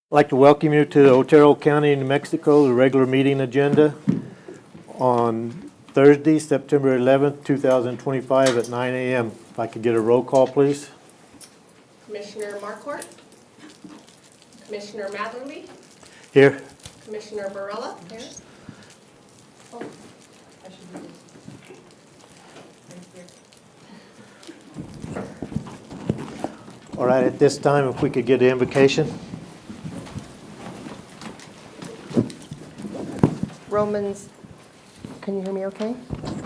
I'd like to welcome you to the Otero County, New Mexico, the regular meeting agenda on Thursday, September 11th, 2025 at 9 a.m. If I could get a roll call, please. Commissioner Marquardt, Commissioner Matherly, Here. Commissioner Barella. Here. Oh, I should do this. All right, at this time, if we could get an invocation. Romans, can you hear me okay?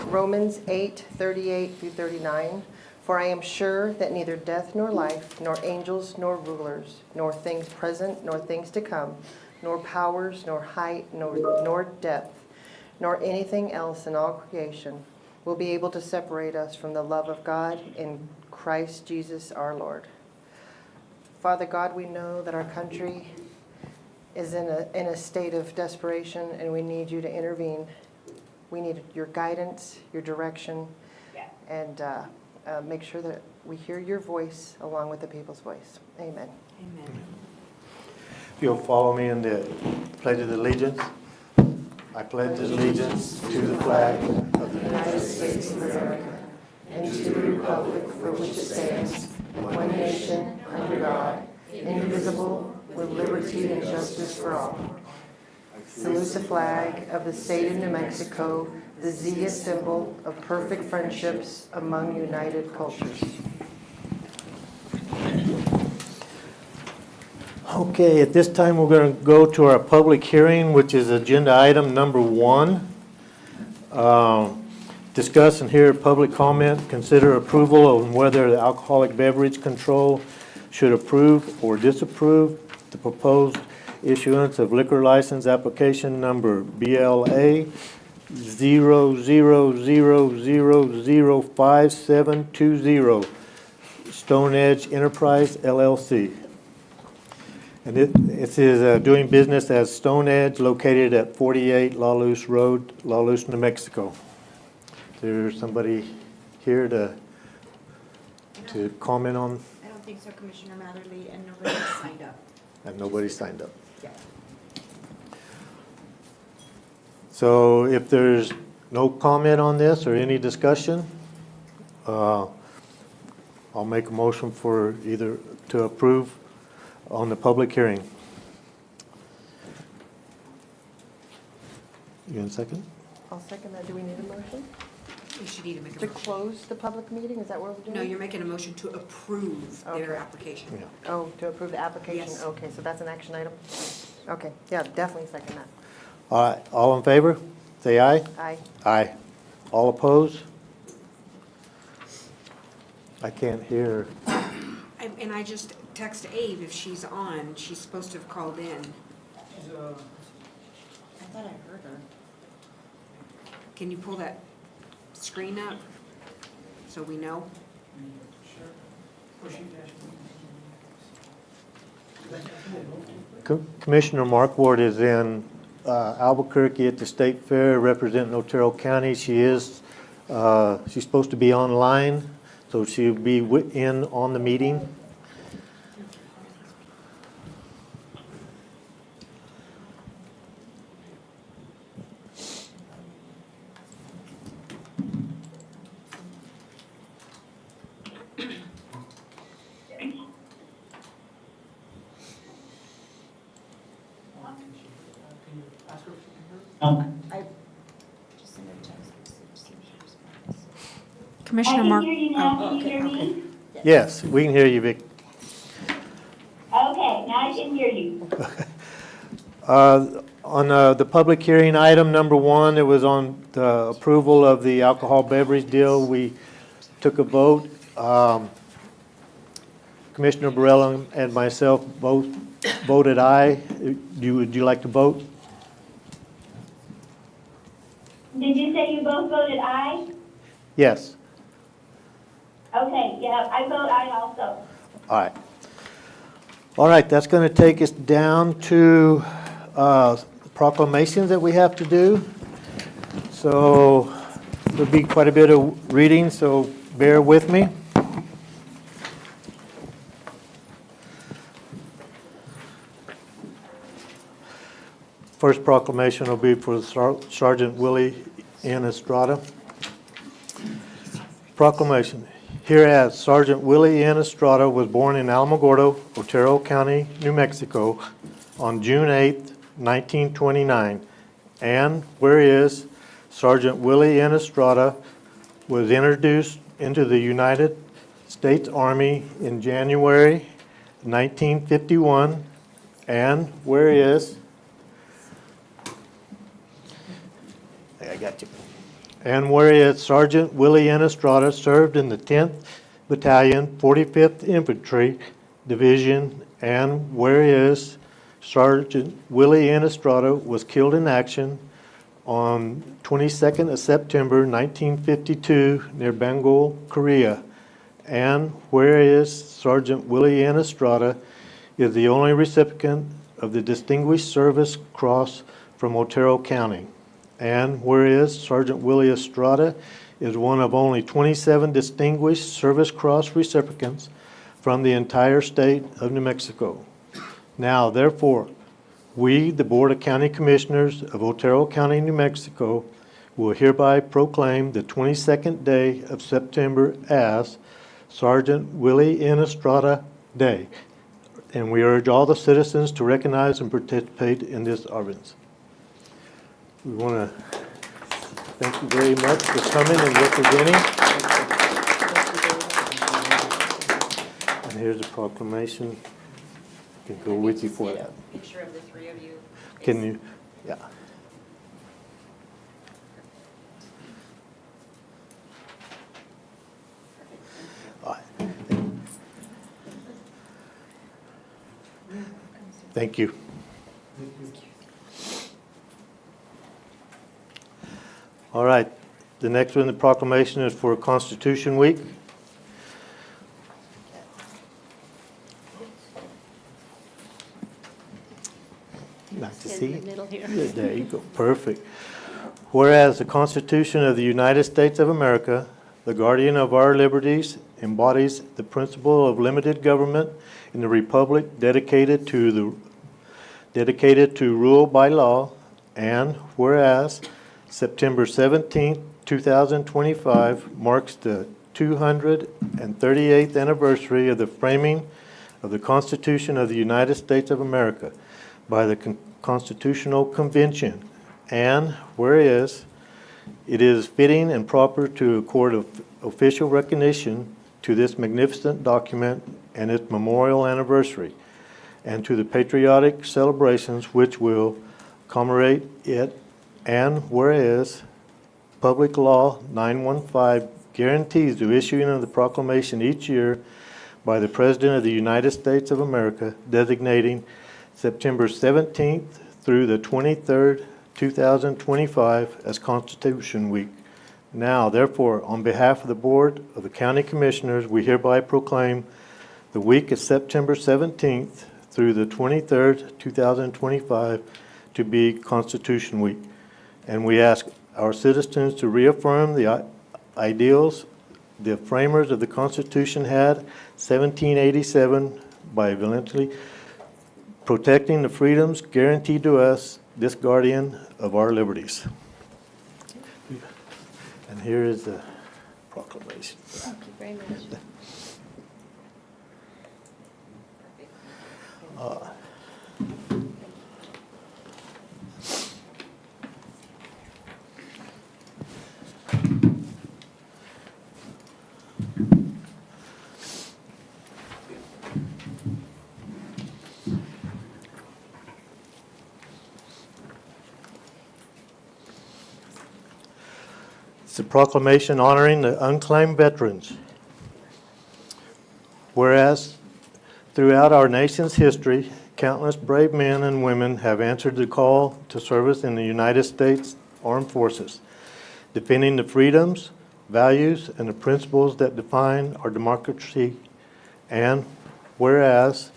Romans 8:38 through 39. For I am sure that neither death nor life, nor angels nor rulers, nor things present nor things to come, nor powers, nor height, nor depth, nor anything else in all creation will be able to separate us from the love of God in Christ Jesus our Lord. Father God, we know that our country is in a state of desperation, and we need you to intervene. We need your guidance, your direction, and make sure that we hear your voice along with the people's voice. Amen. Amen. If you'll follow me in the Pledge of Allegiance. I pledge allegiance to the flag of the United States of America, and to the republic for which it stands, one nation, under God, indivisible, with liberty and justice for all. Salute the flag of the state of New Mexico, the Zia symbol of perfect friendships among united cultures. Okay, at this time, we're going to go to our public hearing, which is agenda item number 1. Discuss and hear public comment, consider approval on whether the alcoholic beverage control should approve or disapprove the proposed issuance of liquor license application number BLA 00005720 Stone Edge Enterprise LLC. And it is doing business as Stone Edge, located at 48 La Luz Road, La Luz, New Mexico. Is there somebody here to comment on? I don't think so, Commissioner Matherly, and nobody has signed up. And nobody signed up. Yeah. So if there's no comment on this or any discussion, I'll make a motion for either to approve on the public hearing. You in second? I'll second that. Do we need a motion? You should need to make a To motion. close the public meeting? Is that what we're doing? No, you're making a motion to approve their Okay. application. Yeah. Oh, to approve the application? Yes. Okay, so that's an action item? Okay, yeah, definitely second that. All right, all in favor? Say aye. Aye. Aye. All opposed? I can't hear. And I just text Abe if she's on. She's supposed to have called in. I thought I heard her. Can you pull that screen up so we know? Commissioner Marquardt is in Albuquerque at the State Fair representing Otero County. She's supposed to be online, so she'll be in on the meeting. I just sent her a text message, see if she responds. Commissioner Mark. I can hear you now. Can you okay, hear okay. me? Yes, we can hear you, Vic. Okay, now I can hear you. On the public hearing, item number 1, it was on the approval of the alcohol beverage deal. We took a vote. Commissioner Barella and myself both voted aye. Would you like to vote? Did you say you both voted aye? Yes. Okay, yeah, I vote aye also. All right. All right, that's going to take us down to proclamations that we have to do. So there'll be quite a bit of reading, so bear with me. First proclamation will be for Sergeant Willie N. Estrada. Proclamation. Whereas Sergeant Willie N. Estrada was born in Alamogordo, Otero County, New Mexico, on June 8, 1929, and whereas Sergeant Willie N. Estrada was introduced into the United States Army in January 1951, and whereas I got you. And whereas Sergeant Willie N. Estrada served in the 10th Battalion, 45th Infantry Division, and whereas Sergeant Willie N. Estrada was killed in action on 22nd of September 1952 near Bangor, Korea, and whereas Sergeant Willie N. Estrada is the only recipient of the Distinguished Service Cross from Otero County. And whereas Sergeant Willie Estrada is one of only 27 Distinguished Service Cross recipients from the entire state of New Mexico. Now, therefore, we, the Board of County Commissioners of Otero County, New Mexico, will hereby proclaim the 22nd day of September as Sergeant Willie N. Estrada Day. And we urge all the citizens to recognize and participate in this observance. We want to thank you very much for coming and representing. And here's a proclamation. I can go with you for that. Picture of the three of you. Can you? Yeah. All right. Thank you. All right, the next one, the proclamation is for Constitution Week. Nice to see you. Yeah, there you go, perfect. Whereas the Constitution of the United States of America, the guardian of our liberties, embodies the principle of limited government in the republic dedicated to rule by law, and whereas September 17, 2025 marks the 238th anniversary of the framing of the Constitution of the United States of America by the Constitutional Convention. And whereas it is fitting and proper to accord official recognition to this magnificent document and its memorial anniversary, and to the patriotic celebrations which will commemorate it. And whereas Public Law 915 guarantees the issuing of the proclamation each year by the President of the United States of America, designating September 17th through the 23rd, 2025 as Constitution Week. Now, therefore, on behalf of the Board of the County Commissioners, we hereby proclaim the week of September 17th through the 23rd, 2025 to be Constitution Week. And we ask our citizens to reaffirm the ideals the framers of the Constitution had 1787 by violently protecting the freedoms guaranteed to us, this guardian of our liberties. And here is the proclamation. Thank you very much. It's a proclamation honoring the unclaimed veterans. Whereas throughout our nation's history, countless brave men and women have answered the call to service in the United States Armed Forces, defending the freedoms, values, and the principles that define our democracy. And whereas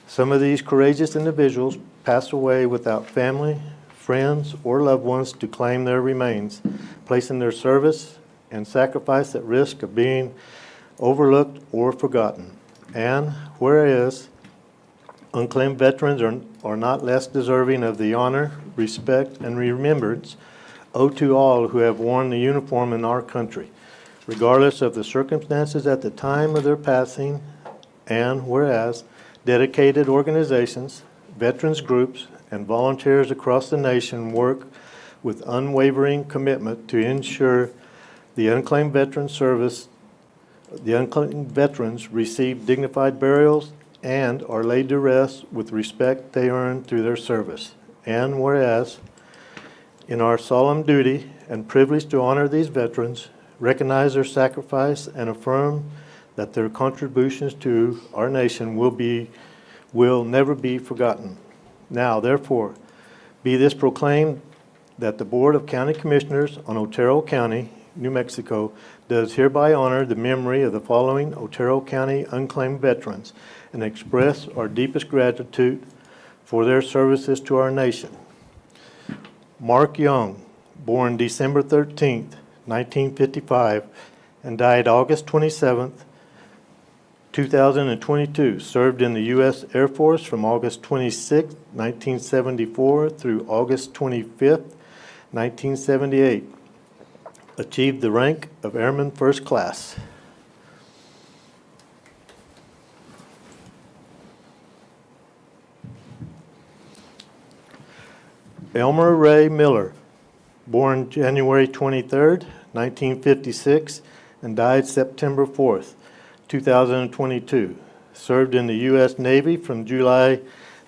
some of these courageous individuals passed away without family, friends, or loved ones to claim their remains, placing their service and sacrifice at risk of being overlooked or forgotten. And whereas unclaimed veterans are not less deserving of the honor, respect, and remembrance owed to all who have worn the uniform in our country, regardless of the circumstances at the time of their passing. And whereas dedicated organizations, veterans groups, and volunteers across the nation work with unwavering commitment to ensure the unclaimed veterans receive dignified burials and are laid to rest with respect they earned through their service. And whereas, in our solemn duty and privilege to honor these veterans, recognize their sacrifice, and affirm that their contributions to our nation will never be forgotten. Now, therefore, be this proclaimed that the Board of County Commissioners on Otero County, New Mexico, does hereby honor the memory of the following Otero County unclaimed veterans and express our deepest gratitude for their services to our nation. Mark Young, born December 13th, 1955, and died August 27th, 2022, served in the U.S. Air Force from August 26, 1974 through August 25, 1978. Achieved the rank of Airman First Class. Elmer Ray Miller, born January 23, 1956, and died September 4th, 2022. Served in the U.S. Navy from July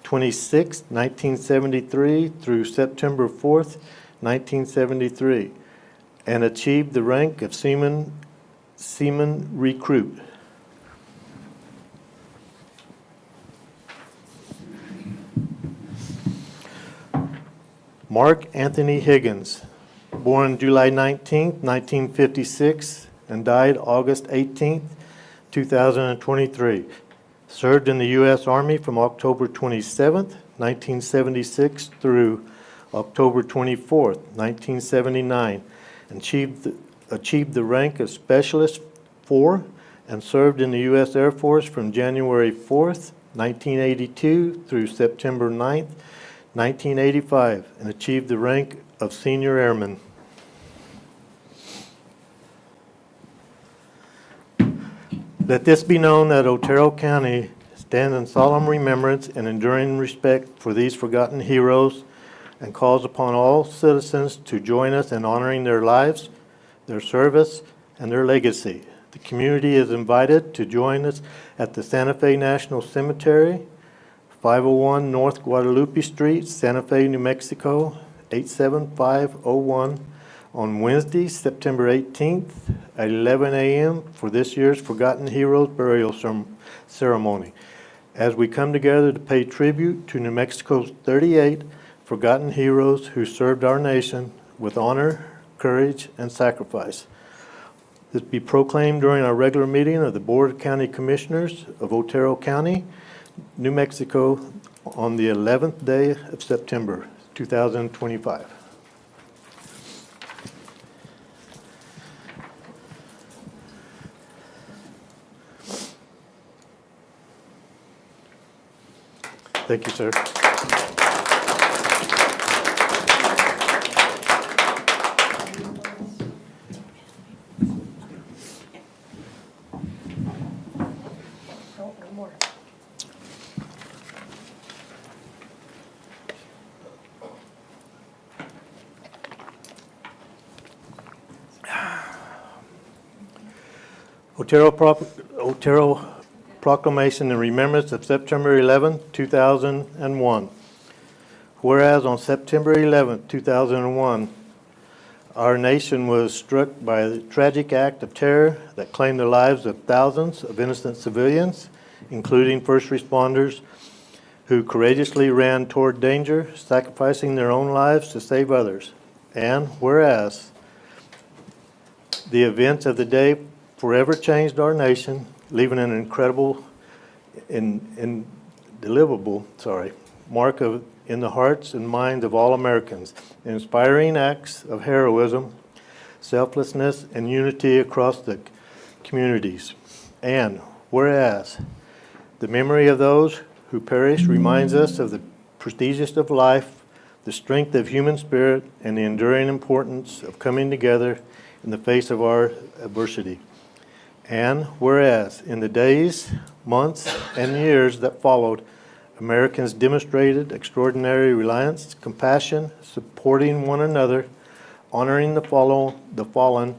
26, 1973 through September 4th, 1973, and achieved the rank of Seaman Recruit. Mark Anthony Higgins, born July 19, 1956, and died August 18, 2023. Served in the U.S. Army from October 27, 1976 through October 24, 1979, and achieved the rank of Specialist 4 and served in the U.S. Air Force from January 4, 1982 through September 9, 1985, and achieved the rank of Senior Airman. Let this be known that Otero County stands in solemn remembrance and enduring respect for these forgotten heroes and calls upon all citizens to join us in honoring their lives, their service, and their legacy. The community is invited to join us at the Santa Fe National Cemetery, 501 North Guadalupe Street, Santa Fe, New Mexico, 87501, on Wednesday, September 18th at 11 a.m. for this year's Forgotten Heroes Burial Ceremony, as we come together to pay tribute to New Mexico's 38 forgotten heroes who served our nation with honor, courage, and sacrifice. This be proclaimed during our regular meeting of the Board of County Commissioners of Otero County, New Mexico, on the 11th day of September, 2025. Thank you, sir. Oh, one more. Otero Proclamation in remembrance of September 11, 2001. Whereas on September 11, 2001, our nation was struck by a tragic act of terror that claimed the lives of thousands of innocent civilians, including first responders who courageously ran toward danger, sacrificing their own lives to save others. And whereas the events of the day forever changed our nation, leaving an indelible mark in the hearts and minds of all Americans, inspiring acts of heroism, selflessness, and unity across the communities. And whereas the memory of those who perished reminds us of the prestigious of life, the strength of human spirit, and the enduring importance of coming together in the face of our adversity. And whereas in the days, months, and years that followed, Americans demonstrated extraordinary reliance, compassion, supporting one another, honoring the fallen,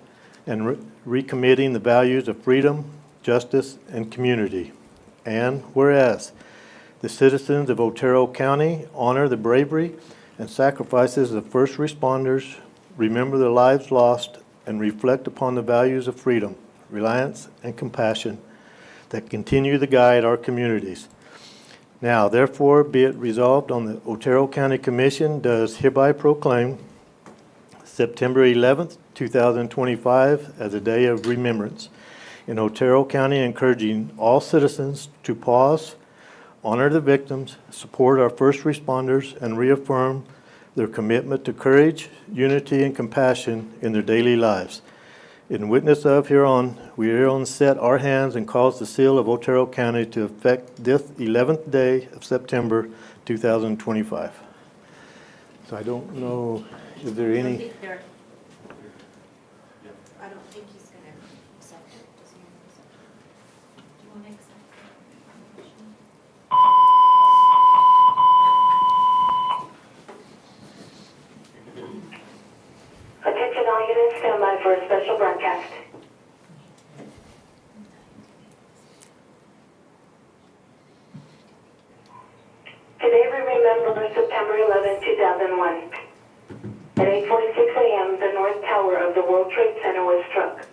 and recommitting the values of freedom, justice, and community. And whereas the citizens of Otero County honor the bravery and sacrifices of first responders, remember the lives lost, and reflect upon the values of freedom, reliance, and compassion that continue to guide our communities. Now, therefore, be it resolved on the Otero County Commission does hereby proclaim September 11th, 2025 as a day of remembrance in Otero County, encouraging all citizens to pause, honor the victims, support our first responders, and reaffirm their commitment to courage, unity, and compassion in their daily lives. In witness of hereon, we hereon set our hands and cause the seal of Otero County to effect this 11th day of September 2025. So I don't know, is there any? I don't think he's gonna accept it. Does he accept it? Do you wanna accept Attention all units, stand by for a special broadcast. Today we remember September 11, 2001. At 8:46 a.m., the north tower of the World Trade Center was struck.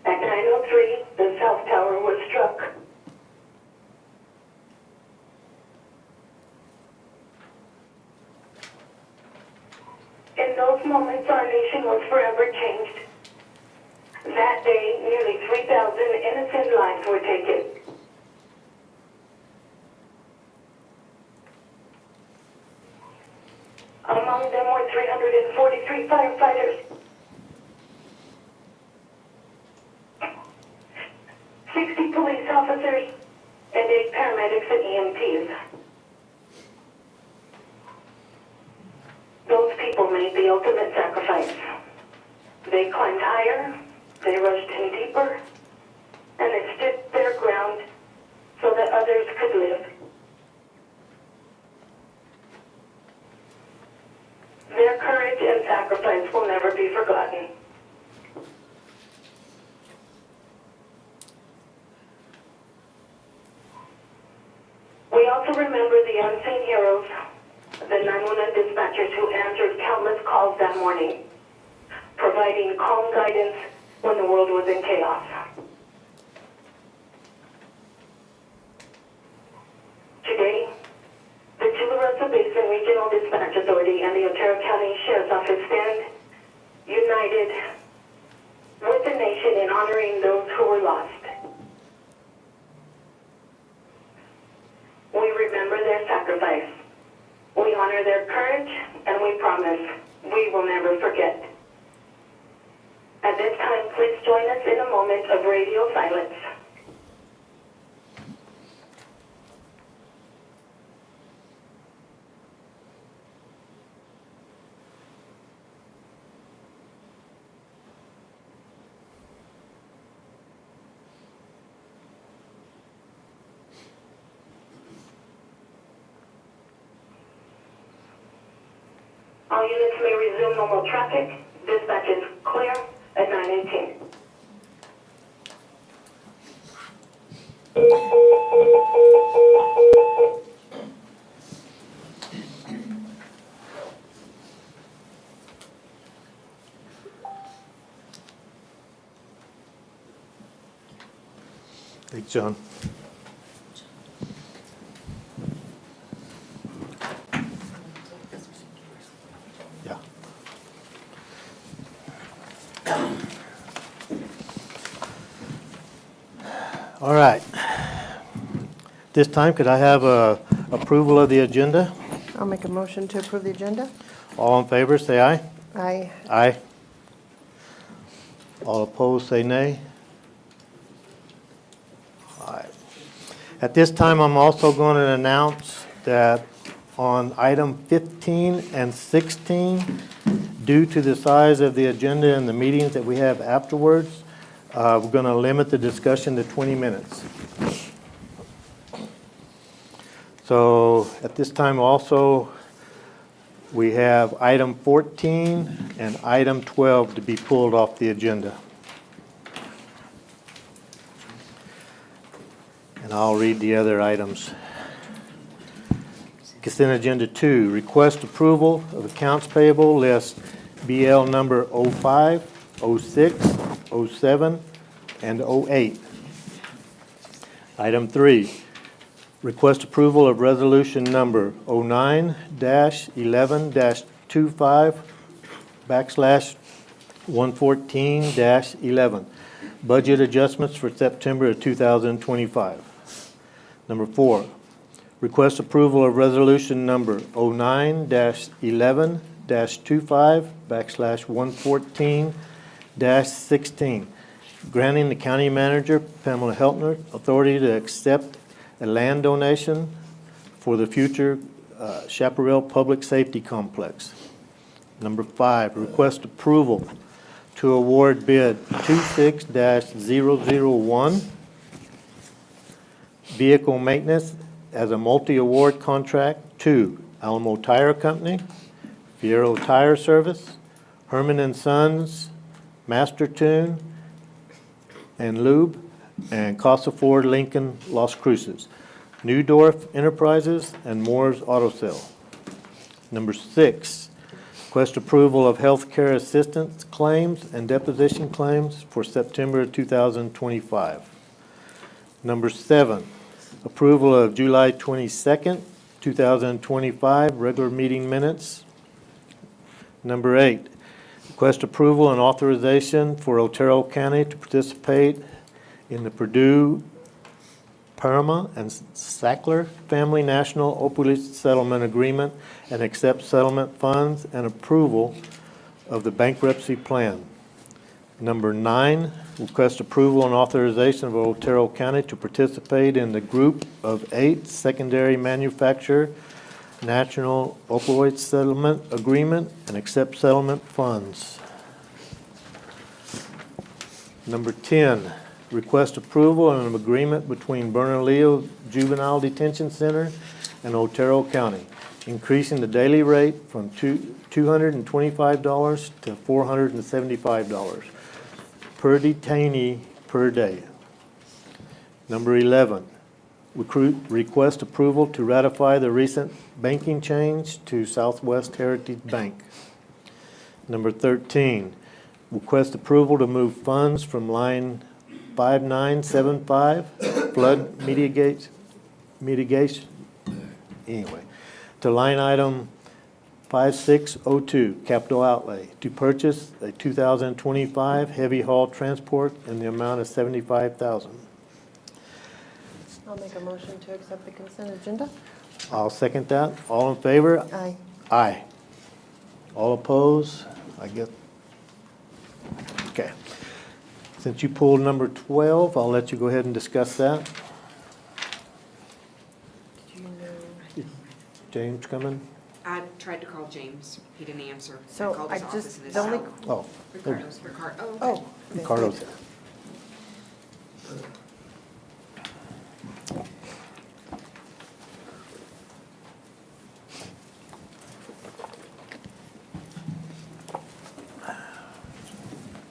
At 9:03, the south tower was struck. In those moments, our nation was forever changed. That day, nearly 3,000 innocent lives were taken. Among them were 343 firefighters, 60 police officers, and 8 paramedics and EMTs. Those people made the ultimate sacrifice. They climbed higher, they rushed in deeper, and they stood their ground so that others could live. Their courage and sacrifice will never be forgotten. We also remember the unseen heroes, the 911 dispatchers who answered countless calls that morning, providing calm guidance when the world was in chaos. Today, the Tularosa Basin Regional Dispatch Authority and the Otero County Sheriff's Office stand united with the nation in honoring those who were lost. We remember their sacrifice. We honor their courage, and we promise we will never forget. At this time, please join us in a moment of radio silence. All units may resume normal traffic. Dispatch is clear at 9:18. Thanks, John. Yeah. All right. This time, could I have approval of the agenda? I'll make a motion to approve the agenda. All in favor, say aye. Aye. Aye. All opposed, say nay. At this time, I'm also going to announce that on item 15 and 16, due to the size of the agenda and the meetings that we have afterwards, we're going to limit the discussion to 20 minutes. So at this time also, we have item 14 and item 12 to be pulled off the agenda. And I'll read the other items. Consent Agenda 2, request approval of accounts payable list BL number 05, 06, 07, and 08. Item 3, request approval of resolution number 09-11-25/114-11, budget adjustments for September of 2025. Number 4, request approval of resolution number 09-11-25/114-16, granting the county manager, Pamela Heltner, authority to accept a land donation for the future Chaparral Public Safety Complex. Number 5, request approval to award bid 26-001, vehicle maintenance as a multi-award contract to Alamo Tire Company, Fiero Tire Service, Herman and Sons, Master Tune, and Lube, and Casa Ford Lincoln Las Cruces, Newdorf Enterprises, and Moore's Auto Sale. Number 6, request approval of healthcare assistance claims and deposition claims for September 2025. Number 7, approval of July 22nd, 2025 regular meeting minutes. Number 8, request approval and authorization for Otero County to participate in the Purdue, Parma, and Sackler Family National Opioid Settlement Agreement and accept settlement funds and approval of the bankruptcy plan. Number 9, request approval and authorization of Otero County to participate in the Group of 8 Secondary Manufacturer National Opioid Settlement Agreement and accept settlement funds. Number 10, request approval and an agreement between Bernalillo Juvenile Detention Center and Otero County, increasing the daily rate from $225 to $475 per detainee per day. Number 11, request approval to ratify the recent banking change to Southwest Heritage Bank. Number 13, request approval to move funds from line 5975, flood mitigation, anyway, to line item 5602, capital outlay, to purchase a 2025 heavy haul transport in the amount of $75,000. I'll make a motion to accept the consent agenda. I'll second that. All in favor? Aye. Aye. All opposed? I guess. Okay. Since you pulled number 12, I'll let you go ahead and discuss that. Did you know? James coming? I tried to call James. He didn't answer. So called I his office just, and his the only, cell. Oh, Ricardo's, Ricardo. Oh, okay. oh. okay. Ricardo's here.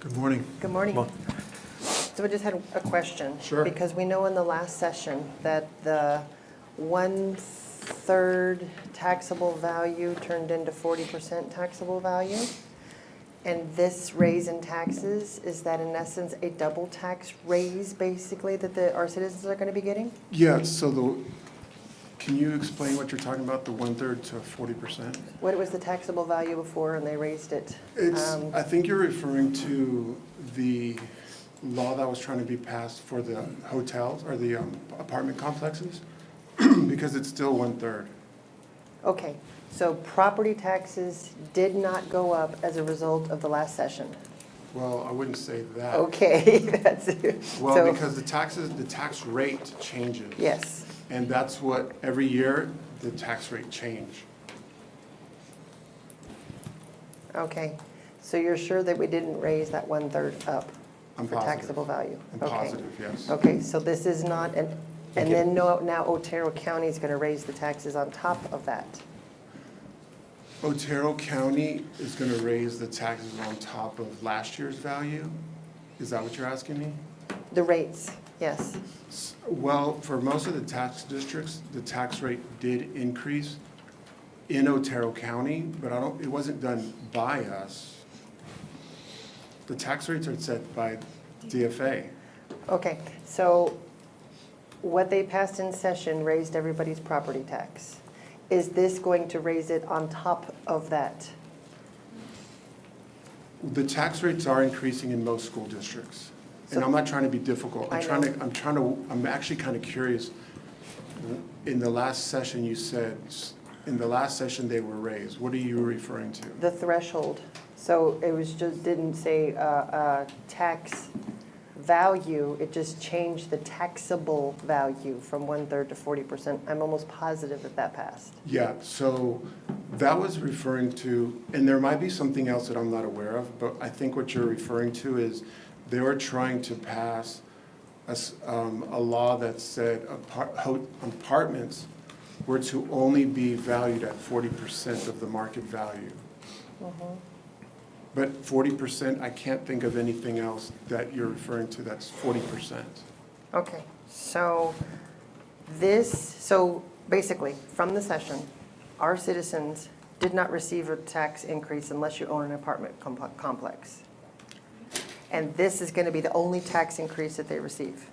Good morning. Good morning. Come on. So I just had a question. Sure. Because we know in the last session that the 1/3 taxable value turned into 40% taxable value. And this raise in taxes, is that in essence a double tax raise basically that our citizens are going to be getting? Yeah, so can you explain what you're talking about, the 1/3 to 40%? What was the taxable value before and they raised it? I think you're referring to the law that was trying to be passed for the hotels or the apartment complexes, because it's still 1/3. Okay, so property taxes did not go up as a result of the last session? Well, I wouldn't say that. Okay, that's it. Well, So, because the tax rate changes. yes, And that's what, every year, the tax rate change. okay. So you're sure that we didn't raise that 1/3 up I'm for positive. taxable value? I'm Okay. positive, yes. Okay, so this is not, and Thank you. then now Otero County is going to raise the taxes on top of that. Otero County is gonna raise the taxes on top of last year's value? Is that what you're asking me? The rates, yes. Well, for most of the tax districts, the tax rate did increase in Otero County, but it wasn't done by us. The tax rates are set by DFA. Okay, so what they passed in session raised everybody's property tax. Is this going to raise it on top of that? The tax rates are increasing in most school districts. And So- I'm not trying to be difficult. I know. I'm actually kind of curious. In the last session, you said, in the last session, they were raised. What are you referring to? The threshold. So it was just, didn't say tax value, it just changed the taxable value from 1/3 to 40%. I'm almost positive that that passed. Yeah, so that was referring to, and there might be something else that I'm not aware of, but I think what you're referring to is they were trying to pass a law that said apartments were to only be valued at 40% of the market value. But 40%, I can't think of anything else that you're referring to that's 40%. Okay, so so basically, from the session, our citizens did not receive a tax increase unless you own an apartment complex. And this is going to be the only tax increase that they receive.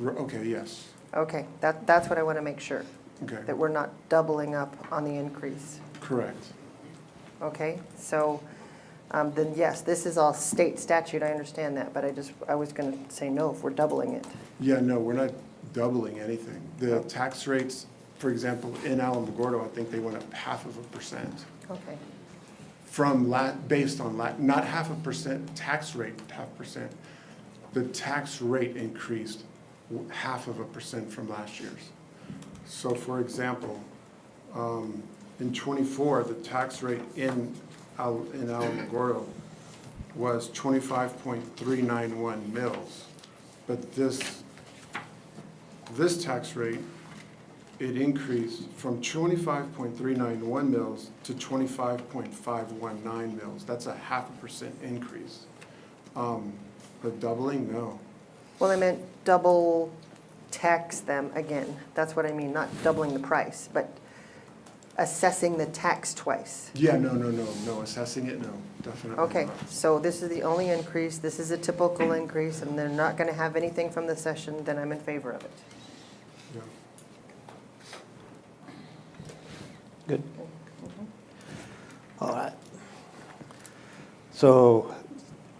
Okay, yes, Okay, that's what I want to make sure, okay, that we're not doubling up on the increase. correct. Okay, so then yes, this is all state statute, I understand that, but I was going to say no if we're doubling it. Yeah, no, we're not doubling anything. The tax rates, for example, in Alamogordo, I think they went up 0.5%. Okay, Based on, not 0.5% tax rate, 0.5%. The tax rate increased 0.5% from last year's. So for example, in '24, the tax rate in Alamogordo was 25.391 mils. But this tax rate, it increased from 25.391 mils to 25.519 mils. That's a 0.5% increase. But doubling, no. well, I meant double tax them again. That's what I mean, not doubling the price, but assessing the tax twice. Yeah, no, assessing it, no, definitely Okay, not. so this is the only increase, this is a typical increase, and they're not going to have anything from the session, then I'm in favor of it. Yeah. Good. All right. So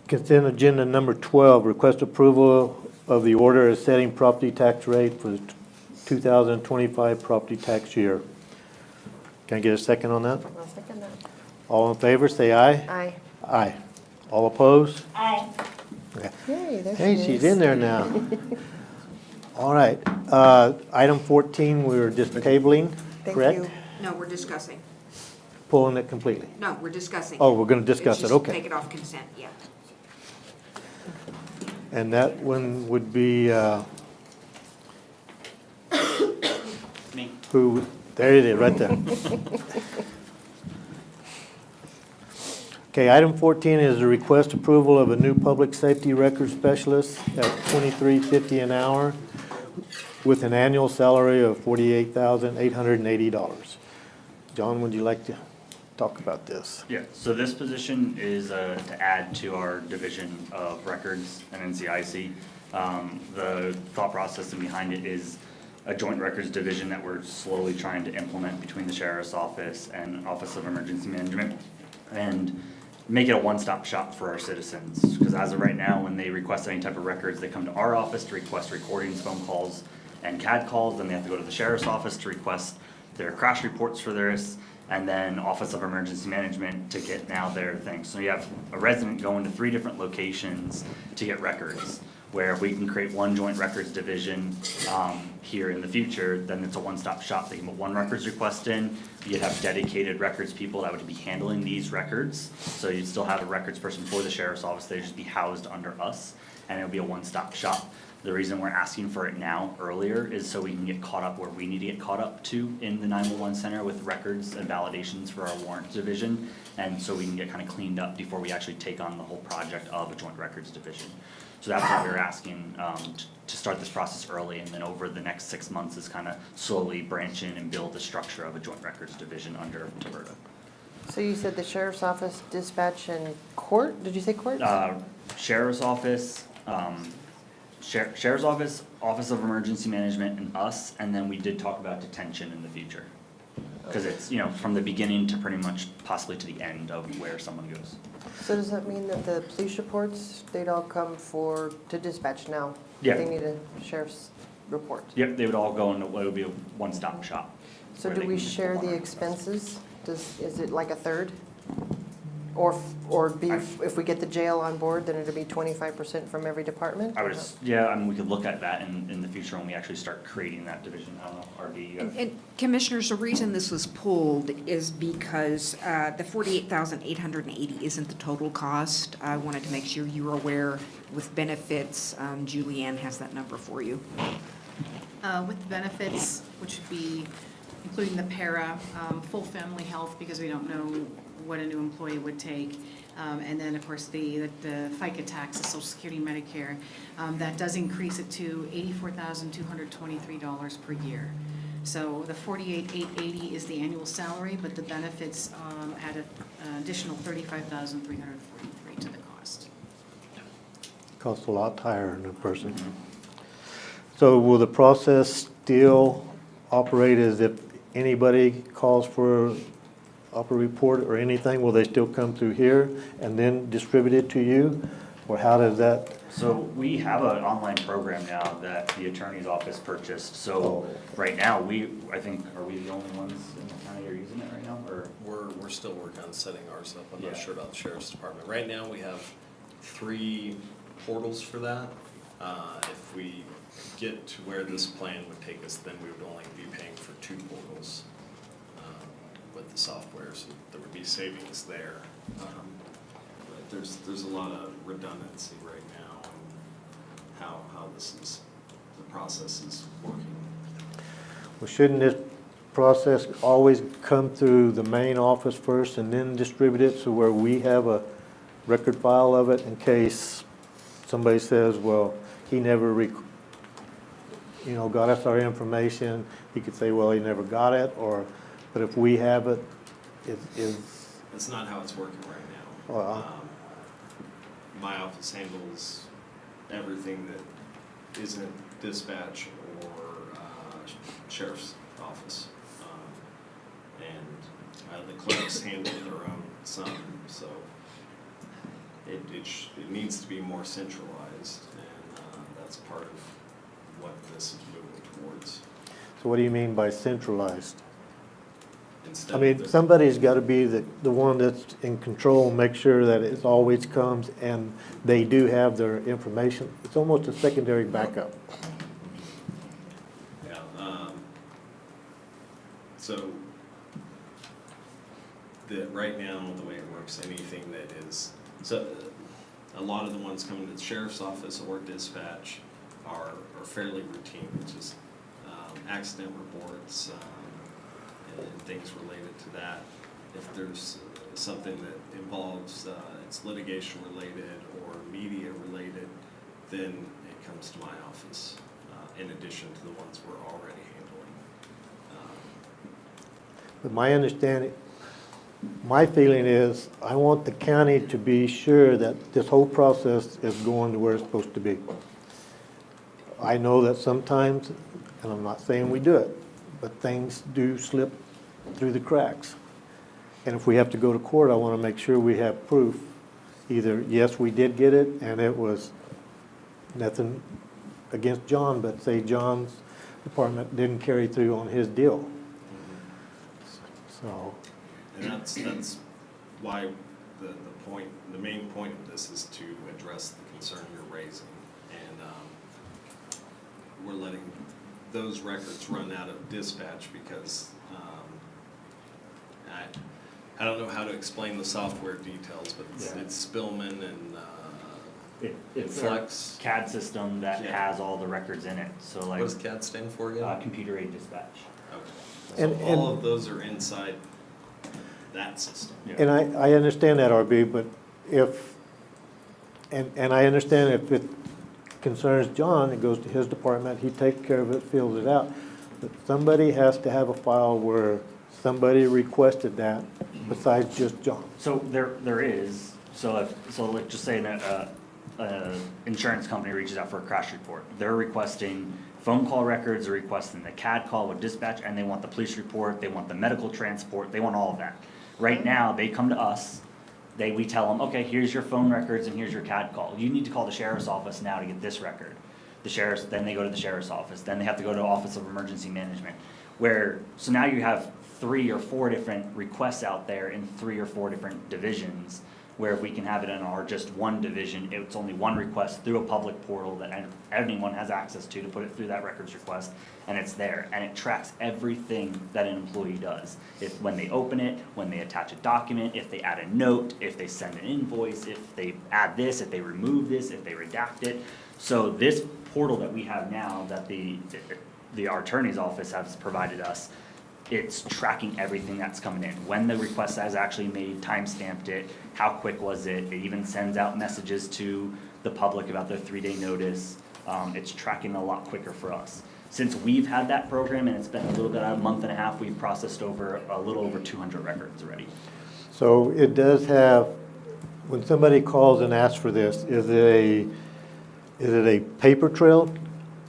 consent agenda number 12, request approval of the order of setting property tax rate for the 2025 property tax year. Can I get a second on that? I'll second that. All in favor, say aye. Aye. Aye. All opposed? Aye. Yay, there she Hey, is. she's in there now. All right, item 14, we were just tabling, Thank correct? you. No, we're discussing. Pulling it completely. No, we're discussing. Oh, we're gonna It's discuss it, just okay. Take it off consent, yeah. And that one would be, Me. who, there it is, right there. Okay, item 14 is a request approval of a new public safety record specialist at $23.50 an hour with an annual salary of $48,880. John, would you like to talk about this? Yeah, so this position is to add to our division of records and NCIC. The thought process behind it is a joint records division that we're slowly trying to implement between the Sheriff's Office and Office of Emergency Management, and make it a one-stop shop for our citizens. Because as of right now, when they request any type of records, they come to our office to request recordings, phone calls, and CAD calls, then they have to go to the Sheriff's Office to request their crash reports for this, and then Office of Emergency Management to get now their thing. So you have a resident going to 3 different locations to get records, where if we can create one joint records division here in the future, then it's a one-stop shop. They can put one records request in, you'd have dedicated records people that would be handling these records. So you'd still have a records person for the sheriff's office, they'd just be housed under us, and it would be a one-stop shop. The reason we're asking for it now earlier is so we can get caught up where we need to get caught up to in the 911 center with records and validations for our warrant division. And so we can get kind of cleaned up before we actually take on the whole project of a joint records division. So that's what we're asking, to start this process early, and then over the next 6 months is kind of slowly branch in and build the structure of a joint records division under Roberta. So you said the sheriff's office, dispatch, and court? Did you say court? Sheriff's office, Sheriff's office, Office of Emergency Management, and us, and then we did talk about detention in the future. Cause it's, you know, from the beginning to pretty much possibly to the end of where someone goes. So does that mean that the police reports, they'd all come to dispatch now? Yeah. They need a sheriff's report? Yep, they would all go into, it would be a one-stop shop. So where do they we can just share put the one expenses? Is it like a third? Or be, if we get the jail on board, then it'll be 25% from every department? I would, yeah, I mean, we could look at that in the future when we actually start creating that division. I don't know, RD, you have- And Commissioners, the reason this was pulled is because the 48,880 isn't the total cost. I wanted to make sure you were aware with benefits. Julianne has that number for you. With the benefits, which would be including the para, full family health, because we don't know what a new employee would take. And then, of course, the FICA tax, the Social Security, Medicare, that does increase it to $84,223 per year. So the $48,880 is the annual salary, but the benefits add an additional $35,343 to the cost. Costs a lot higher than a person. So will the process still operate as if anybody calls for a report or anything? Will they still come through here and then distribute it to you? Or how does that? So we have an online program now that the attorney's office purchased. So right now, I think, are we the only ones in the county that are using it right now, or? We're still working on setting ours up. I'm not Yeah. sure about the sheriff's department. Right now, we have 3 portals for that. If we get to where this plan would take us, then we would only be paying for 2 portals with the software, so there would be savings there. But there's a lot of redundancy right now on how the process is working. Well, shouldn't this process always come through the main office first and then distribute it, so where we have a record file of it in case somebody says, well, he never got us our information? He could say, well, he never got it, but if we have it, That's not how it's working right now. My office handles everything that isn't dispatch or sheriff's office. And the clerks handle their own some, so it needs to be more centralized, and that's part of what this is moving towards. so what do you mean by centralized? Instead I of mean, the- somebody's got to be the one that's in control, make sure that it always comes and they do have their information. It's almost a secondary backup. Yeah, so right now, the way it works, anything that is, so a lot of the ones coming to the sheriff's office or dispatch are fairly routine, just accident reports, and things related to that. If there's something that involves, it's litigation related or media related, then it comes to my office, in addition to the ones we're already handling. But my understanding, my feeling is, I want the county to be sure that this whole process is going to where it's supposed to be. I know that sometimes, and I'm not saying we do it, but things do slip through the cracks. And if we have to go to court, I want to make sure we have proof. Either, yes, we did get it, and it was nothing against John, but say John's department didn't carry through on his deal. So, And that's why the main point of this is to address the concern you're raising. And we're letting those records run out of dispatch because I don't know how to explain the software details, but Yeah. it's Spillman and It's a Flex. CAD system that Yeah. has all the records in it, so What like, does CAD stand for again? computer aided dispatch. Okay. And- So all and- of those are inside that system. Yeah. And I understand that, RB, but if, and I understand if it concerns John, it goes to his department, he takes care of it, fills it out. But somebody has to have a file where somebody requested that besides just John. So there is, so let's just say an insurance company reaches out for a crash report. They're requesting phone call records, they're requesting the CAD call with dispatch, and they want the police report, they want the medical transport, they want all of that. Right now, they come to us, we tell them, okay, here's your phone records and here's your CAD call. You need to call the sheriff's office now to get this record. Then they go to the sheriff's office, then they have to go to Office of Emergency Management. So now you have 3 or 4 different requests out there in 3 or 4 different divisions, where if we can have it in our just one division, it's only one request through a public portal that anyone has access to put it through that records request, and it's there, and it tracks everything that an employee does. When they open it, when they attach a document, if they add a note, if they send an invoice, if they add this, if they remove this, if they redact it. So this portal that we have now, that our attorney's office has provided us, it's tracking everything that's coming in. When the request is actually made, time-stamped it, how quick was it? It even sends out messages to the public about their 3-day notice. It's tracking a lot quicker for us. Since we've had that program, and it's been a little bit, a month and a half, we've processed a little over 200 records already. So it does have, when somebody calls and asks for this, is it a paper trail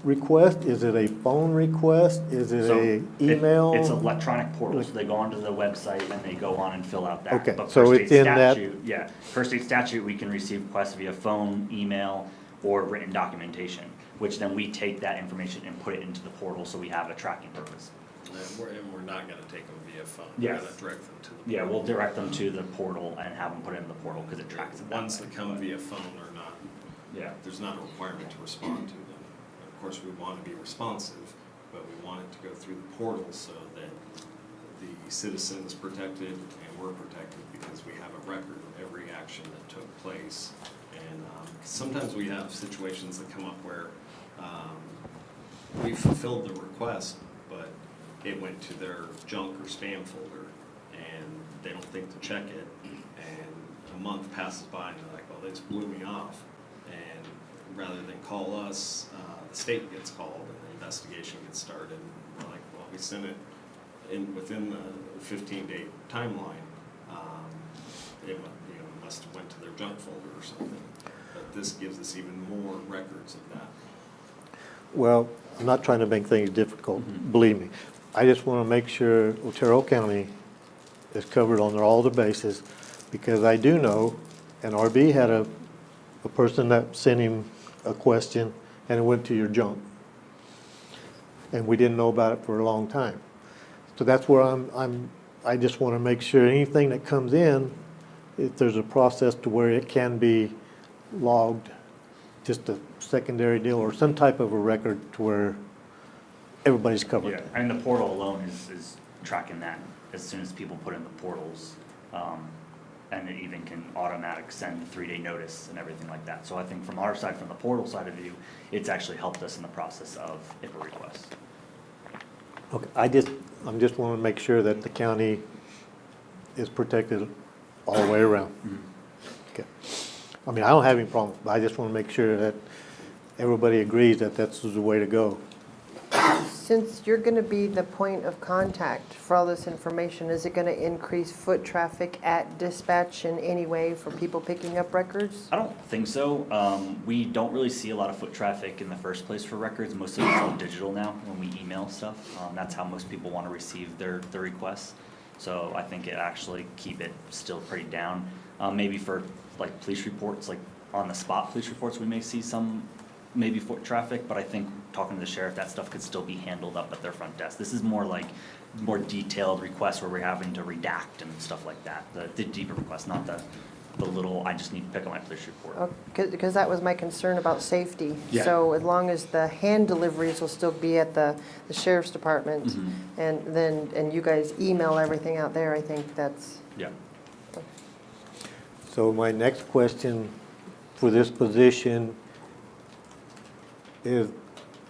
request? Is it a phone request? Is it So a email? It's electronic portal, so they go onto the website and they go on and fill out that. Okay, But so per it's state in that- statute, yeah, per state statute, we can receive requests via phone, email, or written documentation, which then we take that information and put it into the portal, so we have a tracking purpose. And we're not gonna take them via phone. Yes. We're gonna direct them to the. Yeah, we'll direct them to the portal and have them put it in the portal, because it tracks it The that ones way. that come via phone are not, Yeah. there's not a requirement to respond to them. Of course, we want to be responsive, but we want it to go through the portal so that the citizen is protected and we're protected because we have a record of every action that took place. And sometimes we have situations that come up where we fulfilled the request, but it went to their junk or spam folder and they don't think to check it. And a month passes by and they're like, well, they just blew me off. And rather than call us, the state gets called and the investigation gets started. And we're like, well, we sent it within the 15-day timeline. It must have went to their junk folder or something. But this gives us even more records of that. Well, I'm not trying to make things difficult, believe me. I just want to make sure Otero County is covered on all the bases, because I do know, and RB had a person that sent him a question, and it went to your junk. And we didn't know about it for a long time. So that's where I just want to make sure anything that comes in, if there's a process to where it can be logged, just a secondary deal or some type of a record to where everybody's covered. Yeah, and the portal alone is tracking that as soon as people put in the portals. And it even can automatic send 3-day notice and everything like that. So I think from our side, from the portal side of view, it's actually helped us in the process of HIPAA requests. Okay, I'm just want to make sure that the county is protected all the way around. Okay. I mean, I don't have any problem, but I just want to make sure that everybody agrees that that's the way to go. Since you're going to be the point of contact for all this information, is it going to increase foot traffic at dispatch in any way for people picking up records? I don't think so. We don't really see a lot of foot traffic in the first place for records. Most of it's all digital now when we email stuff. That's how most people want to receive their requests. So I think it actually keep it still pretty down. Maybe for like police reports, like on the spot police reports, we may see some maybe foot traffic, but I think talking to the sheriff, that stuff could still be handled up at their front desk. This is more like, more detailed requests where we're having to redact and stuff like that, the deeper requests, not the little, I just need to pick up my police report. Because that was my concern about safety. Yeah. So as long as the hand deliveries will still be at the sheriff's department, Mhm. and you guys email everything out there, I think that's, Yeah. So my next question for this position is,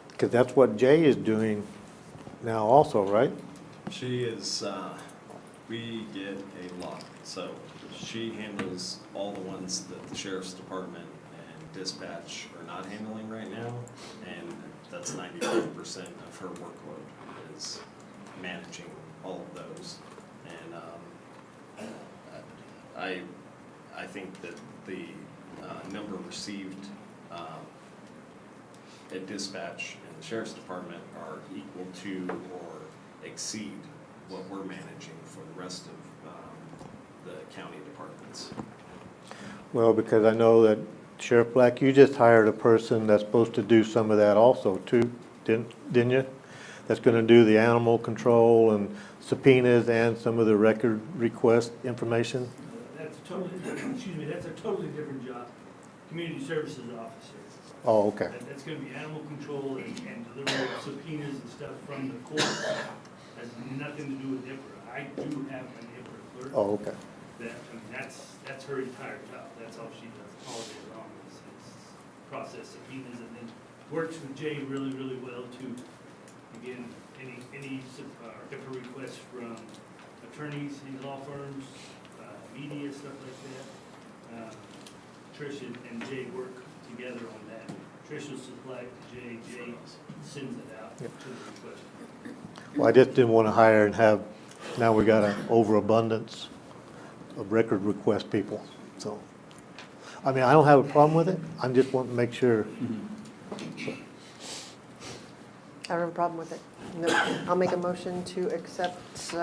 because that's what Jay is doing now also, right? She is, we get a lot, so she handles all the ones that the sheriff's department and dispatch are not handling right now, and that's 95% of her workload is managing all of those. And I think that the number received at dispatch and the sheriff's department are equal to or exceed what we're managing for the rest of the county departments. Well, because I know that Sheriff Black, you just hired a person that's supposed to do some of that also too, didn't you? That's gonna do the animal control and subpoenas and some of the record request information? That's totally, excuse me, that's a totally different job. Community services officer. Oh, okay. That's gonna be animal control and delivery of subpoenas and stuff from the court. Has nothing to do with IPRA. I do have an IPRA clerk. Oh, okay. That's her entire job. That's all she does all day long is process subpoenas and then works with Jay really, really well to, again, any IPRA requests from attorneys in law firms, media, stuff like that. Trish and Jay work together on that. Trish will supply it to Jay, Jay sends it out to the request. Well, I just didn't want to hire and have, now we got an overabundance of record request people, so. I mean, I don't have a problem with it, I just want to make sure. I don't have a problem with it. No, I'll make a motion to accept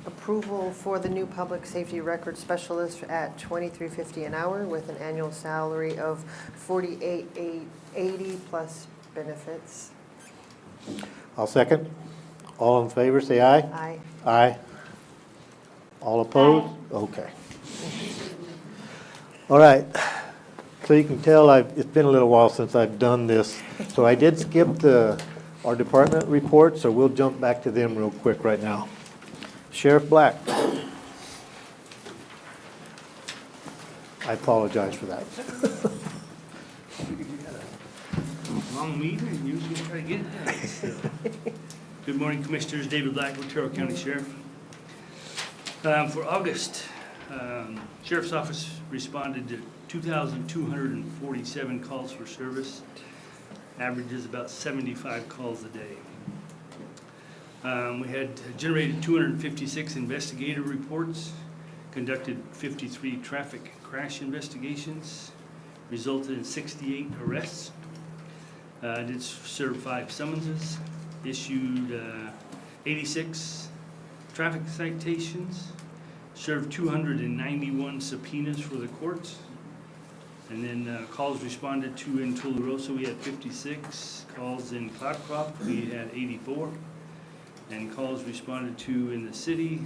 approval for the new public safety record specialist at $23.50 an hour with an annual salary of $48,880 plus benefits. I'll second. All in favor, say aye. Aye. Aye. All opposed? Okay. All right. So you can tell it's been a little while since I've done this. So I did skip our department report, so we'll jump back to them real quick right now. Sheriff Black. I apologize for that. Long meeting, and usually try to get it done. So. Good morning, Commissioners. David Black, Otero County Sheriff. For August, Sheriff's Office responded to 2,247 calls for service. Averages about 75 calls a day. We had generated 256 investigative reports, conducted 53 traffic crash investigations, resulted in 68 arrests. Did serve 5 summonses, issued 86 traffic citations, served 291 subpoenas for the courts, and then calls responded to in Tularosa, we had 56, calls in Cloudcroft, we had 84, and calls responded to in the city,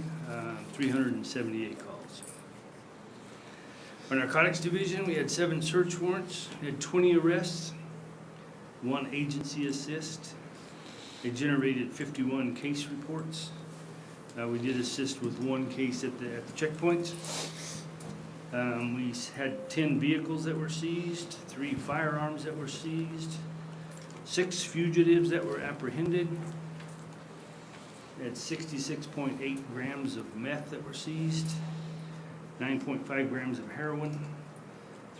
378 calls. Our narcotics division, we had 7 search warrants, we had 20 arrests, 1 agency assist. It generated 51 case reports. We did assist with 1 case at the checkpoints. We had 10 vehicles that were seized, 3 firearms that were seized, 6 fugitives that were apprehended. We had 66.8 grams of meth that were seized, 9.5 grams of heroin,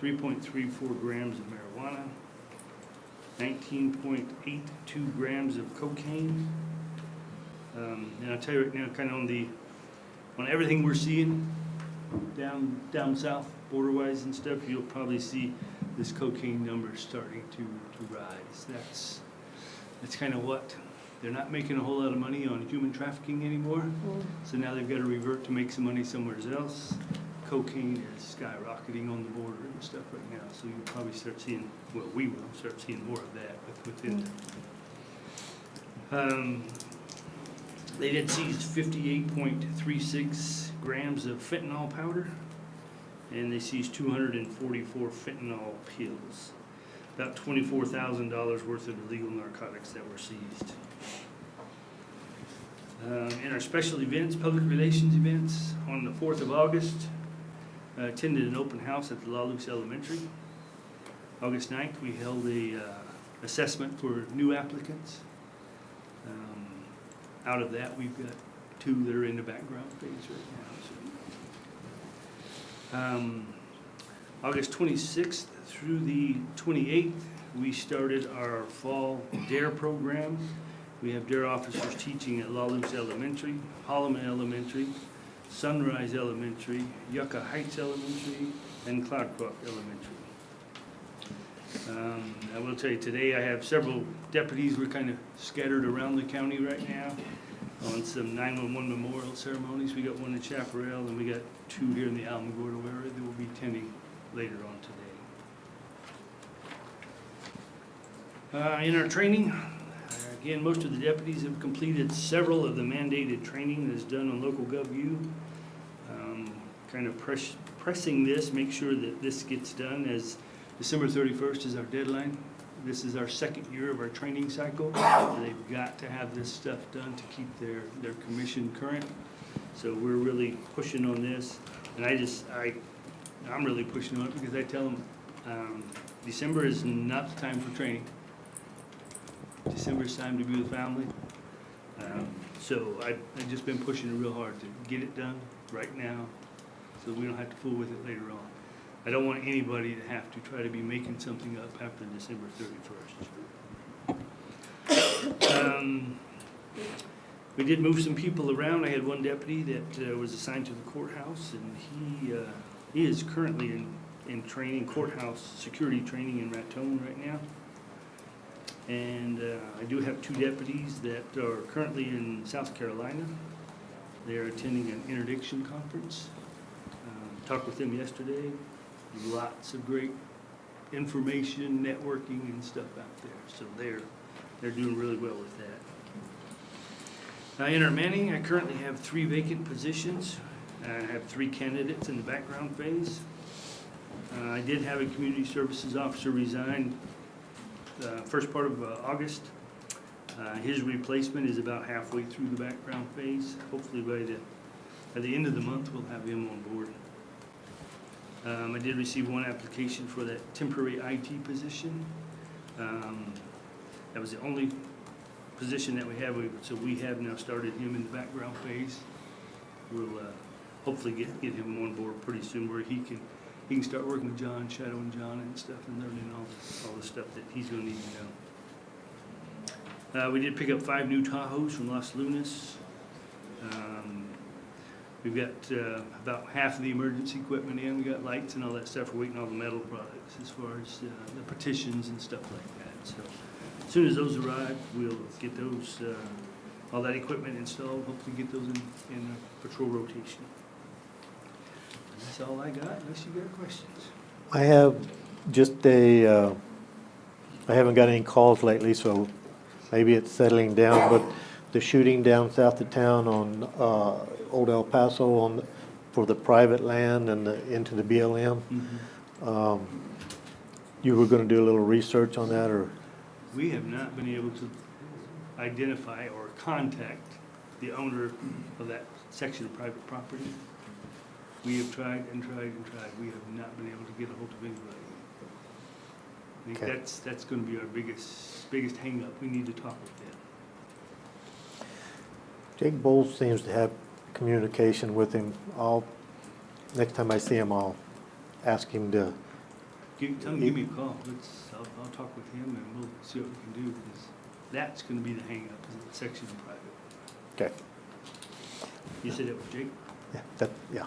3.34 grams of marijuana, 19.82 grams of cocaine. And I'll tell you right now, kind of on everything we're seeing down south, border-wise and stuff, you'll probably see this cocaine number starting to rise. That's kind of what, they're not making a whole lot of money on human trafficking anymore. So now they've got to revert to make some money somewhere else. cocaine is skyrocketing on the border and stuff right now, so you'll probably start seeing, well, we will start seeing more of that within. They did seize 58.36 grams of fentanyl powder, and they seized 244 fentanyl pills. About $24,000 worth of illegal narcotics that were seized. In our special events, public relations events, on the 4th of August, attended an open house at the La Luz Elementary. August 9th, we held a assessment for new applicants. Out of that, we've got 2 that are in the background phase right now. August 26th through the 28th, we started our fall DARE program. We have DARE officers teaching at La Luz Elementary, Holloman Elementary, Sunrise Elementary, Yucca Heights Elementary, and Cloudcroft Elementary. I will tell you, today I have several deputies. We're kind of scattered around the county right now on some 911 memorial ceremonies. We got one in Chaparral, and we got 2 here in the Alamogordo area that will be attending later on today. In our training, again, most of the deputies have completed several of the mandated training that is done on local GovU. Kind of pressing this, make sure that this gets done, as December 31st is our deadline. This is our 2nd year of our training cycle. They've got to have this stuff done to keep their commission current. So we're really pushing on this. And I'm really pushing on it because I tell them December is not the time for training. December is time to be with family. So I've just been pushing it real hard to get it done right now so we don't have to fool with it later on. I don't want anybody to have to try to be making something up after December 31st. We did move some people around. I had one deputy that was assigned to the courthouse, and he is currently in training, courthouse security training in Raton right now. And I do have 2 deputies that are currently in South Carolina. They are attending an interdiction conference. Talked with them yesterday. Lots of great information, networking, and stuff out there. So they're doing really well with that. In our manning, I currently have 3 vacant positions. I have 3 candidates in the background phase. I did have a community services officer resign first part of August. His replacement is about halfway through the background phase. Hopefully by the end of the month, we'll have him on board. I did receive 1 application for that temporary IT position. That was the only position that we have, so we have now started him in the background phase. We'll hopefully get him on board pretty soon, where he can start working with John, shadowing John and stuff, and learning all the stuff that he's going to need to know. We did pick up 5 new Tahoes from Los Lunas. We've got about half of the emergency equipment in. We got lights and all that stuff. We're waiting on all the metal products as far as the partitions and stuff like that. So as soon as those arrive, we'll get those, all that equipment installed, hopefully get those in patrol rotation. And that's all I got, unless you got questions. I have just I haven't got any calls lately, so maybe it's settling down, but the shooting down south of town on Old El Paso for the private land and into the BLM, you were going to do a little research on that, or? We have not been able to identify or contact the owner of that section of private property. We have tried and tried and tried. We have not been able to get a hold of anybody. I think Okay. that's going to be our biggest hang up. We need to talk with them. Jake Bowles seems to have communication with him. Next time I see him, I'll ask him to. Tell him, give me a call. I'll talk with him and we'll see what we can do, because that's going to be the hang up, is the section of private. Okay. You said that was Jake? Yeah.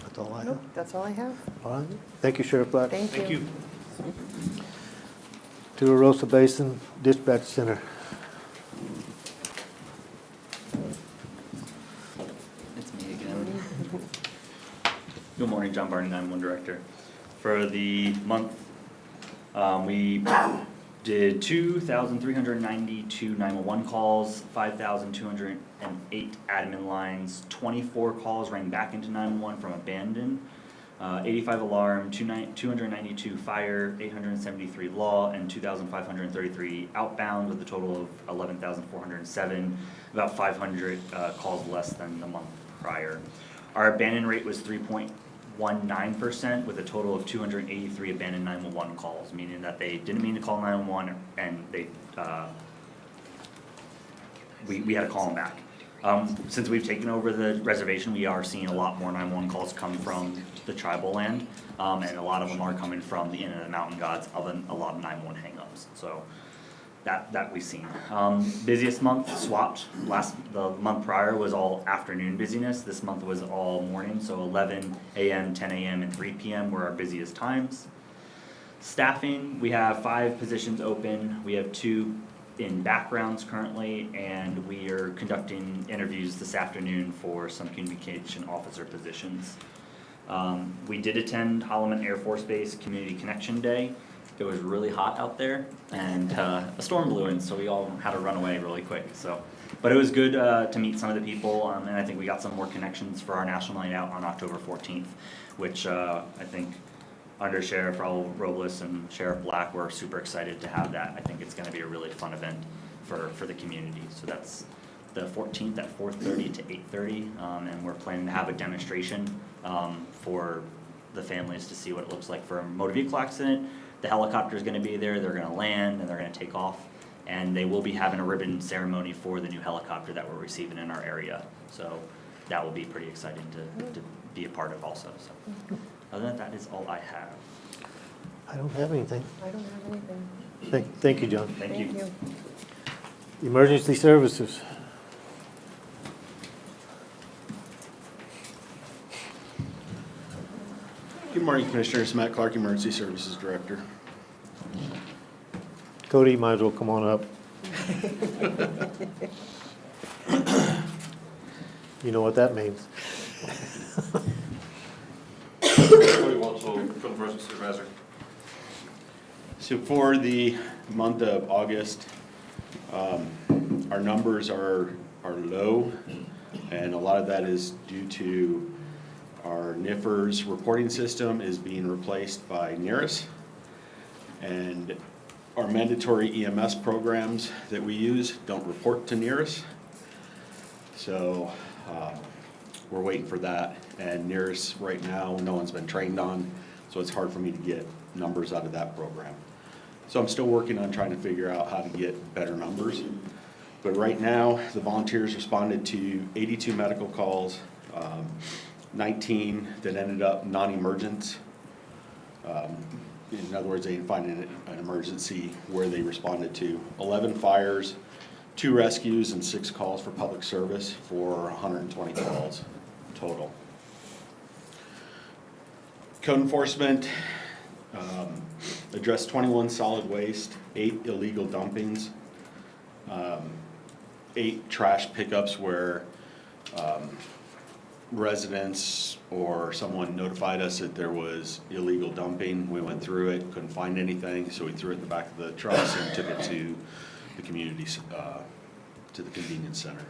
That's all I have. Nope, that's all I have. All right. Thank you, Sheriff Black. Thank you. Tularosa Basin Dispatch Center. Good morning, John Barney, 911 Director. For the month, we did 2,392 911 calls, 5,208 admin lines, 24 calls rang back into 911 from abandoned, 85 alarm, 292 fire, 873 law, and 2,533 outbound, with a total of 11,407, about 500 calls less than the month prior. Our abandon rate was 3.19%, with a total of 283 abandoned 911 calls, meaning that they didn't mean to call 911 and we had to call them back. Since we've taken over the reservation, we are seeing a lot more 911 calls come from the tribal land, and a lot of them are coming from the Inn of the Mountain Gods, of a lot of 911 hangups. So that we've seen. Busiest month swapped. The month prior was all afternoon busyness. This month was all morning, so 11 a.m., 10 a.m., and 3 p.m. were our busiest times. Staffing, we have 5 positions open. We have 2 in backgrounds currently, and we are conducting interviews this afternoon for some communication officer positions. We did attend Holloman Air Force Base Community Connection Day. It was really hot out there, and a storm blew in, so we all had to run away really quick. But it was good to meet some of the people, and I think we got some more connections for our National Night Out on October 14th, which I think Under Sheriff Raul Robles and Sheriff Black were super excited to have that. I think it's gonna be a really fun event for the community. So that's the 14th at 4:30 to 8:30, and we're planning to have a demonstration for the families to see what it looks like for a motor vehicle accident. The helicopter's gonna be there, they're gonna land, and they're gonna take off. And they will be having a ribbon ceremony for the new helicopter that we're receiving in our area. So that will be pretty exciting to be a part of also, so. Other than that, is all I have. I don't have anything. I don't have anything. Thank you, John. Thank you. Emergency services. Good morning, Commissioners. Matt Clark, Emergency Services Director. Cody, you might as well come on up. You know what that means. Cody Walsall, Field Enforcement Supervisor. So for the month of August, our numbers are low, and a lot of that is due to our NIFRS reporting system is being replaced by NERIS, and our mandatory EMS programs that we use don't report to NERIS. So we're waiting for that, and NERIS right now, no one's been trained on, so it's hard for me to get numbers out of that program. So I'm still working on trying to figure out how to get better numbers. But right now, the volunteers responded to 82 medical calls, 19 that ended up non-emergent. In other words, they didn't find an emergency where they responded to. 11 fires, 2 rescues, and 6 calls for public service for 120 calls total. Code enforcement addressed 21 solid waste, 8 illegal dumpings, 8 trash pickups where residents or someone notified us that there was illegal dumping. We went through it, couldn't find anything, so we threw it in the back of the trucks and took it to the community, to the convenience center.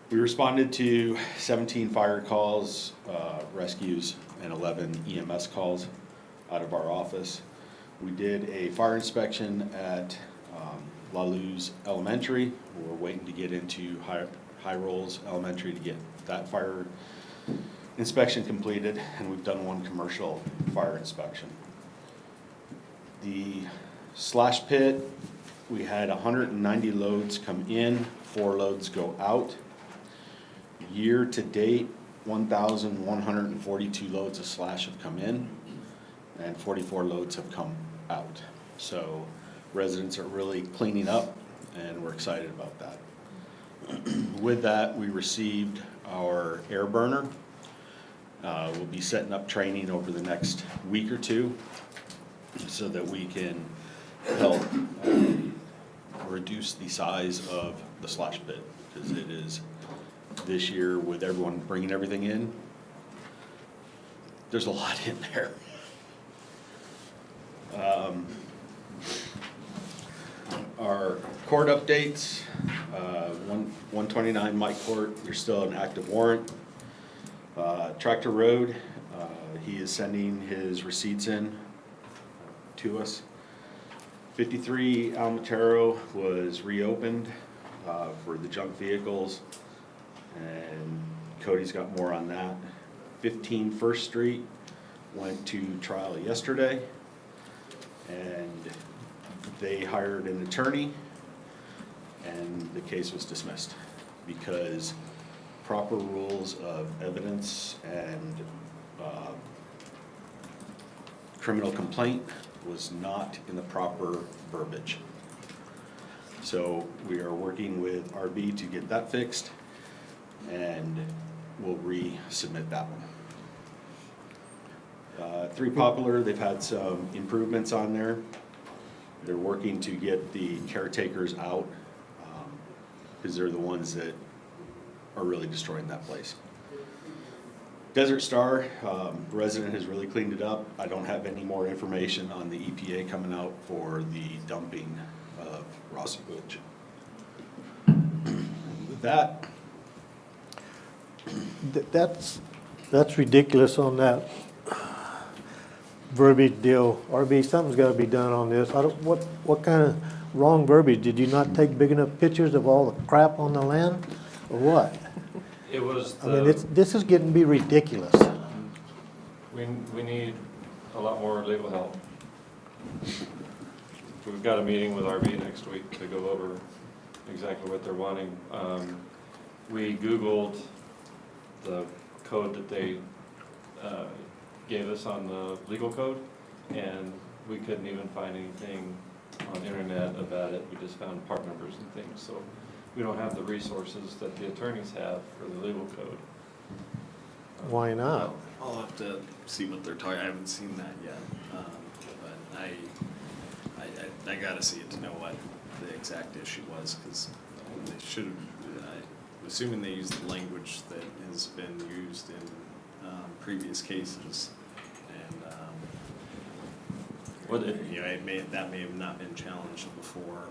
We responded to 17 fire calls, rescues, and 11 EMS calls out of our office. We did a fire inspection at La Luz Elementary. We're waiting to get into High Rolls Elementary to get that fire inspection completed, and we've done 1 commercial fire inspection. The slash pit, we had 190 loads come in, 4 loads go out. Year to date, 1,142 loads of slash have come in, and 44 loads have come out. So residents are really cleaning up, and we're excited about that. With that, we received our air burner. We'll be setting up training over the next week or 2 so that we can help reduce the size of the slash pit, because it is, this year with everyone bringing everything in, there's a lot in there. Our court updates, 129 Mike Court, there's still an active warrant. Tractor Road, he is sending his receipts in to us. 53 Otero was reopened for the junk vehicles, and Cody's got more on that. 15 First Street went to trial yesterday, and they hired an attorney, and the case was dismissed because proper rules of evidence and criminal complaint was not in the proper verbiage. So we are working with RB to get that fixed, and we'll resubmit that one. 3 Poplar, they've had some improvements on there. They're working to get the caretakers out, because they're the ones that are really destroying that place. Desert Star, resident has really cleaned it up. I don't have any more information on the EPA coming out for the dumping of raw sewage. With that, That's ridiculous on that verbiage deal. RB, something's gotta be done on this. I don't, what kind of wrong verbiage? Did you not take big enough pictures of all the crap on the land, or what? It was I mean, this is getting to be ridiculous. we need a lot more legal help. We've got a meeting with RB next week to go over exactly what they're wanting. We Googled the code that they gave us on the legal code, and we couldn't even find anything on the internet about it. We just found part numbers and things, so we don't have the resources that the attorneys have for the legal code. Why not? I'll have to see what they're talking, I haven't seen that yet, but I gotta see it to know what the exact issue was, because they should have, I'm assuming they used the language that has been used in previous cases, and, that may have not been challenged before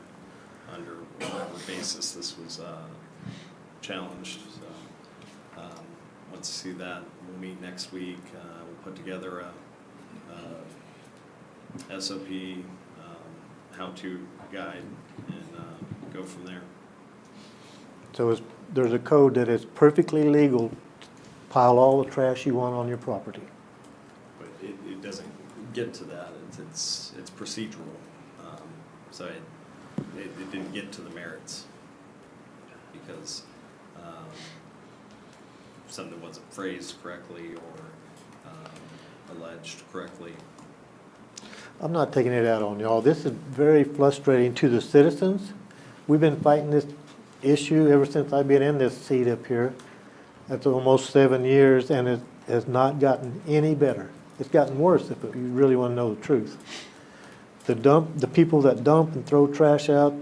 under whatever basis this was challenged, so, let's see that. We'll meet next week, we'll put together a SOP, how-to guide, and go from there. So there's a code that is perfectly legal to pile all the trash you want on your property. But it doesn't get to that, it's procedural, so it didn't get to the merits, because something wasn't phrased correctly or alleged correctly. I'm not taking it out on y'all. This is very frustrating to the citizens. We've been fighting this issue ever since I've been in this seat up here. That's almost 7 years, and it has not gotten any better. It's gotten worse if you really want to know the truth. The people that dump and throw trash out,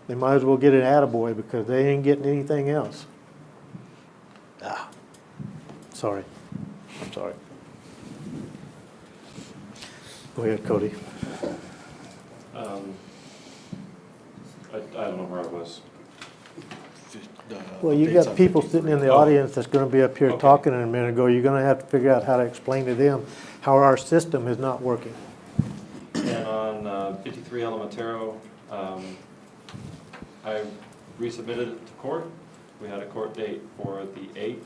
they might as well get an attaboy because they ain't getting anything else. Sorry. I'm sorry. Go ahead, Cody. I don't know where I was. Well, you got people sitting in the audience that's gonna be up here Okay. talking in a minute ago. You're gonna have to figure out how to explain to them how our system is not working. And on 53 Otero, I resubmitted it to court. We had a court date for the 8th.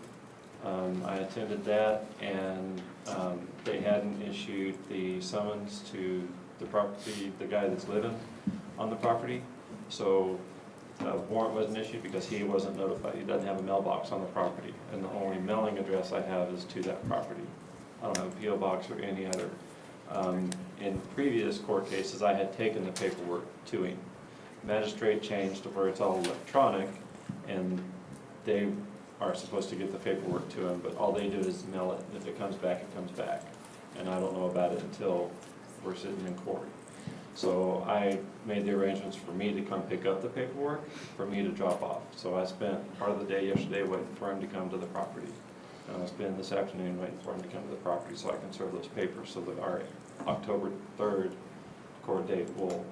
I attended that, and they hadn't issued the summons to the property, the guy that's living on the property. So a warrant wasn't issued because he wasn't notified. He doesn't have a mailbox on the property, and the only mailing address I have is to that property. I don't have a PO box or any other. In previous court cases, I had taken the paperwork to him. Magistrate changed to where it's all electronic, and they are supposed to get the paperwork to him, but all they do is mail it. If it comes back, it comes back. And I don't know about it until we're sitting in court. So I made the arrangements for me to come pick up the paperwork, for me to drop off. So I spent part of the day yesterday waiting for him to come to the property. And I was spending this afternoon waiting for him to come to the property so I can serve those papers, so that our October 3rd court date will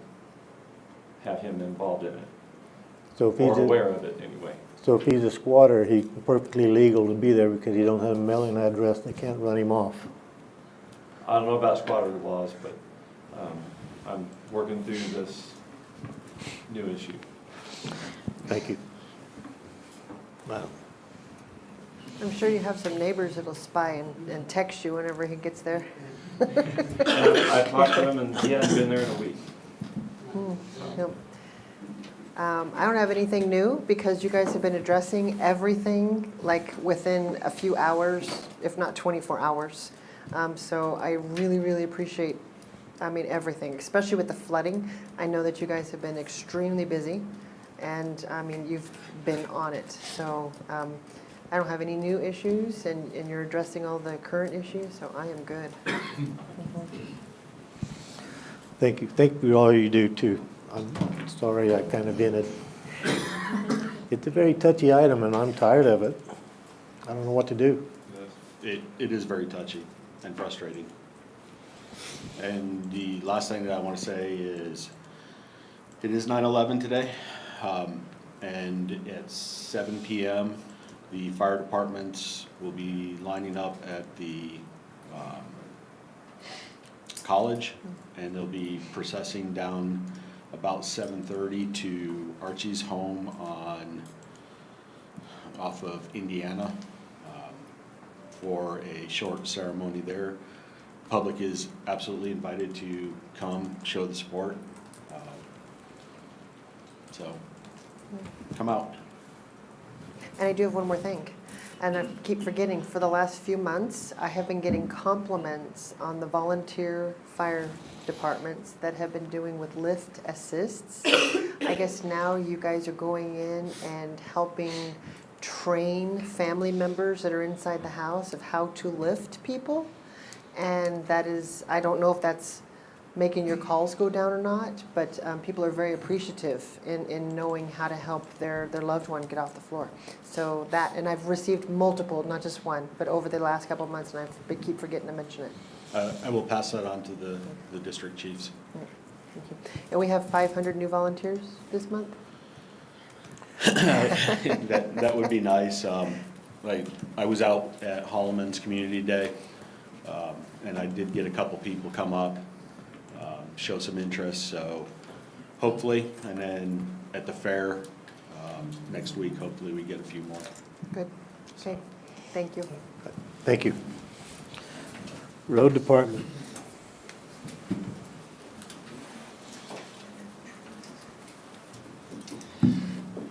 have him involved in it, So if or he's, aware of it anyway. so if he's a squatter, he's perfectly legal to be there because he don't have a mailing address, they can't run him off. I don't know about squatter laws, but I'm working through this new issue. Thank you. Wow. I'm sure you have some neighbors that'll spy and text you whenever he gets there. I talked to him, and he hasn't been there in a week. Yep. I don't have anything new because you guys have been addressing everything like within a few hours, if not 24 hours. So I really, really appreciate, everything, especially with the flooding. I know that you guys have been extremely busy and, you've been on it. So I don't have any new issues and you're addressing all the current issues, so I am good. Thank you. Thank you all you do too. I'm sorry I kind of been it. It's a very touchy item and I'm tired of it. I don't know what to do. It is very touchy and frustrating. And the last thing that I want to say is, it is 9/11 today, and at 7 p.m., the fire departments will be lining up at the college, and they'll be processing down about 7:30 to Archie's home off of Indiana, for a short ceremony there. Public is absolutely invited to come, show the support. So, come out. And I do have one more thing, and I keep forgetting, for the last few months, I have been getting compliments on the volunteer fire departments that have been doing with lift assists. I guess now you guys are going in and helping train family members that are inside the house of how to lift people. And that is, I don't know if that's making your calls go down or not, but people are very appreciative in knowing how to help their loved one get off the floor. So that, and I've received multiple, not just one, but over the last couple of months, and I keep forgetting to mention it. I will pass that on to the district chiefs. Thank you. And we have 500 new volunteers this month? That would be nice. I was out at Holloman's Community Day, and I did get a couple people come up, show some interest, so hopefully, and then at the fair next week, hopefully we get a few more. Good. Okay. Thank you. Thank you. Road Department.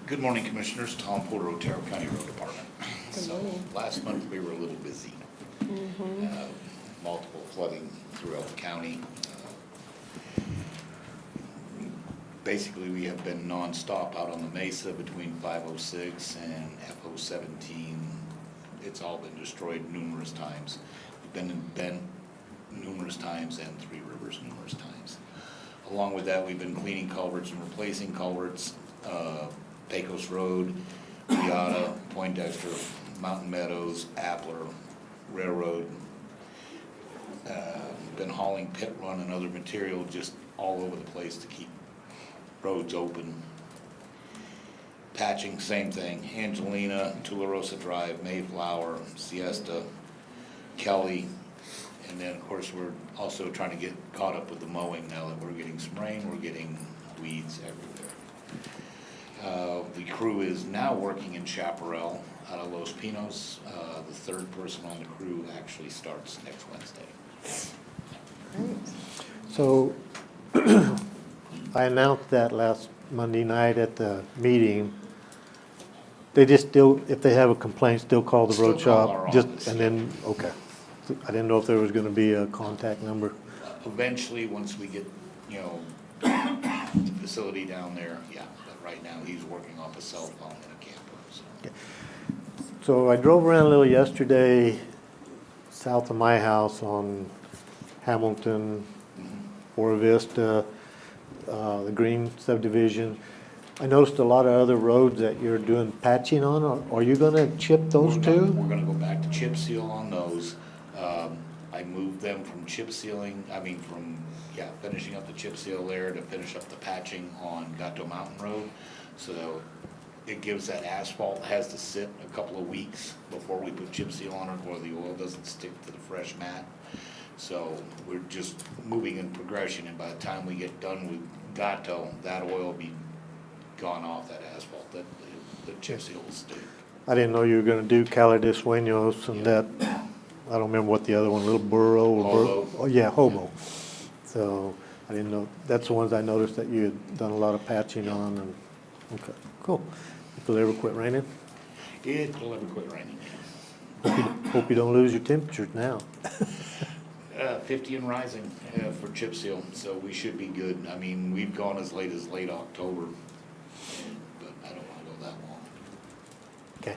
Good morning, Commissioners. Tom Porter, Otero County Road Department. Good morning. So, last month we were a little busy. Multiple flooding throughout the county. Basically, we have been nonstop out on the mesa between 506 and FO17. It's all been destroyed numerous times. We've been in Bend numerous times and Three Rivers numerous times. Along with that, we've been cleaning culverts and replacing culverts. Pecos Road, Beata, Poindexter, Mountain Meadows, Appler, Railroad. Been hauling pit run and other material just all over the place to keep roads open. Patching, same thing. Angelina, Tularosa Drive, Mayflower, Siesta, Kelly. And then, of course, we're also trying to get caught up with the mowing now that we're getting some rain, we're getting weeds everywhere. The crew is now working in Chaparral out of Los Pinos. The third person on the crew actually starts next Wednesday. Great. So I announced that last Monday night at the meeting. They just still, if they have a complaint, still call the road Still call our shop? Just, office. and then, okay. I didn't know if there was gonna be a contact number. Eventually, once we get, the facility down there, yeah, but right now he's working off a cell phone in a camper, so. So I drove around a little yesterday, south of my house on Hamilton, Ora Vista, the Green subdivision. I noticed a lot of other roads that you're doing patching on. Are you gonna chip those too? We're gonna go back to chip seal on those. I moved them from chip sealing, finishing up the chip seal there to finish up the patching on Gato Mountain Road. So it gives that asphalt, has to sit a couple of weeks before we put chip seal on it, or the oil doesn't stick to the fresh mat. So we're just moving in progression, and by the time we get done with Gato, that oil will be gone off that asphalt, that the chip seal will stick. I didn't know you were gonna do Cala de Sueños and that, I don't remember what the other one, Little Burro or Hobo. Oh, yeah, Hobo. So I didn't know, that's the ones I noticed that you had done a lot of patching on and, okay, cool. If it'll ever quit raining? It'll never quit raining. Hope you don't lose your temperatures now. 50 and rising for chip seal, so we should be good. I mean, we've gone as late October, but I don't wanna go that long. Okay,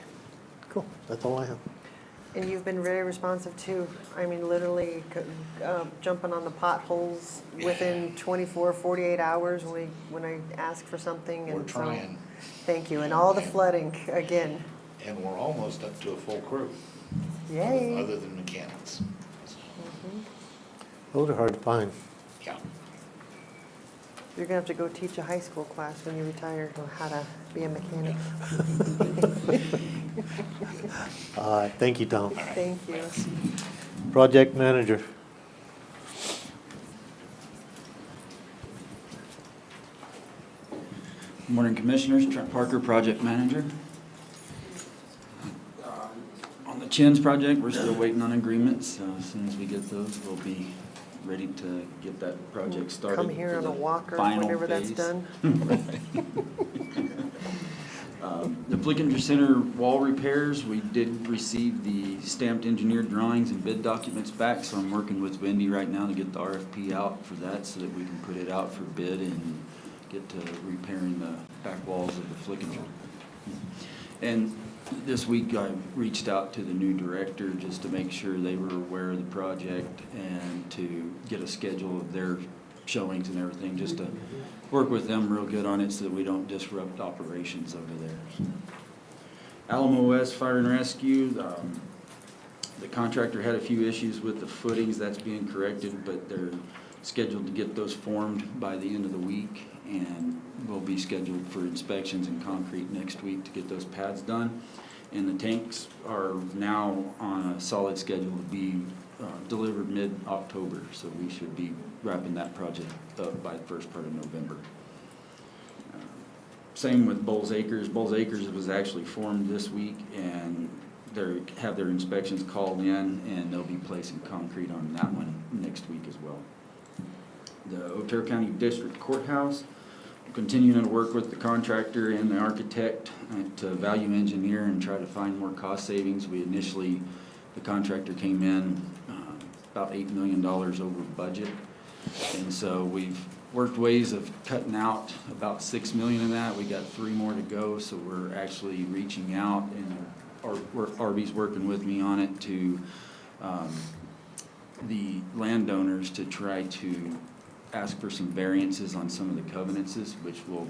cool, that's all I have. And you've been very responsive too. I mean, literally jumping on the potholes within 24, 48 hours when I ask for something. We're And so, trying, thank you. And all the flooding, again. and we're almost up to a full crew, Yay. other than mechanics. Those are hard to find. Yeah. You're gonna have to go teach a high school class when you retire on how to be a mechanic. All right, thank you, Tom. Thank you. Project manager. Morning, Commissioners. Trent Parker, Project Manager. On the Chins project, we're still waiting on agreements. As soon as we get those, we'll be ready to get that project started. Come here for on a the walker final whenever that's phase. done. The Flickinger Center wall repairs, we did receive the stamped engineered drawings and bid documents back, so I'm working with Wendy right now to get the RFP out for that so that we can put it out for bid and get to repairing the back walls of the Flickinger. And this week I reached out to the new director just to make sure they were aware of the project and to get a schedule of their showings and everything, just to work with them real good on it so that we don't disrupt operations over there. Alamo West Fire and Rescue, the contractor had a few issues with the footings. That's being corrected, but they're scheduled to get those formed by the end of the week, and will be scheduled for inspections and concrete next week to get those pads done. And the tanks are now on a solid schedule to be delivered mid-October, so we should be wrapping that project up by the first part of November. Same with Bulls Acres. Bulls Acres was actually formed this week, and they have their inspections called in, and they'll be placing concrete on that one next week as well. The Otero County District Courthouse, continuing to work with the contractor and the architect to value engineer and try to find more cost savings. The contractor came in about $8 million over budget, and so we've worked ways of cutting out about $6 million of that. We got 3 more to go, so we're actually reaching out, and RB's working with me on it to the landowners to try to ask for some variances on some of the covenants, which will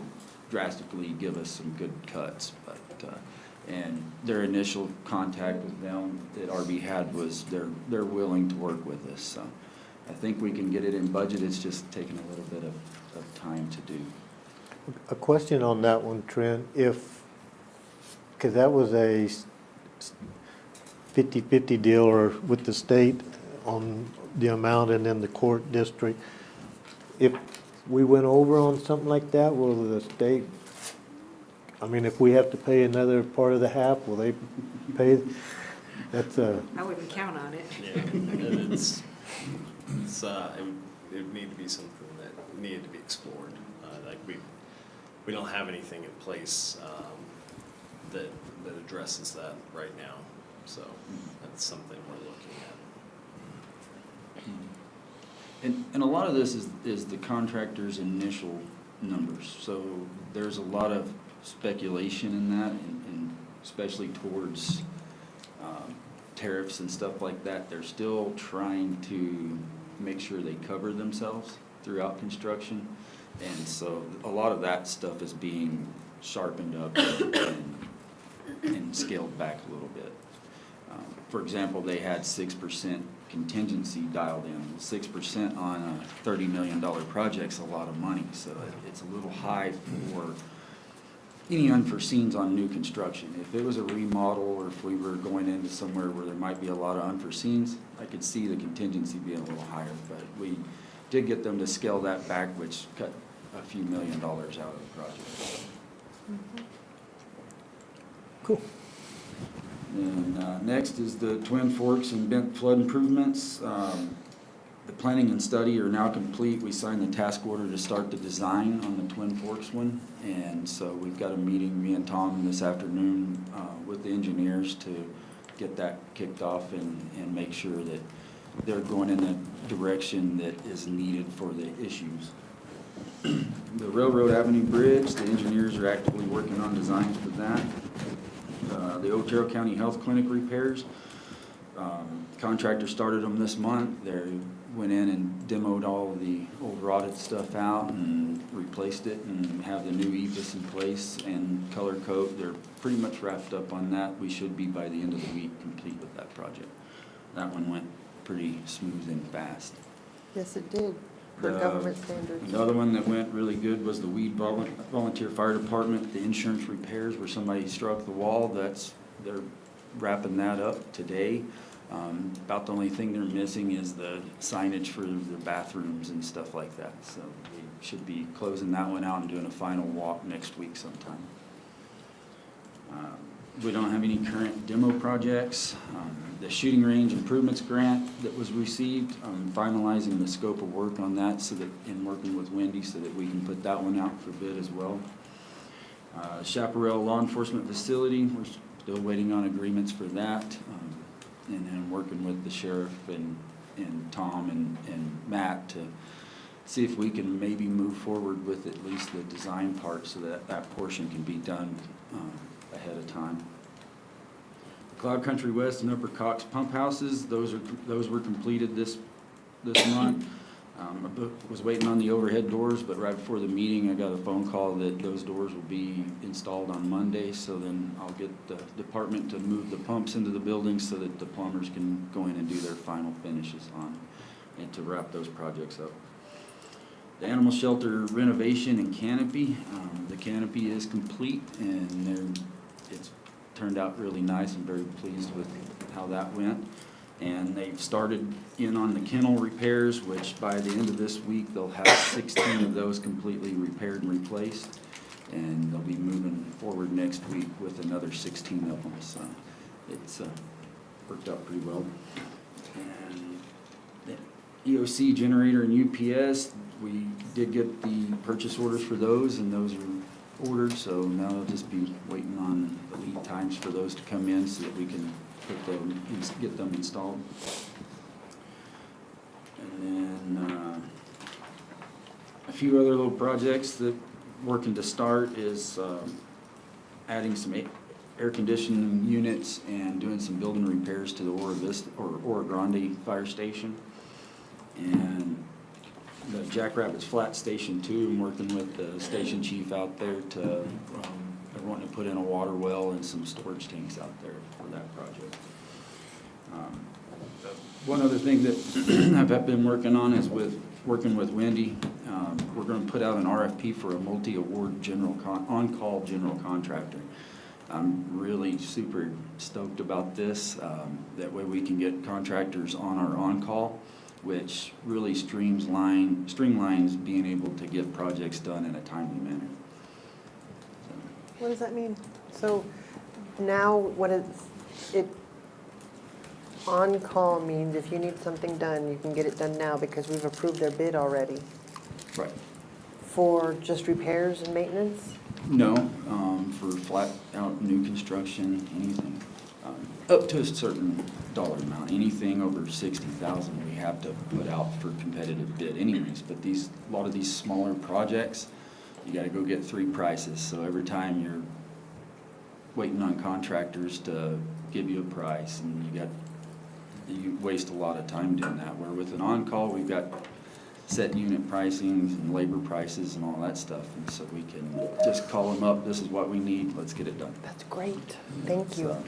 drastically give us some good cuts. But and their initial contact with them that RB had was they're willing to work with us. So I think we can get it in budget. It's just taking a little bit of time to do. A question on that one, Trent, because that was a 50-50 deal or with the state on the amount and then the court district. If we went over on something like that, will the state, I mean, if we have to pay another part of the half, will they pay? That's a, I wouldn't count on it. Yeah, and it would need to be something that needed to be explored. Like we don't have anything in place that addresses that right now. So that's something we're looking at. And a lot of this is the contractor's initial numbers. So there's a lot of speculation in that, and especially towards tariffs and stuff like that. They're still trying to make sure they cover themselves throughout construction. And so a lot of that stuff is being sharpened up and scaled back a little bit. For example, they had 6% contingency dialed in. 6% on a $30 million project's a lot of money, so it's a little high for any unforeseens on new construction. If it was a remodel, or if we were going into somewhere where there might be a lot of unforeseens, I could see the contingency being a little higher, but we did get them to scale that back, which cut a few $1 million out of the project. Cool. And next is the Twin Forks and Bent flood improvements. The planning and study are now complete. We signed the task order to start the design on the Twin Forks one. And so we've got a meeting, me and Tom, this afternoon with the engineers to get that kicked off and make sure that they're going in the direction that is needed for the issues. The Railroad Avenue Bridge, the engineers are actively working on designs for that. The Otero County Health Clinic repairs, contractor started them this month. They went in and demoed all the old rotted stuff out and replaced it and have the new EVIS in place and color coat. They're pretty much wrapped up on that. We should be by the end of the week complete with that project. That one went pretty smooth and fast. Yes, it did, for government standards. Another one that went really good was the Weed Volunteer Fire Department, the insurance repairs where somebody struck the wall. They're wrapping that up today. About the only thing they're missing is the signage for the bathrooms and stuff like that. So we should be closing that one out and doing a final walk next week sometime. We don't have any current demo projects. The shooting range improvements grant that was received, finalizing the scope of work on that so that, and working with Wendy so that we can put that one out for bid as well. Chaparral Law Enforcement Facility, we're still waiting on agreements for that. And then working with the sheriff and Tom and Matt to see if we can maybe move forward with at least the design part so that that portion can be done ahead of time. Cloud Country West and Upper Cox pump houses, those were completed this month. I was waiting on the overhead doors, but right before the meeting, I got a phone call that those doors will be installed on Monday. So then I'll get the department to move the pumps into the building so that the plumbers can go in and do their final finishes on and to wrap those projects up. The animal shelter renovation and canopy, the canopy is complete and it's turned out really nice. I'm very pleased with how that went. And they've started in on the kennel repairs, which by the end of this week, they'll have 16 of those completely repaired and replaced. And they'll be moving forward next week with another 16 of them. So it's worked out pretty well. And the EOC generator and UPS, we did get the purchase orders for those, and those are ordered. So now I'll just be waiting on the lead times for those to come in so that we can get them installed. And then a few other little projects that working to start is adding some air conditioning units and doing some building repairs to the Oro Grande fire station. And the Jackrabbits Flat Station 2, I'm working with the station chief out there to, they're wanting to put in a water well and some storage tanks out there for that project. One other thing that I've been working on is working with Wendy. We're going to put out an RFP for a multi-award on-call general contractor. I'm really super stoked about this. That way we can get contractors on our on-call, which really streamlines being able to get projects done in a timely manner. What does that mean? So now what is it? On-call means if you need something done, you can get it done now because we've approved their bid already. Right. For just repairs and maintenance? No, for flat out new construction, anything, up to a certain dollar amount. Anything over 60,000 we have to put out for competitive bid anyways. But a lot of these smaller projects, you got to go get 3 prices. So every time you're waiting on contractors to give you a price, and you waste a lot of time doing that. Where with an on-call, we've got set unit pricings and labor prices and all that stuff. And so we can just call them up, this is what we need, let's get it done. That's great. Thank you. So,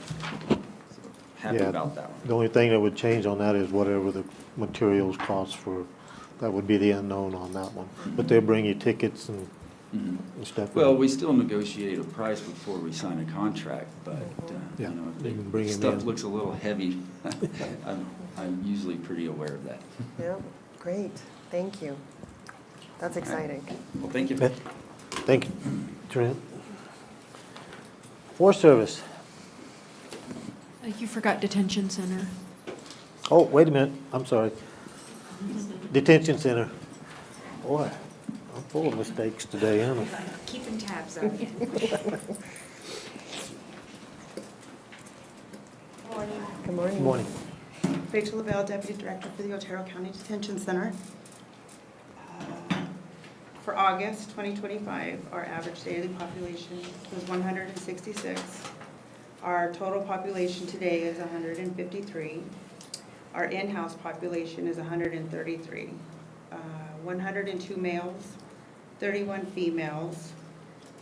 happy Yeah, about that one. The only thing that would change on that is whatever the materials cost for, that would be the unknown on that one. But they'll bring you tickets and Mhm. stuff. Well, we still negotiate a price before we sign a contract, but, Yeah, you know, you can bring if 'em stuff in. looks a little heavy, I'm usually pretty aware of that. Yeah, great. Thank you. That's exciting. Well, thank you. Okay. Thank you, Trent. Forest Service. You forgot detention center. Oh, wait a minute, I'm sorry. Detention Center. Boy, I'm full of mistakes today, aren't I? Keeping tabs on you. Good morning. Good morning. Rachel Lavelle, Deputy Director for the Otero County Detention Center. For August 2025, our average daily population was 166. Our total population today is 153. Our in-house population is 133. 102 males, 31 females,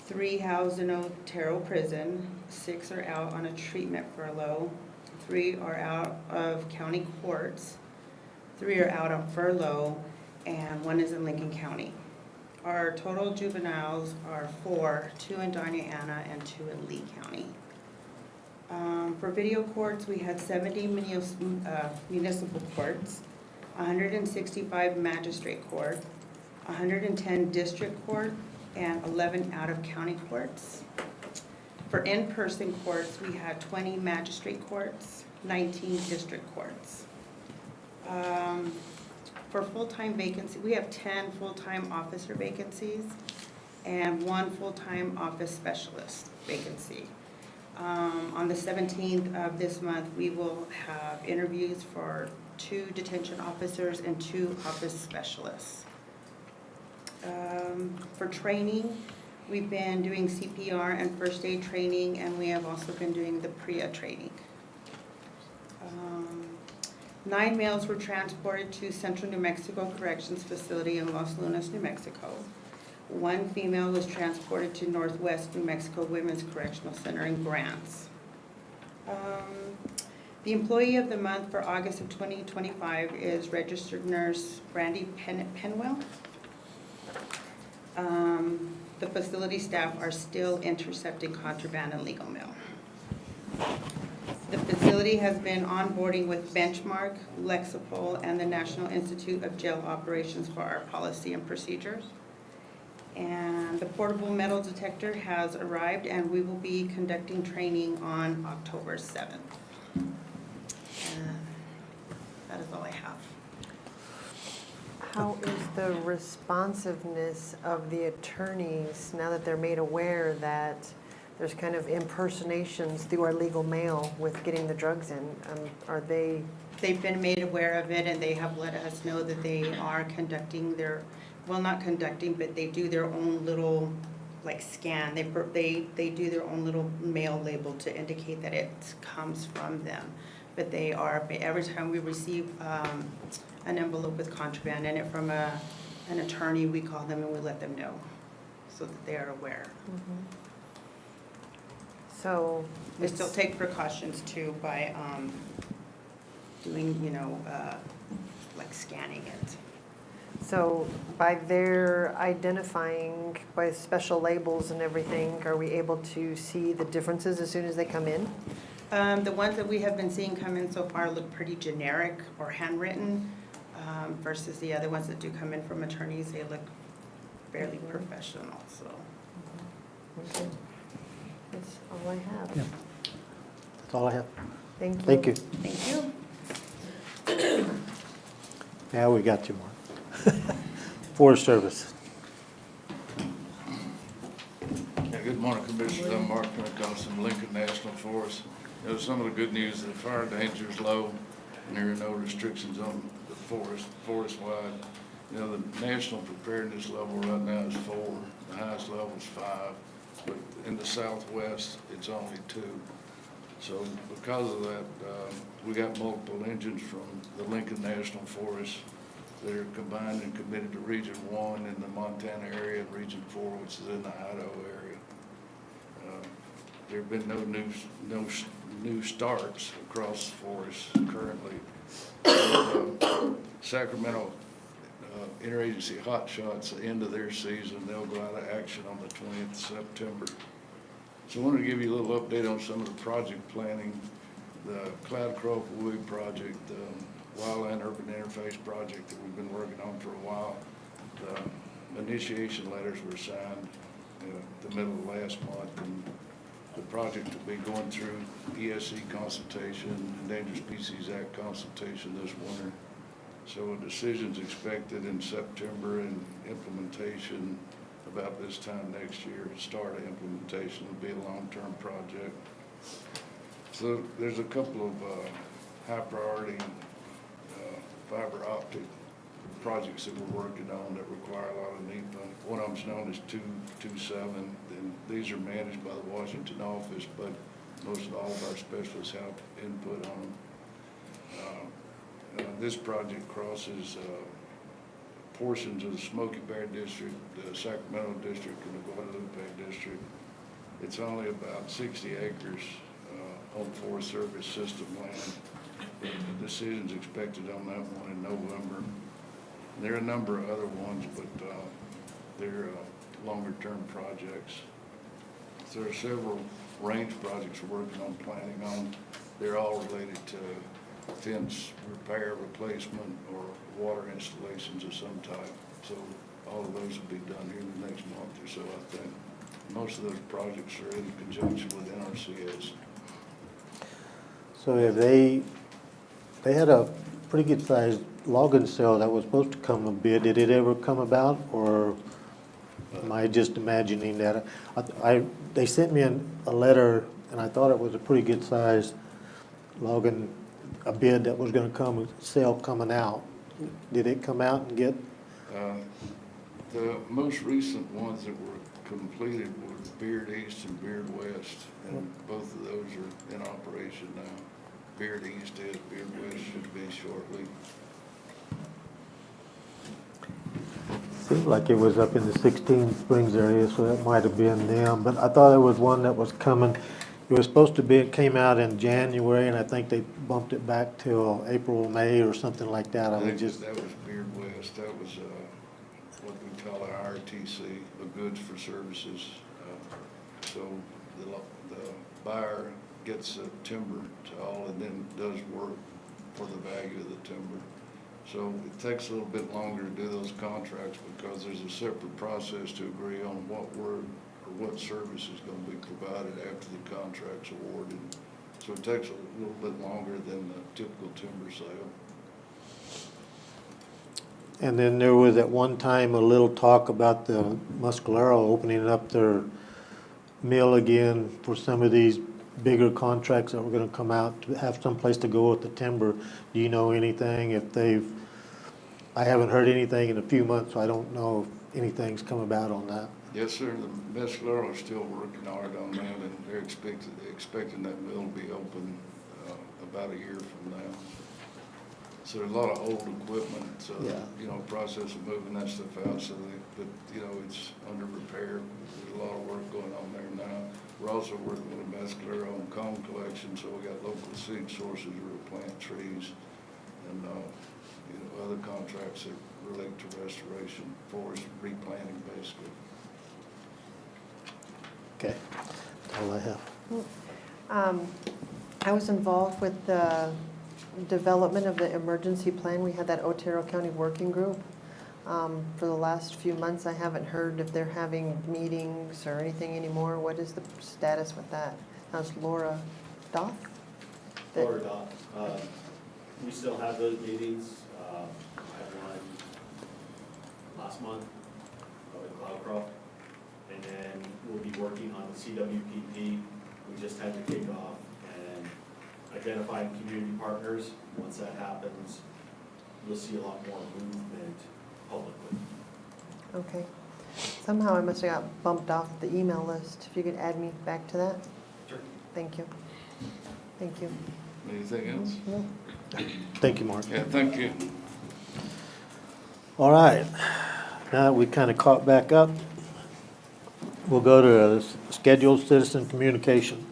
3 housed in Otero Prison, 6 are out on a treatment furlough, 3 are out of county courts, 3 are out on furlough, and 1 is in Lincoln County. Our total juveniles are 4, 2 in Diana and 2 in Lee County. For video courts, we had 70 municipal courts, 165 magistrate court, 110 district court, and 11 out-of-county courts. For in-person courts, we had 20 magistrate courts, 19 district courts. For full-time vacancy, we have 10 full-time officer vacancies and 1 full-time office specialist vacancy. On the 17th of this month, we will have interviews for 2 detention officers and 2 office specialists. For training, we've been doing CPR and first aid training, and we have also been doing the PREA training. 9 males were transported to Central New Mexico Corrections Facility in Los Lunas, New Mexico. 1 female was transported to Northwest New Mexico Women's Correctional Center in Grants. The employee of the month for August of 2025 is registered nurse Brandy Penwell. The facility staff are still intercepting contraband and legal mail. The facility has been onboarding with Benchmark, Lexipol, and the National Institute of Jail Operations for our policy and procedures. And the portable metal detector has arrived, and we will be conducting training on October 7th. That is all I have. How is the responsiveness of the attorneys now that they're made aware that there's kind of impersonations through our legal mail with getting the drugs in? Are they? They've been made aware of it, and they have let us know that they are conducting their, well, not conducting, but they do their own little, like, scan. They do their own little mail label to indicate that it comes from them. But they are, every time we receive an envelope with contraband in it from an attorney, we call them and we let them know so that they are aware. So We still take precautions too by doing, like scanning it. So by their identifying by special labels and everything, are we able to see the differences as soon as they come in? The ones that we have been seeing come in so far look pretty generic or handwritten versus the other ones that do come in from attorneys. They look fairly professional, so. Okay. That's all I have. Yeah. That's all I have. Thank you. Thank you. Thank you. Now we got you, Mark. Forest Service. Yeah, good morning, Commissioners. I'm Mark Pentecost from Lincoln National Forest. Some of the good news, the fire danger is low, and there are no restrictions on the forest-wide. The national preparedness level right now is 4. The highest level is 5, but in the southwest, it's only 2. So because of that, we got multiple engines from the Lincoln National Forest that are combined and committed to Region 1 in the Montana area and Region 4, which is in the Idaho area. There have been no new starts across the forest currently. Sacramento Interagency Hot Shots, the end of their season, they'll go out of action on the 20th of September. So I wanted to give you a little update on some of the project planning. The Cloudcroft Wood project, the Wildland Urban Interface project that we've been working on for a while. The initiation letters were signed the middle of last month, and the project will be going through ESC consultation, Endangered Species Act consultation this winter. So a decision's expected in September and implementation about this time next year. Start of implementation will be a long-term project. So there's a couple of high priority fiber optic projects that we're working on that require a lot of NEPA. One of them's known as 227, and these are managed by the Washington office, but most of all of our specialists have input on them. This project crosses portions of the Smoky Bear District, the Sacramento District, and the Guadalupe District. It's only about 60 acres on Forest Service system land. The decision's expected on that one in November. There are a number of other ones, but they're longer-term projects. So there are several range projects we're working on, planning on. They're all related to fence repair, replacement, or water installations of some type. So all of those will be done here in the next month or so, I think. Most of those projects are in conjunction with NRCS. So if they had a pretty good sized logging cell that was supposed to come a bid. Did it ever come about, or am I just imagining that? They sent me a letter, and I thought it was a pretty good sized logging, a bid that was going to come, cell coming out. Did it come out and get? The most recent ones that were completed were Beard East and Beard West, and both of those are in operation now. Beard East is, Beard West should be shortly. Seemed like it was up in the 16 Springs area, so that might have been them. But I thought there was one that was coming. It was supposed to be, it came out in January, and I think they bumped it back till April, May, or something like that. I think that was Beard West. That was what we call our RTC, the goods for services. So the buyer gets timber to all and then does work for the value of the timber. So it takes a little bit longer to do those contracts because there's a separate process to agree on what service is going to be provided after the contract's awarded. So it takes a little bit longer than the typical timber sale. And then there was at one time a little talk about the Muscalero opening up their mill again for some of these bigger contracts that were going to come out to have some place to go with the timber. Do you know anything if I haven't heard anything in a few months, so I don't know if anything's come about on that. Yes, sir. The Mescalero is still working hard on that, and they're expecting that mill to be open about a year from now. So there's a lot of old equipment, so process of moving that stuff out. So but it's under repair. There's a lot of work going on there now. We're also working with Mescalero on cone collection, so we got local seed sources to replant trees, and other contracts that relate to restoration, forest replanting, basically. Okay, that's all I have. I was involved with the development of the emergency plan. We had that Otero County Working Group. For the last few months, I haven't heard if they're having meetings or anything anymore. What is the status with that? That's Laura Doth? Laura Doth. We still have those meetings. I had one last month in Cloudcroft. And then we'll be working on the CWPP. We just had to kick off and identifying community partners. Once that happens, you'll see a lot more movement publicly. Okay. Somehow I must have got bumped off the email list. If you could add me back to that? Sure. Thank you. Thank you. Anything else? No. Thank you, Mark. Yeah, thank you. All right, now that we kind of caught back up, we'll go to scheduled citizen communication.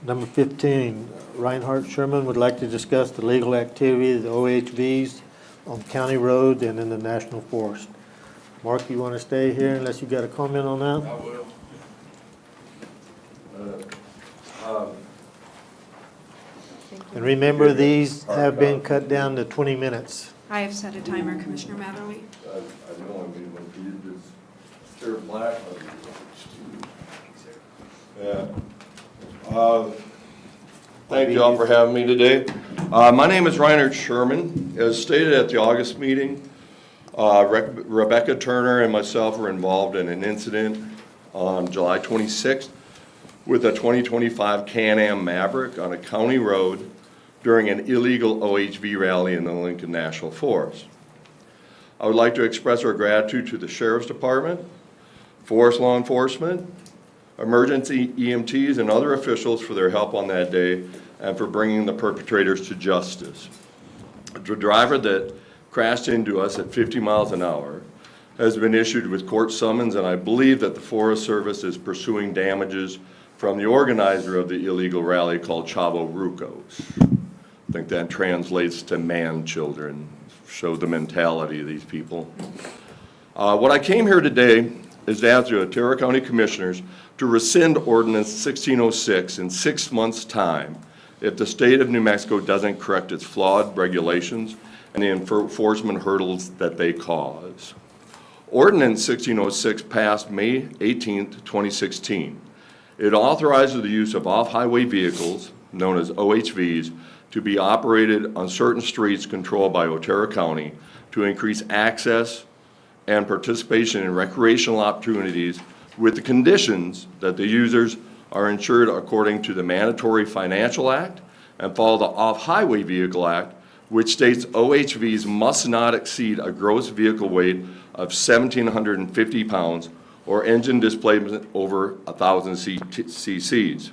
Number 15, Reinhardt Sherman would like to discuss the legal activity of the OHVs on county roads and in the national forest. Mark, you want to stay here unless you got a comment on that? I will. And remember, these have been cut down to 20 minutes. I have set a timer, Commissioner Matherly. I know, I mean, when you just stare black. Yeah. Thank you all for having me today. My name is Reinhard Sherman. As stated at the August meeting, Rebecca Turner and myself were involved in an incident on July 26th with a 2025 Can-Am Maverick on a county road during an illegal OHV rally in the Lincoln National Forest. I would like to express our gratitude to the Sheriff's Department, Forest Law Enforcement, emergency EMTs, and other officials for their help on that day and for bringing the perpetrators to justice. The driver that crashed into us at 50 miles an hour has been issued with court summons, and I believe that the Forest Service is pursuing damages from the organizer of the illegal rally called Chavo Rucos. I think that translates to man children, show the mentality of these people. What I came here today is to ask the Otero County Commissioners to rescind Ordinance 1606 in 6 months' time if the state of New Mexico doesn't correct its flawed regulations and the enforcement hurdles that they cause. Ordinance 1606 passed May 18th, 2016. It authorizes the use of off-highway vehicles, known as OHVs, to be operated on certain streets controlled by Otero County to increase access and participation in recreational opportunities with the conditions that the users are insured according to the Mandatory Financial Act and follow the Off-Highway Vehicle Act, which states OHVs must not exceed a gross vehicle weight of 1,750 pounds or engine displacement over 1,000 cc's.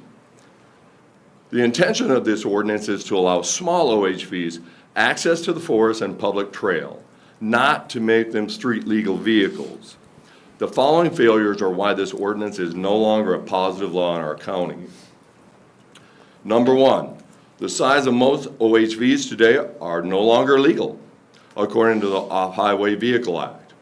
The intention of this ordinance is to allow small OHVs access to the forest and public trail, not to make them street legal vehicles. The following failures are why this ordinance is no longer a positive law in our county. Number one, the size of most OHVs today are no longer legal, according to the Off-Highway Vehicle Act.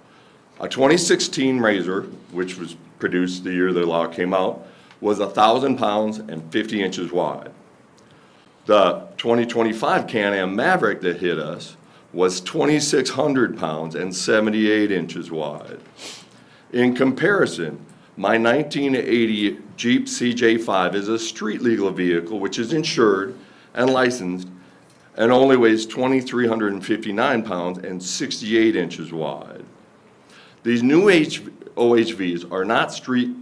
A 2016 Razor, which was produced the year the law came out, was 1,000 pounds and 50 inches wide. The 2025 Can-Am Maverick that hit us was 2,600 pounds and 78 inches wide. In comparison, my 1980 Jeep CJ5 is a street legal vehicle which is insured and licensed and only weighs 2,359 pounds and 68 inches wide. These new OHVs are not street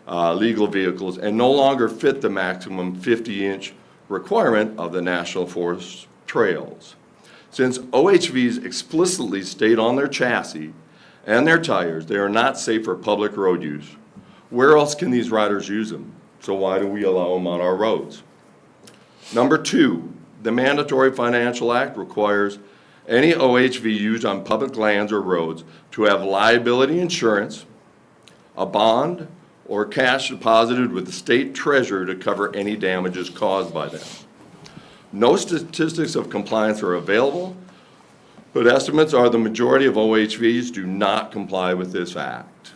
legal vehicles and no longer fit the maximum 50-inch requirement of the National Forest trails. Since OHVs explicitly state on their chassis and their tires they are not safe for public road use, where else can these riders use them? So why do we allow them on our roads? Number two, the Mandatory Financial Act requires any OHV used on public lands or roads to have liability insurance, a bond, or cash deposited with the state treasurer to cover any damages caused by them. No statistics of compliance are available, but estimates are the majority of OHVs do not comply with this act.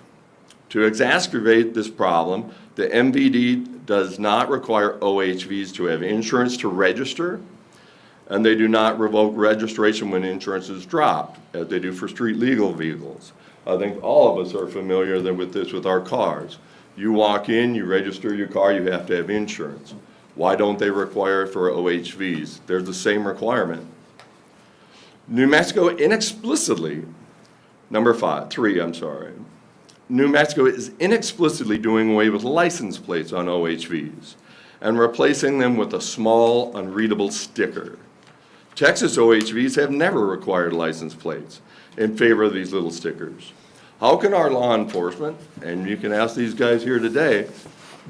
To exacerbate this problem, the MVD does not require OHVs to have insurance to register, and they do not revoke registration when insurance is dropped, as they do for street legal vehicles. I think all of us are familiar with this with our cars. You walk in, you register your car, you have to have insurance. Why don't they require it for OHVs? There's the same requirement. New Mexico inexplicitly, New Mexico is inexplicitly doing away with license plates on OHVs and replacing them with a small, unreadable sticker. Texas OHVs have never required license plates in favor of these little stickers. How can our law enforcement, and you can ask these guys here today,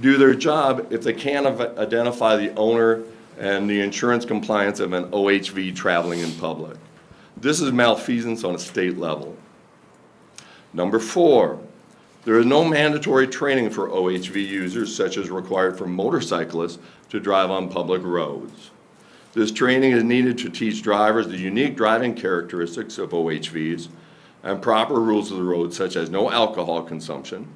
do their job if they can't identify the owner and the insurance compliance of an OHV traveling in public? This is malfeasance on a state level. Number 4, there is no mandatory training for OHV users such as required for motorcyclists to drive on public roads. This training is needed to teach drivers the unique driving characteristics of OHVs and proper rules of the road such as no alcohol consumption,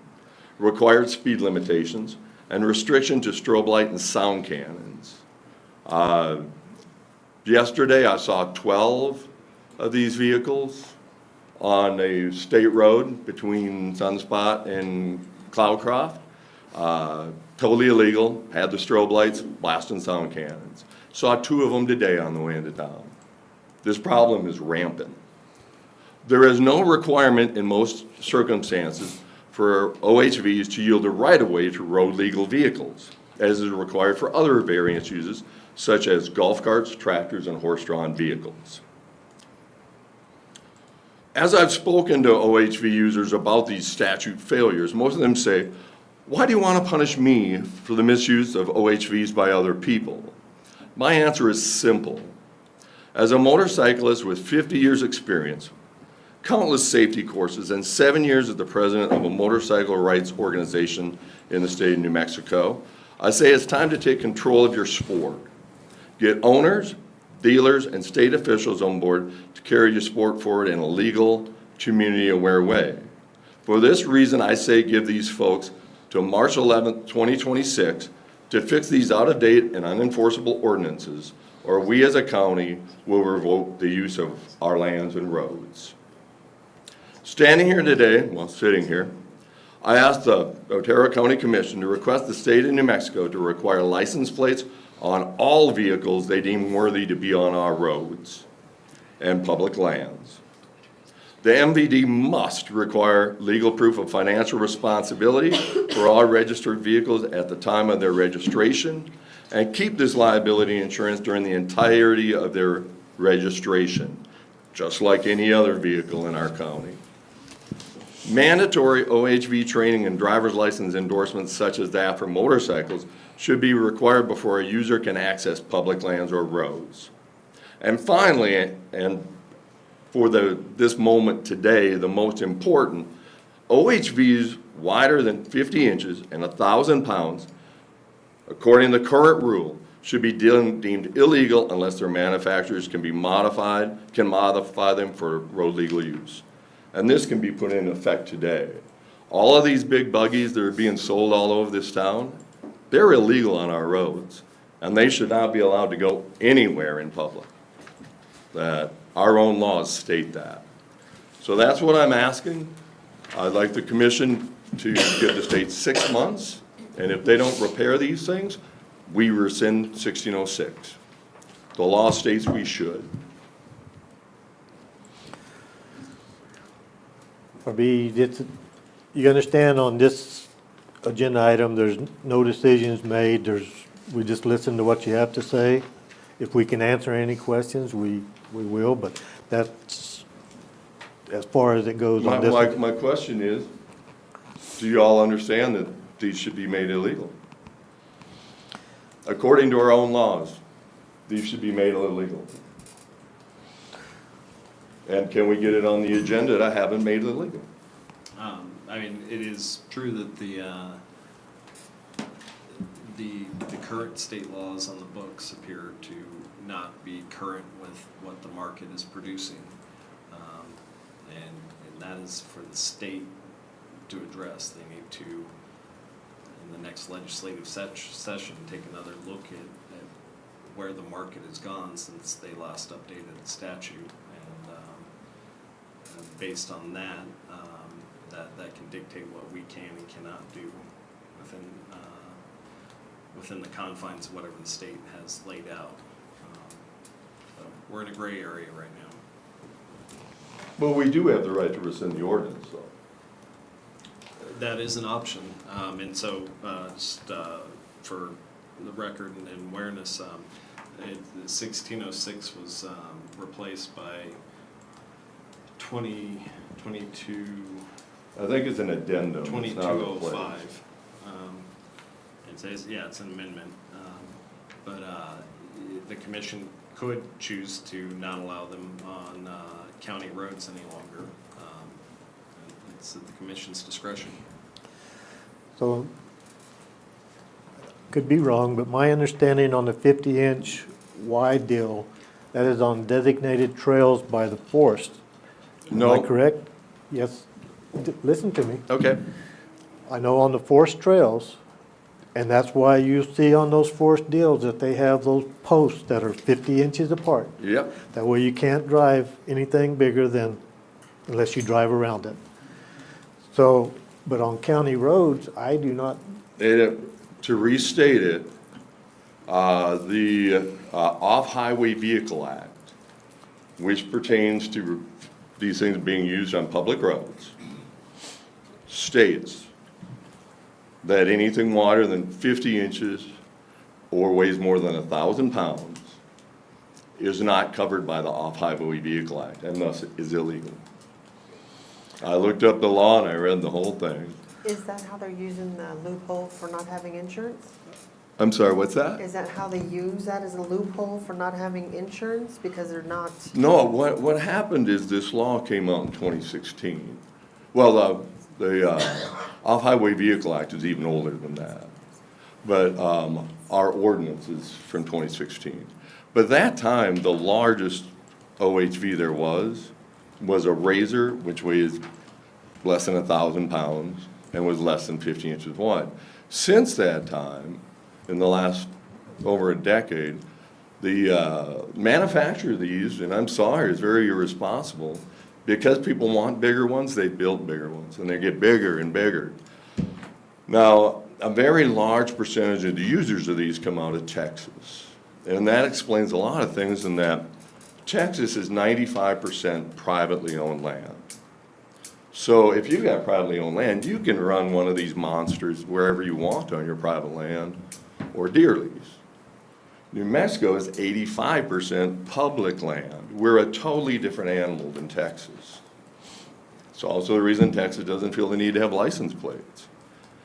required speed limitations, and restriction to strobe light and sound cannons. Yesterday I saw 12 of these vehicles on a state road between Sunspot and Cloudcroft. Totally illegal, had the strobe lights, blasting sound cannons. Saw 2 of them today on the way into town. This problem is rampant. There is no requirement in most circumstances for OHVs to yield a right-of-way to road legal vehicles, as is required for other variance uses, such as golf carts, tractors, and horse-drawn vehicles. As I've spoken to OHV users about these statute failures, most of them say, "Why do you want to punish me for the misuse of OHVs by other people?" My answer is simple. As a motorcyclist with 50 years experience, countless safety courses, and 7 years as the president of a motorcycle rights organization in the state of New Mexico, I say it's time to take control of your sport. Get owners, dealers, and state officials on board to carry your sport forward in a legal, community-aware way. For this reason, I say give these folks till March 11th, 2026 to fix these out-of-date and unenforceable ordinances, or we as a county will revoke the use of our lands and roads. Standing here today, well, sitting here, I asked the Otero County Commission to request the state of New Mexico to require license plates on all vehicles they deem worthy to be on our roads and public lands. The MVD must require legal proof of financial responsibility for all registered vehicles at the time of their registration and keep this liability insurance during the entirety of their registration, just like any other vehicle in our county. Mandatory OHV training and driver's license endorsements such as that for motorcycles should be required before a user can access public lands or roads. And finally, and for this moment today, the most important, OHVs wider than 50 inches and 1,000 pounds, according to the current rule, should be deemed illegal unless their manufacturers can modify them for road legal use. And this can be put in effect today. All of these big buggies that are being sold all over this town, they're illegal on our roads, and they should not be allowed to go anywhere in public. That our own laws state that. So that's what I'm asking. I'd like the commission to give the state 6 months, and if they don't repair these things, we rescind 1606. The law states we should. You understand on this agenda item, there's no decisions made, we just listen to what you have to say. If we can answer any questions, we will, but that's as far as it goes on this. My question is, do you all understand that these should be made illegal? According to our own laws, these should be made illegal. And can we get it on the agenda to have them made illegal? I mean, it is true that the current state laws on the books appear to not be current with what the market is producing. And that is for the state to address. They need to, in the next legislative session, take another look at where the market has gone since they last updated the statute. And based on that, that can dictate what we can and cannot do within the confines of whatever the state has laid out. So we're in a gray area right now. Well, we do have the right to rescind the ordinance, though. That is an option, and so just for the record and awareness, 1606 was replaced by 2022. I think it's an addendum. 2205. It says, yeah, it's an amendment, but the commission could choose to not allow them on county roads any longer. It's at the commission's discretion. So, could be wrong, but my understanding on the 50-inch wide deal, that is on designated trails by the forest. No. Am I correct? Yes. Listen to me. Okay. I know on the forest trails, and that's why you see on those forest deals that they have those posts that are 50 inches apart. Yep. That way you can't drive anything bigger than, unless you drive around it. So, but on county roads, I do not, To restate it, the Off-Highway Vehicle Act, which pertains to these things being used on public roads, states that anything wider than 50 inches or weighs more than 1,000 pounds is not covered by the Off-Highway Vehicle Act, and thus is illegal. I looked up the law and I read the whole thing. Is that how they're using the loophole for not having insurance? I'm sorry, what's that? Is that how they use that as a loophole for not having insurance? Because they're not, No, what happened is this law came out in 2016. Well, the Off-Highway Vehicle Act is even older than that. But our ordinance is from 2016. But that time, the largest OHV there was a Razor, which weighs less than 1,000 pounds and was less than 50 inches wide. Since that time, in the last over a decade, the manufacturer of these, and I'm sorry, is very irresponsible. Because people want bigger ones, they build bigger ones, and they get bigger and bigger. Now, a very large percentage of the users of these come out of Texas. And that explains a lot of things in that Texas is 95% privately owned land. So if you've got privately owned land, you can run one of these monsters wherever you want on your private land or deer lease. New Mexico is 85% public land. We're a totally different animal than Texas. It's also the reason Texas doesn't feel the need to have license plates.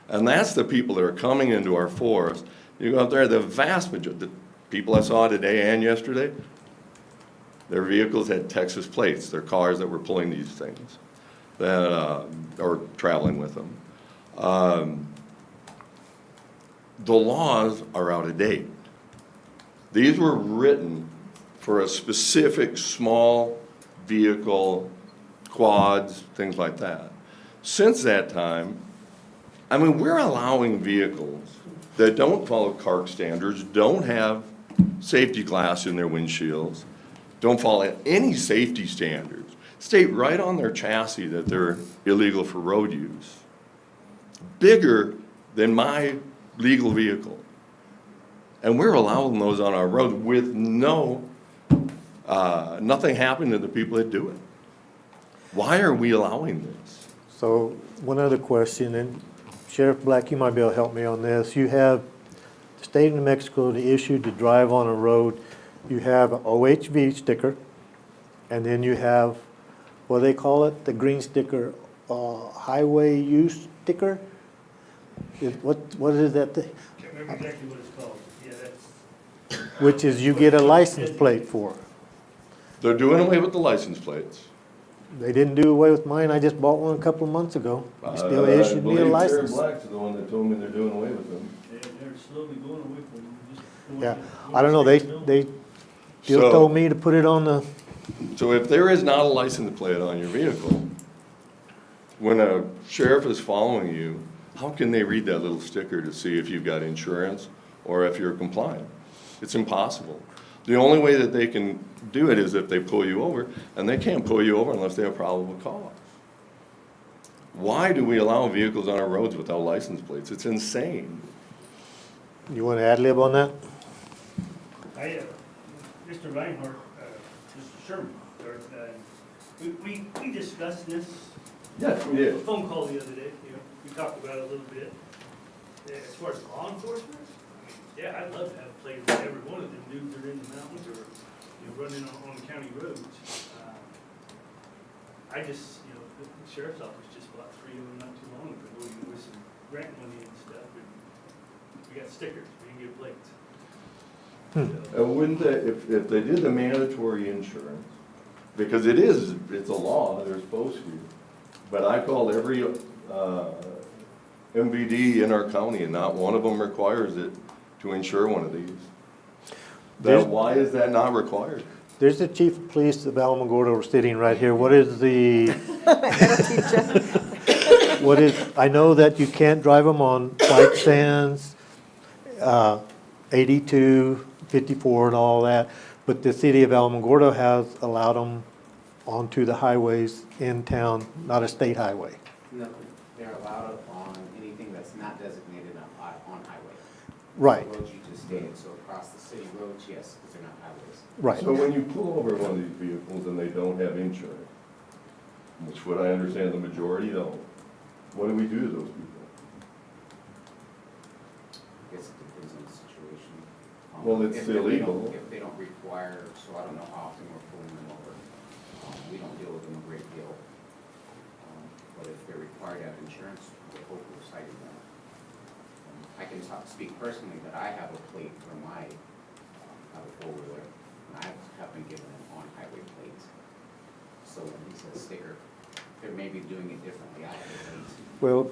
And that's the people that are coming into our forest. You go out there, the vast majority, the people I saw today and yesterday, their vehicles had Texas plates. They're cars that were pulling these things, that or traveling with them. The laws are out of date. These were written for a specific small vehicle, quads, things like that. Since that time, I mean, we're allowing vehicles that don't follow CARC standards, don't have safety glass in their windshields, don't follow any safety standards, state right on their chassis that they're illegal for road use. Bigger than my legal vehicle. And we're allowing those on our roads with nothing happening to the people that do it. Why are we allowing this? so one other question, and Sheriff Black, you might be able to help me on this. You have the state of New Mexico, the issue to drive on a road, you have an OHV sticker, and then you have, what do they call it, the green sticker, highway use sticker? What is that? Can't remember exactly what it's called. Yeah, that's. Which is you get a license plate for. They're doing away with the license plates. They didn't do away with mine, I just bought one a couple of months ago. They still issued me a license. Black's the one that told me they're doing away with them. They're slowly going away from them. Just going Yeah, to- I don't know, they still So- told me to put it on the, So if there is not a license plate on your vehicle, when a sheriff is following you, how can they read that little sticker to see if you've got insurance or if you're compliant? It's impossible. The only way that they can do it is if they pull you over, and they can't pull you over unless they have probable cause. Why do we allow vehicles on our roads without license plates? It's insane. you want to ad lib on that? Mr. Reinhardt, Mr. Sherman, we discussed this. Yes, we A did. phone call the other day, we talked about it a little bit. As far as law enforcement, yeah, I'd love to have plates for every one of them dudes that are in the mountains or, running on county roads. I just, the sheriff's office just bought 3 of them not too long ago with some grant money and stuff, and we got stickers, we can get plates. And wouldn't they, if they did the mandatory insurance, because it's a law, they're supposed to. But I called every MVD in our county, and not one of them requires it to insure one of these. Why is that not required? There's the chief of police of Alamogordo sitting right here. What is the, I know that you can't drive them on white sands, 82, 54 and all that, but the city of Alamogordo has allowed them onto the highways in town, not a state highway. No, they're allowed on anything that's not designated on highway. Right. The roads you just stated, so across the city roads, yes, because they're not highways. Right. So when you pull over one of these vehicles and they don't have insurance, which what I understand the majority don't, what do we do to those people? I guess it depends on the situation. Well, it's illegal. If they don't require, so I don't know how often we're pulling them over. We don't deal with them a great deal. But if they're required to have insurance, we hope we're citing them. I can speak personally that I have a plate for my, I have a four-wheeler, and I have been given an on-highway plate. So when he says sticker, they may be doing it differently. I have a plate. Well,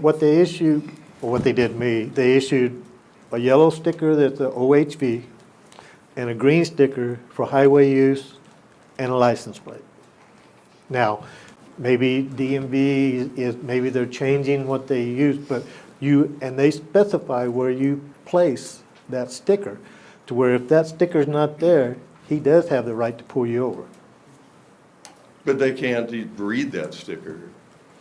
what they issued, or what they did me, they issued a yellow sticker that's a OHV and a green sticker for highway use and a license plate. Now, maybe DMV is, maybe they're changing what they use, but and they specify where you place that sticker, to where if that sticker's not there, he does have the right to pull you over. But they can't read that sticker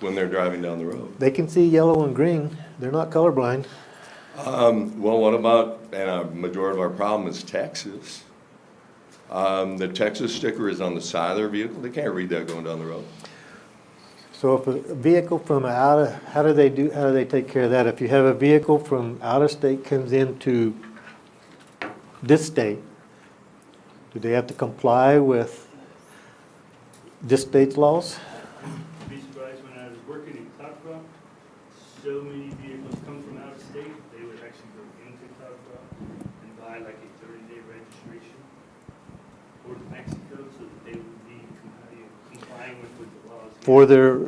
when they're driving down the road. They can see yellow and green, they're not colorblind. Well, what about, and a majority of our problem is Texas. The Texas sticker is on the side of their vehicle. They can't read that going down the road. So if a vehicle from out of, how do they take care of that? If you have a vehicle from out of state comes into this state, do they have to comply with this state's laws? You'd be surprised, when I was working in Cloudcroft, so many vehicles come from out of state, they would actually go into Cloudcroft and buy like a 30-day registration for Mexico so that they would be complying with the laws. For their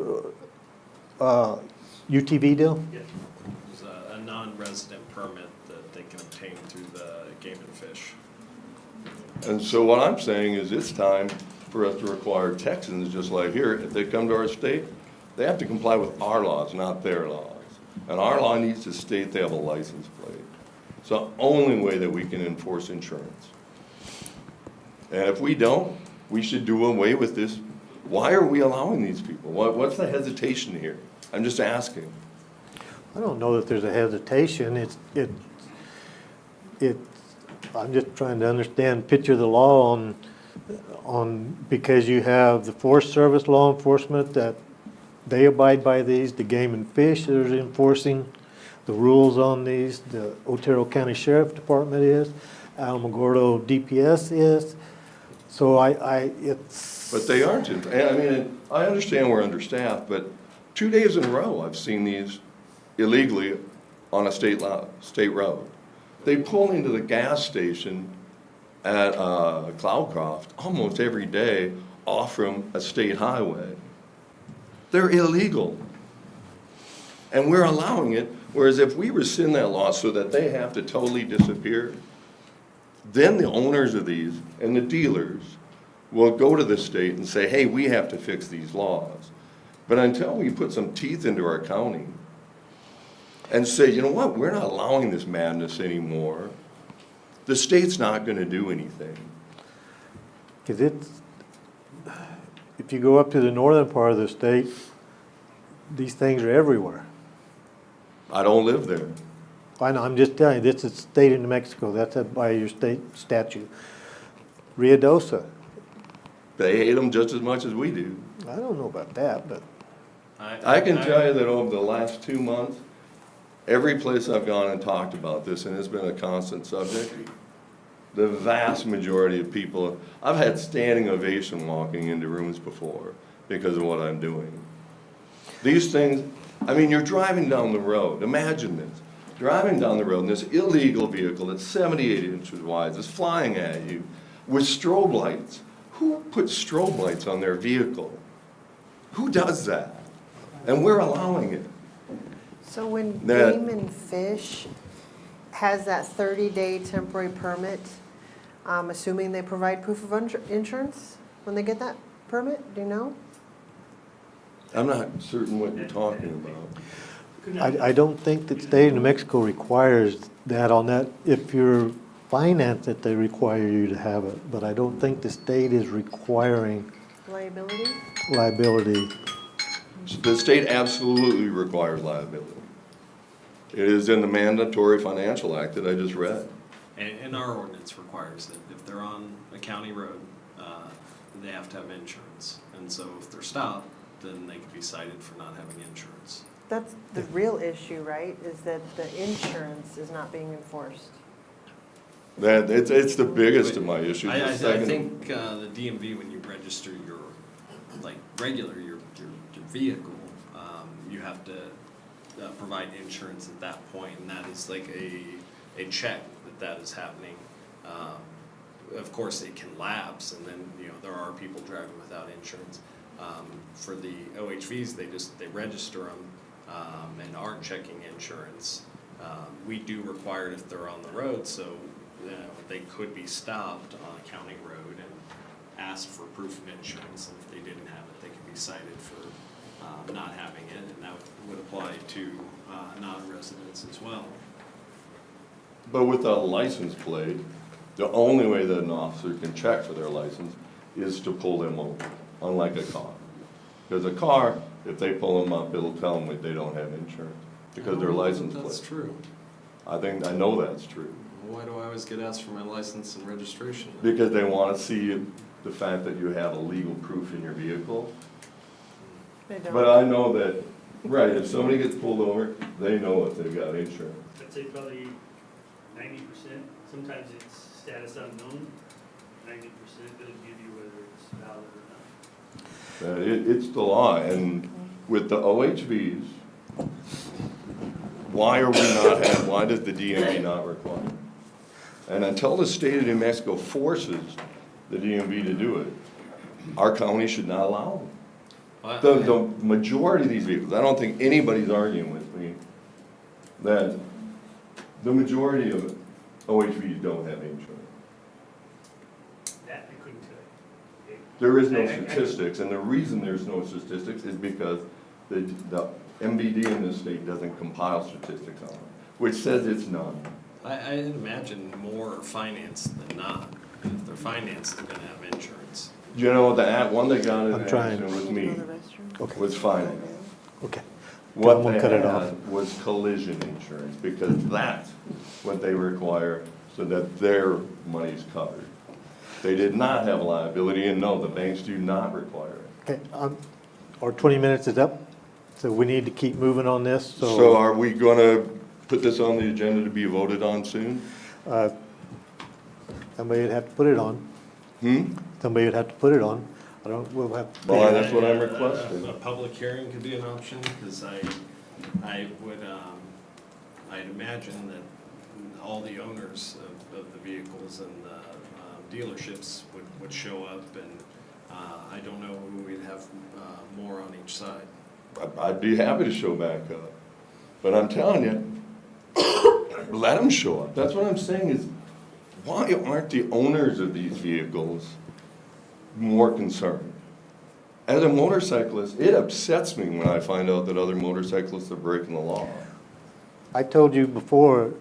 UTV deal? Yes. There's a non-resident permit that they can obtain through the Game and Fish. And so what I'm saying is it's time for us to require Texans, just like here, if they come to our state, they have to comply with our laws, not their laws. And our law needs to state they have a license plate. It's the only way that we can enforce insurance. And if we don't, we should do away with this. Why are we allowing these people? What's the hesitation here? I'm just asking. I don't know that there's a hesitation. I'm just trying to understand, picture the law because you have the Forest Service law enforcement that they abide by these, the Game and Fish that is enforcing the rules on these, the Otero County Sheriff Department is, Alamogordo DPS is. So it's. But they aren't. I mean, I understand we're understaffed, but 2 days in a row I've seen these illegally on a state road. They pull into the gas station at Cloudcroft almost every day off from a state highway. They're illegal. And we're allowing it, whereas if we rescind that law so that they have to totally disappear, then the owners of these and the dealers will go to the state and say, hey, we have to fix these laws. But until we put some teeth into our county and say, you know what, we're not allowing this madness anymore, the state's not going to do anything. Because if you go up to the northern part of the state, these things are everywhere. I don't live there. I know, I'm just telling you, this is the state of New Mexico. That's by your state statute. Ruidoso. They hate them just as much as we do. I don't know about that, but. I can tell you that over the last 2 months, every place I've gone and talked about this, and it's been a constant subject, the vast majority of people, I've had standing ovation walking into rooms before because of what I'm doing. These things, I mean, you're driving down the road. Imagine this. driving down the road, and this illegal vehicle that's 78 inches wide is flying at you with strobe lights. Who puts strobe lights on their vehicle? Who does that? And we're allowing it. So when That- Game and Fish has that 30-day temporary permit, I'm assuming they provide proof of insurance when they get that permit? Do you know? I'm not certain what you're talking about. I don't think that state of New Mexico requires that on that. If you're financed, that they require you to have it, but I don't think the state is requiring Liability? liability. The state absolutely requires liability. It is in the mandatory financial act that I just read. And our ordinance requires that if they're on a county road, they have to have insurance. And so if they're stopped, then they could be cited for not having insurance. That's the real issue, right? Is that the insurance is not being enforced. That, it's the biggest of my issues. I The second- think the DMV, when you register your, like, your vehicle, you have to provide insurance at that point, and that is like a check that is happening. Of course, it can lapse, and then, you know, there are people driving without insurance. For the OHVs, they register them, and aren't checking insurance. We do require it if they're on the road, so, you know, they could be stopped on a county road and asked for proof of insurance, and if they didn't have it, they could be cited for not having it, and that would apply to non-residents as well. But with a license plate, the only way that an officer can check for their license is to pull them over, unlike a car. Because a car, if they pull them up, it'll tell them that they don't have insurance, because their license plate. That's true. I know that's true. Why do I always get asked for my license and registration? Because they want to see the fact that you have a legal proof in your vehicle. They don't. But I know that, right, if somebody gets pulled over, they know if they've got insurance. I'd say probably 90%, sometimes it's status unknown, 90% doesn't give you whether it's valid or not. It's the law, and with the OHVs, why does the DMV not require it? And until the state of New Mexico forces the DMV to do it, our county should not allow them. The majority of these vehicles, I don't think anybody's arguing with me that the majority of OHVs don't have insurance. That I couldn't tell you. There is no statistics, and the reason there's no statistics is because the MVD in this state doesn't compile statistics on it, which says it's none. I'd imagine more are financed than not. If they're financed, they're gonna have insurance. You know, the one that got in I'm an trying. accident with me Okay. was financed. Okay. What Someone they cut it off. had was collision insurance, because that's what they require so that their money's covered. They did not have liability, and no, the banks do not require it. Okay, our 20 minutes is up, so we need to keep moving on this, So are we gonna put this on the agenda to be voted on soon? Somebody would have to put it on. Somebody would have to put it on. We'll have. Well, that's what I'm requesting. A public hearing could be an option, because I would, I'd imagine that all the owners of the vehicles and the dealerships would show up, and I don't know who we'd have more on each side. I'd be happy to show back up, but I'm telling you, let them show up. That's what I'm saying is, why aren't the owners of these vehicles more concerned? As a motorcyclist, it upsets me when I find out that other motorcyclists are breaking the law. I told you before,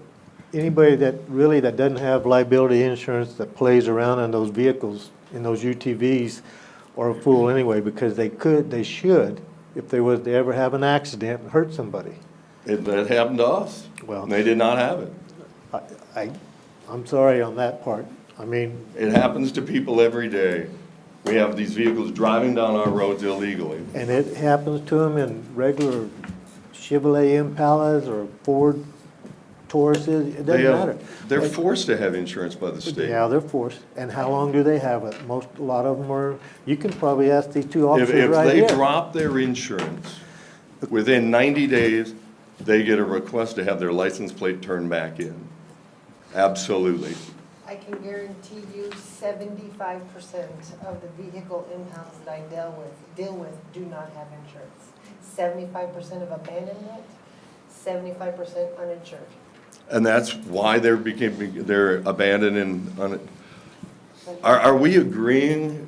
anybody that doesn't have liability insurance that plays around in those vehicles, in those UTVs, are a fool anyway, because they should, if they was to ever have an accident and hurt somebody. That happened to us. Well, They did not have it. I'm sorry on that part. I mean, It happens to people every day. We have these vehicles driving down our roads illegally. and it happens to them in regular Chevrolet Impalas or Ford Tauruses, it doesn't matter. They're forced to have insurance by the state. Yeah, they're forced. And how long do they have it? A lot of them are, you can probably ask these two If officers right they here. drop their insurance within 90 days, they get a request to have their license plate turned back in. Absolutely. I can guarantee you 75% of the vehicle impounds that I deal with do not have insurance. 75% of abandonment, 75% uninsured. And that's why they're abandoned and, are we agreeing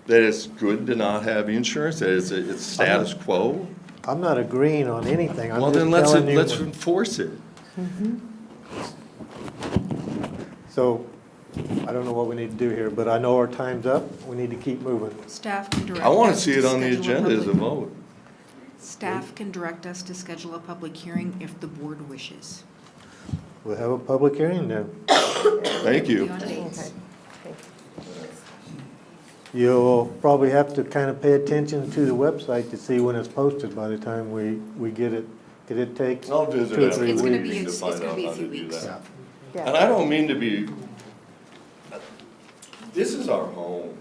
that it's good to not have insurance, that it's status quo? I'm not agreeing on anything. I'm Well, just then telling you. let's enforce it. So, I don't know what we need to do here, but I know our time's up. We need to keep moving. Staff can direct I want to us see it on the schedule agenda as a public- vote. Staff can direct us to schedule a public hearing if the board wishes. We'll have a public hearing then. Thank you. Be on dates. You'll probably have to kind of pay attention to the website to see when it's posted by the time we get it. Because it takes I'll visit 2 or after 3 It's the gonna weeks. be- meeting to it's find gonna out be a how few to do weeks. that. Yeah. And I don't mean to be, this is our home.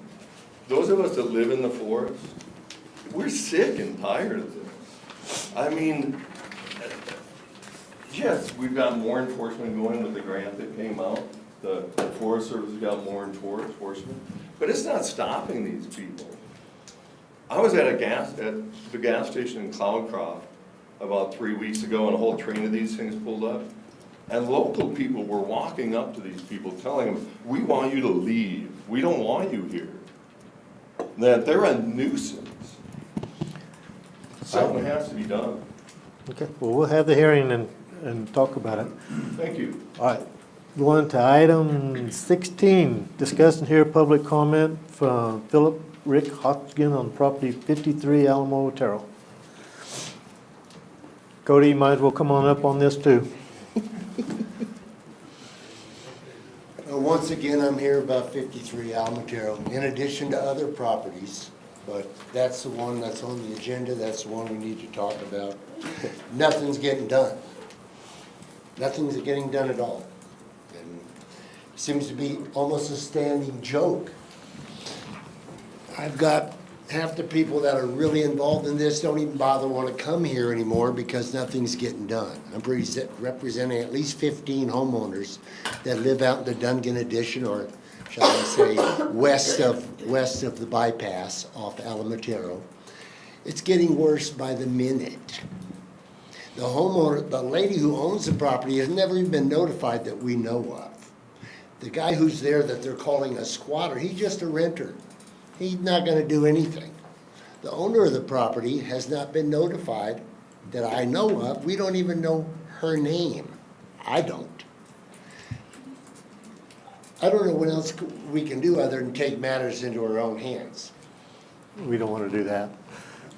Those of us that live in the forest, we're sick and tired of this. I mean, yes, we've got more enforcement going with the grant that came out. The Forest Service has got more enforcement, but it's not stopping these people. I was at the gas station in Cloudcroft about 3 weeks ago, and a whole train of these things pulled up. And local people were walking up to these people telling them, we want you to leave. We don't want you here. That they're a nuisance. Something has to be done. Okay, well, we'll have the hearing and talk about it. Thank you. All right, going to item 16, discuss and hear public comment from Philip Rick Hodgkin on property 53 Alamo Otero. Cody, you might as well come on up on this too. Once again, I'm here about 53 Almatero, in addition to other properties, but that's the one that's on the agenda, that's the one we need to talk about. Nothing's getting done. Nothing's getting done at all. And it seems to be almost a standing joke. I've got half the people that are really involved in this don't even bother want to come here anymore because nothing's getting done. I'm representing at least 15 homeowners that live out in the Dungan Addition, or shall I say, west of the bypass off Alamotero. It's getting worse by the minute. The homeowner, the lady who owns the property has never even been notified that we know of. The guy who's there that they're calling a squatter, he's just a renter. He's not gonna do anything. The owner of the property has not been notified that I know of. We don't even know her name. I don't. I don't know what else we can do other than take matters into our own hands. We don't want to do that.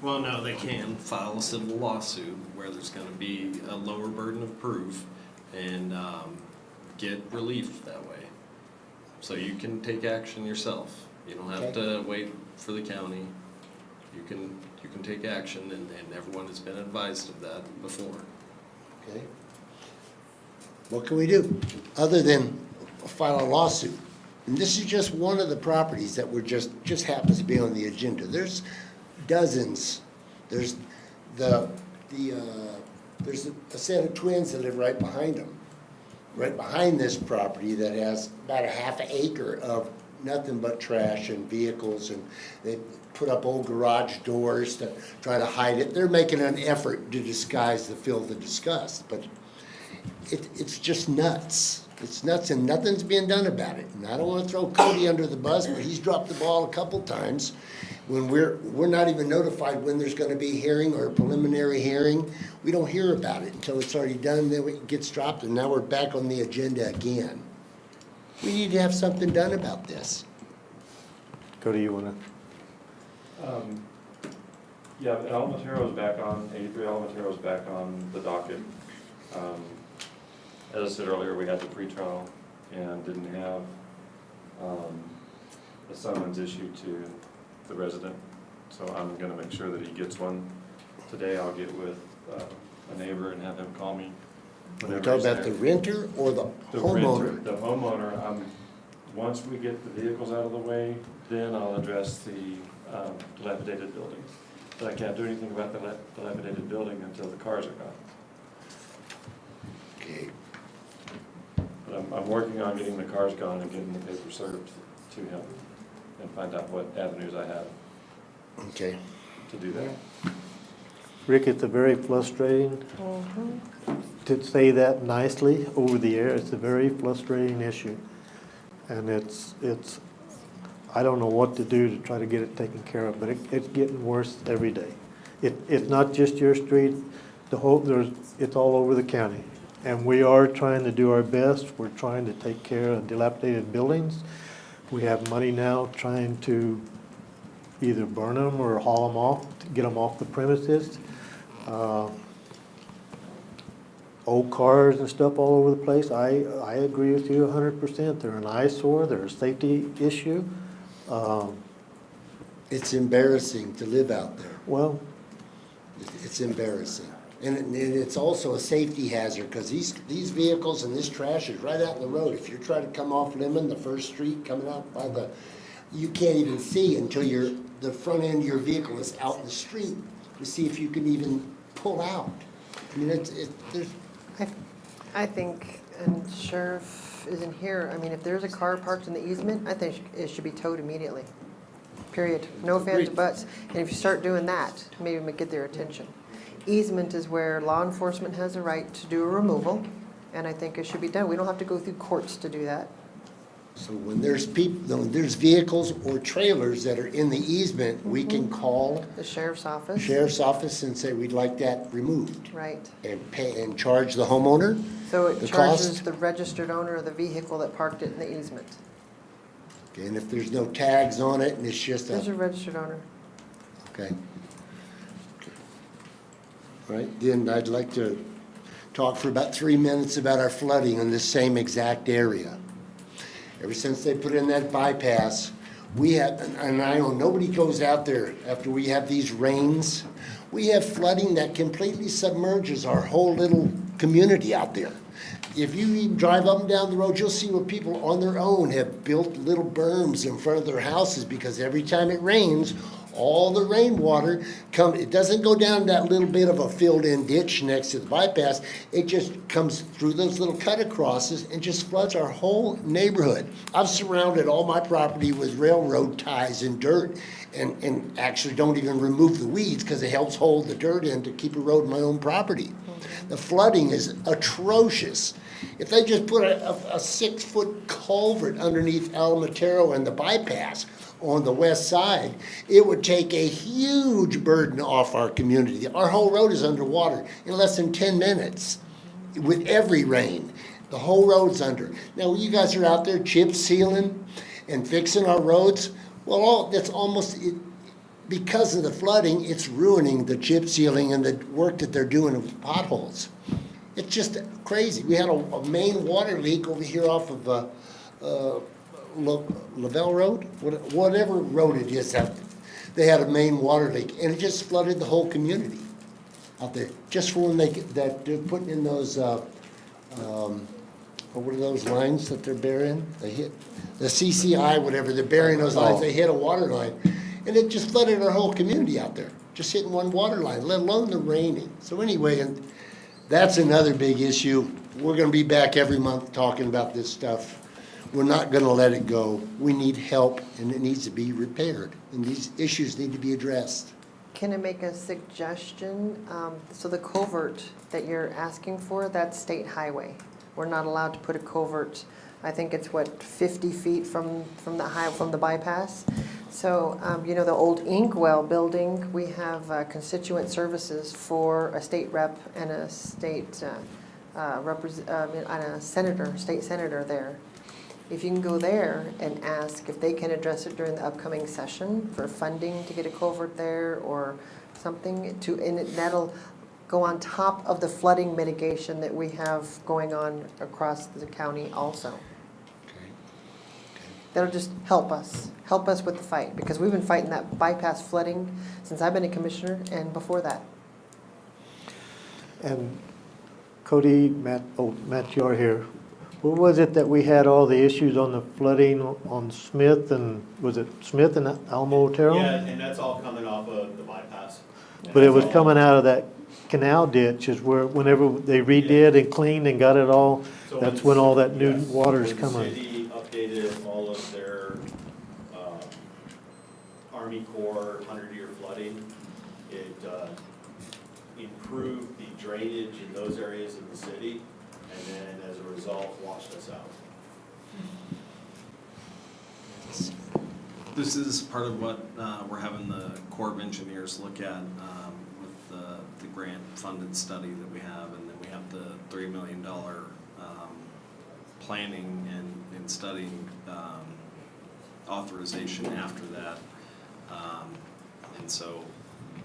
Well, no, they can file a civil lawsuit where there's gonna be a lower burden of proof and get relief that way. So you can take action yourself. You don't have to wait for the county. You can take action, and everyone has been advised of that before. Okay? What can we do other than file a lawsuit? And this is just one of the properties that were just happens to be on the agenda. There's dozens. There's there's a set of twins that live right behind them, right behind this property that has about a half an acre of nothing but trash and vehicles, and they put up old garage doors to try to hide it. They're making an effort to disguise the filth and disgust, but it's just nuts. It's nuts, and nothing's being done about it. And I don't want to throw Cody under the bus, but he's dropped the ball a couple times when we're not even notified when there's going to be a hearing or a preliminary hearing. We don't hear about it until it's already done, then it gets dropped, and now we're back on the agenda again. We need to have something done about this. Cody, you want to? Yeah, Almatero's back on, 83 Almatero's back on the docket. As I said earlier, we had the pretrial and didn't have a summons issued to the resident. So I'm gonna make sure that he gets one today. I'll get with a neighbor and have him call me. Are we talking about the renter or the homeowner? The homeowner, once we get the vehicles out of the way, then I'll address the dilapidated buildings. But I can't do anything about the dilapidated building until the cars are gone. Okay. But I'm working on getting the cars gone and getting the paper served to him and find out what avenues I have Okay. to do that. Rick, it's a very frustrating, to say that nicely over the air, it's a very frustrating issue. And it's, I don't know what to do to try to get it taken care of, but it's getting worse every day. It's not just your street, it's all over the county. And we are trying to do our best. We're trying to take care of dilapidated buildings. We have money now trying to either burn them or haul them off, to get them off the premises. Old cars and stuff all over the place. I agree with you 100%. They're an eyesore, they're a safety issue. It's embarrassing to live out there. Well, It's embarrassing. And it's also a safety hazard, because these vehicles and this trash is right out in the road. If you're trying to come off Lemon, the first street, coming out by you can't even see until the front end of your vehicle is out in the street to see if you can even pull out. I mean, I think, and Sheriff isn't here, I mean, if there's a car parked in the easement, I think it should be towed immediately. Period. No ifs, ands, or buts. And if you start doing that, maybe it might get their attention. Easement is where law enforcement has a right to do a removal, and I think it should be done. We don't have to go through courts to do that. So when there's vehicles or trailers that are in the easement, we can call The sheriff's office. sheriff's office and say, we'd like that removed. Right. And pay, and charge the homeowner So it the charges cost. the registered owner of the vehicle that parked it in the easement. Okay, and if there's no tags on it and it's just There's a a, registered owner. okay. All right, then I'd like to talk for about 3 minutes about our flooding in this same exact area. Ever since they put in that bypass, we have, and I know nobody goes out there after we have these rains. We have flooding that completely submerges our whole little community out there. If you even drive up and down the road, you'll see where people on their own have built little berms in front of their houses, because every time it rains, all the rainwater it doesn't go down that little bit of a filled-in ditch next to the bypass. It just comes through those little cut-acrosses and just floods our whole neighborhood. I've surrounded all my property with railroad ties and dirt, and actually don't even remove the weeds, because it helps hold the dirt in to keep eroding my own property. The flooding is atrocious. If they just put a 6-foot culvert underneath Otero and the bypass on the west side, it would take a huge burden off our community. Our whole road is underwater in less than 10 minutes with every rain. The whole road's under. Now, you guys are out there chip sealing and fixing our roads. Well, that's almost it. Because of the flooding, it's ruining the chip sealing and the work that they're doing with potholes. It's just crazy. We had a main water leak over here off of Lavelle Road, whatever road it is. They had a main water leak, and it just flooded the whole community out there. Just for when they're putting in those, what are those lines that they're burying? They hit the CCI, whatever. They're burying those lines. They hit a water line. And it just flooded our whole community out there, just hitting one water line, let alone the raining. So anyway, and that's another big issue. We're gonna be back every month talking about this stuff. We're not gonna let it go. We need help, and it needs to be repaired, and these issues need to be addressed. Can I make a suggestion? So the culvert that you're asking for, that's state highway. We're not allowed to put a culvert, I think it's 50 feet from the bypass. So, the old Inkwell building, we have constituent services for a state rep and a state state senator there. If you can go there and ask if they can address it during the upcoming session for funding to get a culvert there or something, and that'll go on top of the flooding mitigation that we have going on across the county also. That'll just help us with the fight, because we've been fighting that bypass flooding since I've been a commissioner and before that. and Cody, Matt, you're here. What was it that we had all the issues on the flooding on Smith and, was it Smith and Alamo Otero? Yeah, and that's all coming off of the bypass. But it was coming out of that canal ditch is where, whenever they redid and cleaned and got it all, So that's when all that new yes, water's when coming. the city updated all of their Army Corps 100-year flooding, it improved the drainage in those areas of the city, and then as a result, washed us out. This is part of what we're having the Corps of Engineers look at with the grant-funded study that we have, and then we have the $3 million planning and studying authorization after that. And so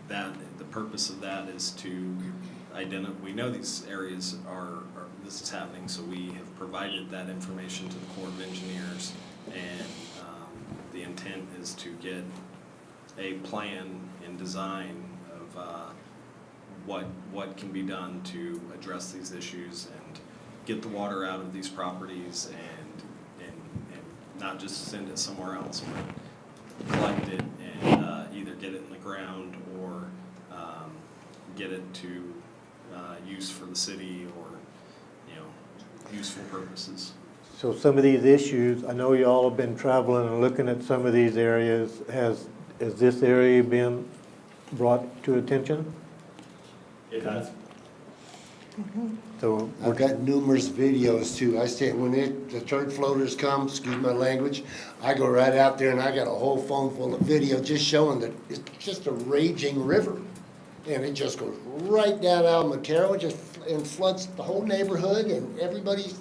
that, the purpose of that is to identify, we know these areas are, this is happening, so we have provided that information to the Corps of Engineers, and the intent is to get a plan and design of what can be done to address these issues and get the water out of these properties and not just send it somewhere else, but collect it and either get it in the ground or get it to use for the city or, you know, useful purposes. So some of these issues, I know you all have been traveling and looking at some of these areas. Has this area been brought to attention? It has. So I've got numerous videos too. I stay, when the turd floaters come, excuse my language, I go right out there and I got a whole phone full of video just showing that it's just a raging river. And it just goes right down out of Otero, and floods the whole neighborhood, and everybody's,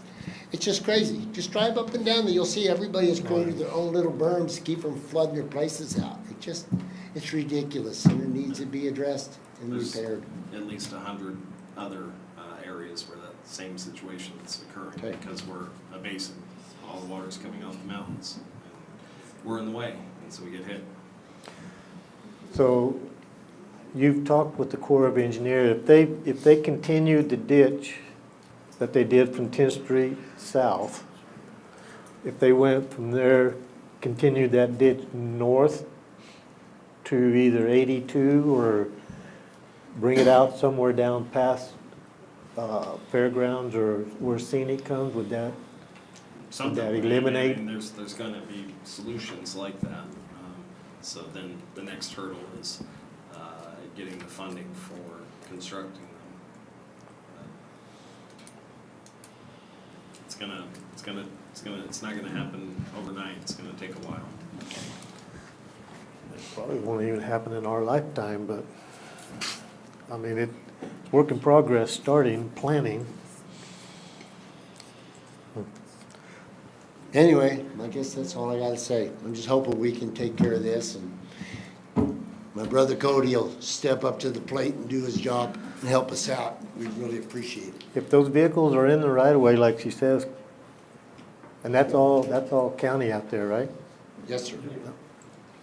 it's just crazy. Just drive up and down there, you'll see everybody has created their own little berms to keep from flooding their places out. It's ridiculous, and it needs to be addressed and There's repaired. at least 100 other areas where that same situation is occurring, Okay. because we're a basin. All the water's coming off the mountains. And we're in the way, and so we get hit. So you've talked with the Corps of Engineers. If they continued the ditch that they did from 10th Street south, if they went from there, continued that ditch north to either 82 or bring it out somewhere down past Fairgrounds or where Scenic comes, would that eliminate? And there's going to be solutions like that. So then the next hurdle is getting the funding for constructing them. It's not gonna happen overnight. It's gonna take a while. It probably won't even happen in our lifetime, but, I mean, it's work in progress, starting, planning. Anyway, I guess that's all I gotta say. I'm just hoping we can take care of this, and my brother Cody will step up to the plate and do his job and help us out. We really appreciate it. If those vehicles are in the right of way, like she says, and that's all county out there, right? Yes, sir.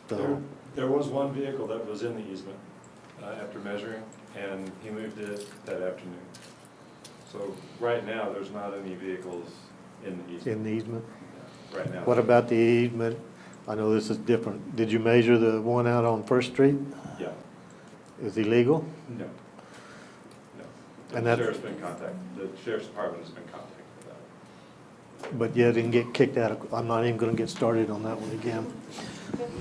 So, There was one vehicle that was in the easement after measuring, and he moved it that afternoon. So right now, there's not any vehicles in the easement. in the easement. Right now. What about the easement? I know this is different. Did you measure the one out on First Street? Yeah. Is illegal? No. No. And The that's- sheriff's been contacted, the sheriff's department has been contacted about it. But you didn't get kicked out of, I'm not even gonna get started on that one again.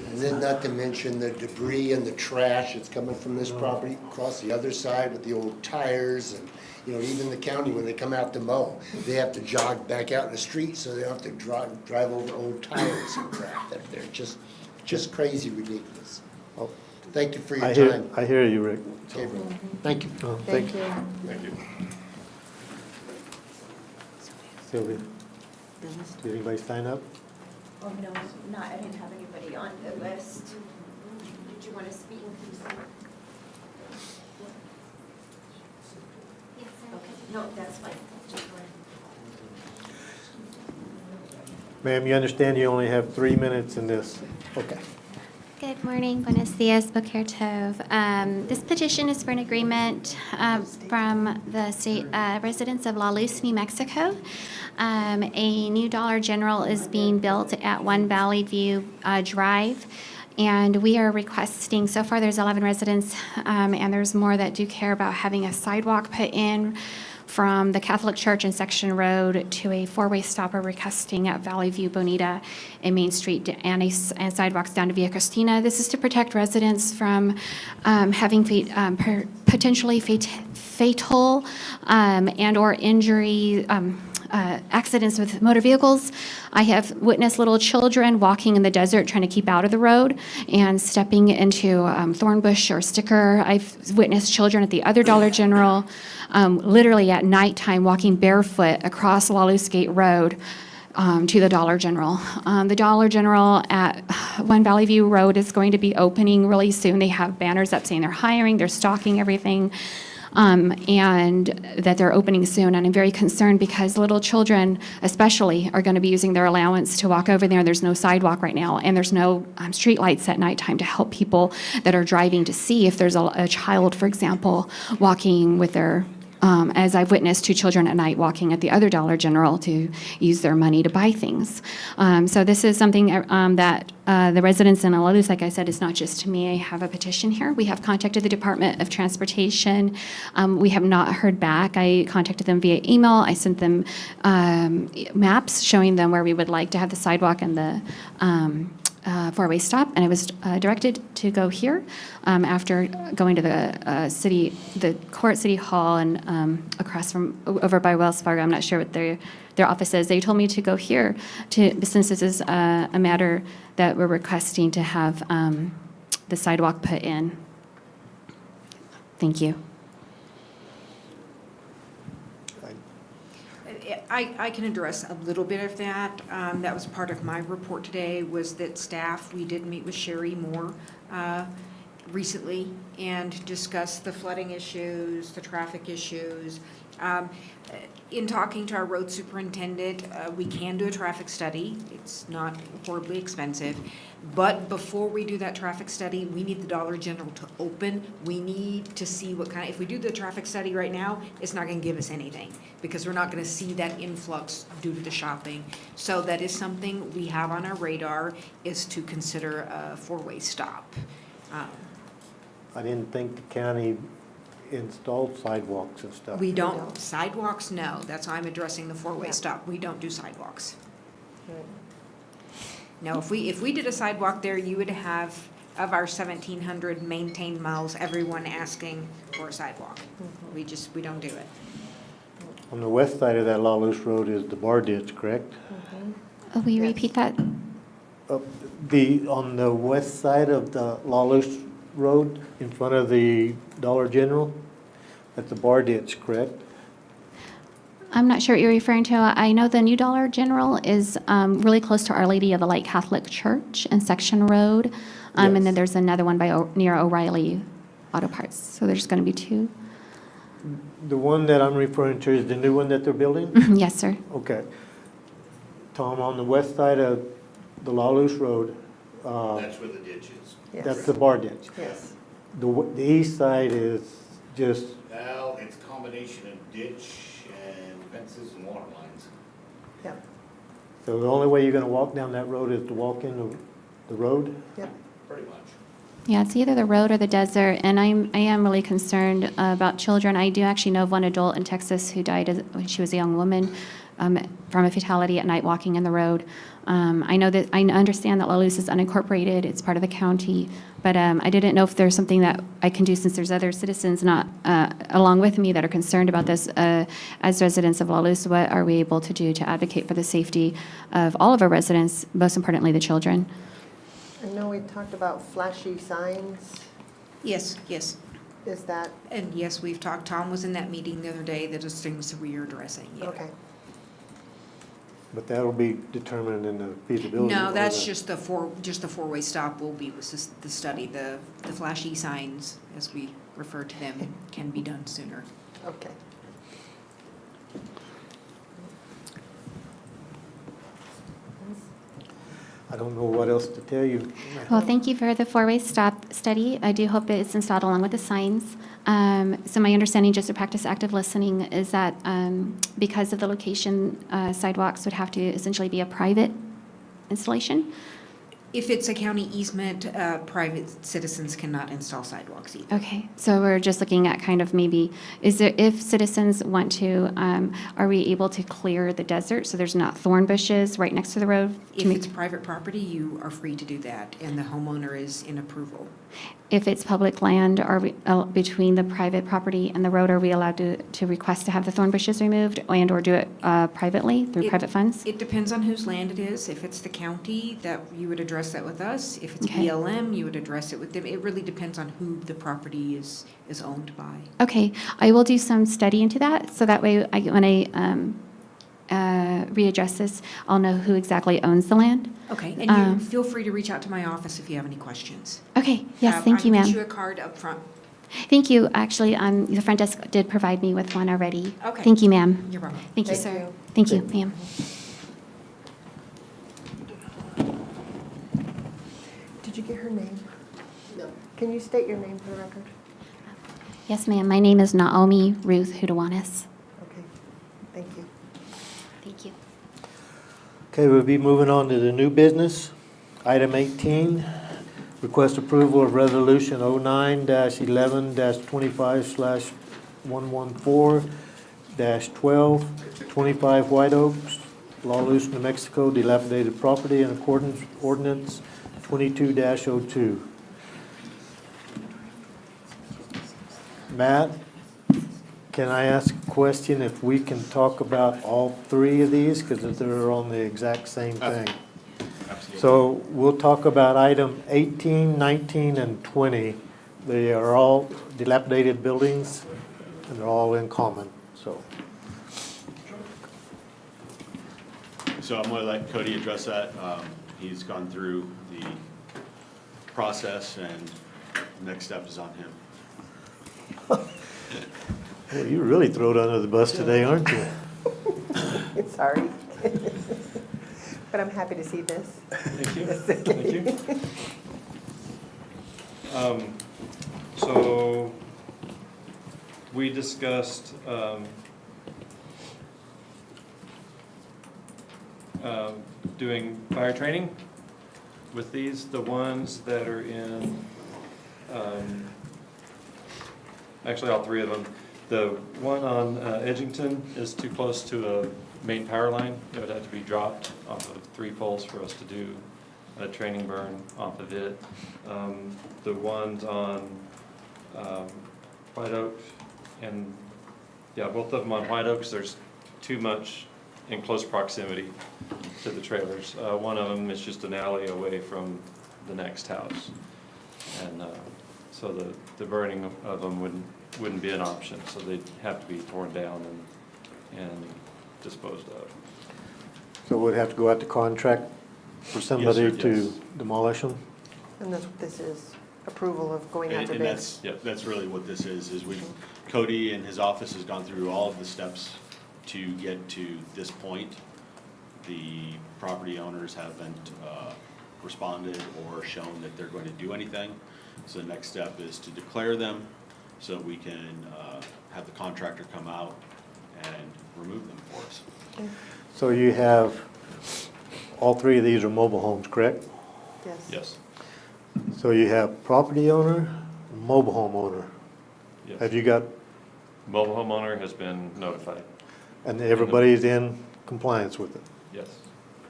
And then not to mention the debris and the trash that's coming from this property across the other side with the old tires and, you know, even the county, when they come out to mow, they have to jog back out in the street so they don't have to drive over old tires and crap that they're just crazy ridiculous. Oh, thank you for your time. I hear you, Rick. Okay, thank you. Oh, Thank you. Thank you. Sylvia, did anybody sign up? Oh, no, not, I didn't have anybody on the list. Did you want to speak? Okay, no, that's fine. Just go ahead. Ma'am, you understand you only have 3 minutes in this? Okay. Good morning, buenos dias, Boker Tov. This petition is for an agreement from the state residents of La Luz, New Mexico. A new Dollar General is being built at 1 Valley View Drive, And we are requesting, so far there's 11 residents, and there's more that do care about having a sidewalk put in from the Catholic Church and Section Road to a four-way stop. We're requesting at Valley View, Bonita, and Main Street, and sidewalks down to Via Cristina. This is to protect residents from having potentially fatal and/or injury accidents with motor vehicles. I have witnessed little children walking in the desert trying to keep out of the road and stepping into thorn bush or sticker. I've witnessed children at the other Dollar General literally at nighttime walking barefoot across La Luz Gate Road to the Dollar General. The Dollar General at One Valley View Road is going to be opening really soon. They have banners up saying they're hiring, they're stocking everything. And that they're opening soon. And I'm very concerned because little children especially are going to be using their allowance to walk over there. There's no sidewalk right now, and there's no street lights at nighttime to help people that are driving to see if there's a child, for example, walking with their as I've witnessed 2 children at night walking at the other Dollar General to use their money to buy things. So this is something that the residents in La Luz, like I said, is not just to me. I have a petition here. We have contacted the Department of Transportation. We have not heard back. I contacted them via email. I sent them maps showing them where we would like to have the sidewalk and the four-way stop, and I was directed to go here after going to the City Hall, and across from over by Wells Fargo. I'm not sure what their office is. They told me to go here since this is a matter that we're requesting to have the sidewalk put in. Thank you. I can address a little bit of that. That was part of my report today, was that staff, we did meet with Sherry Moore recently and discuss the flooding issues, the traffic issues. In talking to our road superintendent, we can do a traffic study. It's not horribly expensive. But before we do that traffic study, we need the Dollar General to open. We need to see what if we do the traffic study right now, it's not going to give us anything because we're not going to see that influx due to the shopping. So that is something we have on our radar, is to consider a four-way stop. I didn't think the county installed sidewalks and stuff. We don't, sidewalks, no. That's why I'm addressing the four-way Yeah. stop. We don't do sidewalks. Right. No, if we did a sidewalk there, you would have, of our 1,700 maintained miles, everyone asking for a sidewalk. We don't do it. On the west side of that La Luz Road is the bar ditch, correct? Will you repeat that? On the west side of the La Luz Road, in front of the Dollar General, that's the bar ditch, correct? I'm not sure what you're referring to. I know the new Dollar General is really close to Our Lady of the Light Catholic Church and Section Road. And then there's another one near O'Reilly Auto Parts. So there's going to be 2. The one that I'm referring to is the new one that they're building? Yes, sir. Okay. Tom, on the west side of the La Luz Road, That's where the ditch is. Yes. that's the bar ditch. Yes. The east side is just, Well, it's a combination of ditch and fences and water lines. Yep. so the only way you're gonna walk down that road is to walk in the road? Yep. Pretty much. Yeah, it's either the road or the desert, and I am really concerned about children. I do actually know of one adult in Texas who died when she was a young woman from a fatality at night walking in the road. I understand that La Luz is unincorporated; it's part of the county, but I didn't know if there's something that I can do since there's other citizens not along with me that are concerned about this. As residents of La Luz, what are we able to do to advocate for the safety of all of our residents, most importantly the children? I know we talked about flashy signs. Yes, yes. Is that, And yes, we've talked, Tom was in that meeting the other day, that is things that we are addressing, yeah. okay. But that'll be determined in the feasibility. No, or that's the- just the four-way stop will be with the study. The flashy signs, as we refer to them, can be done sooner. Okay. I don't know what else to tell you. Well, thank you for the four-way stop study. I do hope it's installed along with the signs. So my understanding, just to practice active listening, is that because of the location, sidewalks would have to essentially be a private installation. If it's a county easement, private citizens cannot install sidewalks either. Okay, so we're just looking at kind of maybe, if citizens want to, are we able to clear the desert so there's not thorn bushes right next to the road? If it's private property, you are free to do that, and the homeowner is in approval. If it's public land, are we, between the private property and the road, are we allowed to request to have the thorn bushes removed and/or do it privately, through private funds? It depends on whose land it is. If it's the county, that you would address that with us. If it's Okay. BLM, you would address it with them. It really depends on who the property is owned by. Okay, I will do some study into that, so that way, when I readdress this, I'll know who exactly owns the land. Okay, and you feel free to reach out to my office if you have any questions. Okay, yes, thank you, I ma'am. can get you a card up front. Thank you. Actually, the front desk did provide me with one already. Okay. Thank you, ma'am. You're welcome. Thank you, Thank sir. you. Thank you, ma'am. Did you get her name? No. Can you state your name for the record? Yes, ma'am. My name is Naomi Ruth Hudawanis. Okay, thank you. Thank you. Okay, we'll be moving on to the new business. Item 18, request approval of resolution 09-11-25/114-12, 25 White Oaks, Lawless, New Mexico, dilapidated property in accordance with ordinance 22-02. Matt, can I ask a question if we can talk about all three of these, because they're on the exact same thing? Absolutely. So we'll talk about item 18, 19, and 20. They are all dilapidated buildings, and they're all in common, so. So I'm gonna let Cody address that. He's gone through the process, and the next step is on him. Well, you really throw it under the bus today, aren't you? Sorry. But I'm happy to see this. Thank you. That's okay. Thank you. So we discussed doing fire training with these, the ones that are in, actually all three of them. The one on Edgington is too close to a main power line. It would have to be dropped off of 3 poles for us to do a training burn off of it. The ones on White Oak and, yeah, both of them on White Oaks, there's too much in close proximity to the trailers. One of them is just an alley away from the next house. And so the burning of them wouldn't be an option, so they'd have to be torn down and disposed of. So we'd have to go out to contract for somebody sir, to yes. demolish them? And that's what this is, approval of going out to And bids. that's really what this is Cody and his office has gone through all of the steps to get to this point. The property owners haven't responded or shown that they're going to do anything. So the next step is to declare them so that we can have the contractor come out and remove them for us. Okay. So you have, all three of these are mobile homes, correct? Yes. Yes. So you have property owner, mobile home owner. Yes. Have you got, Mobile homeowner has been notified. and everybody's in compliance with it? Yes.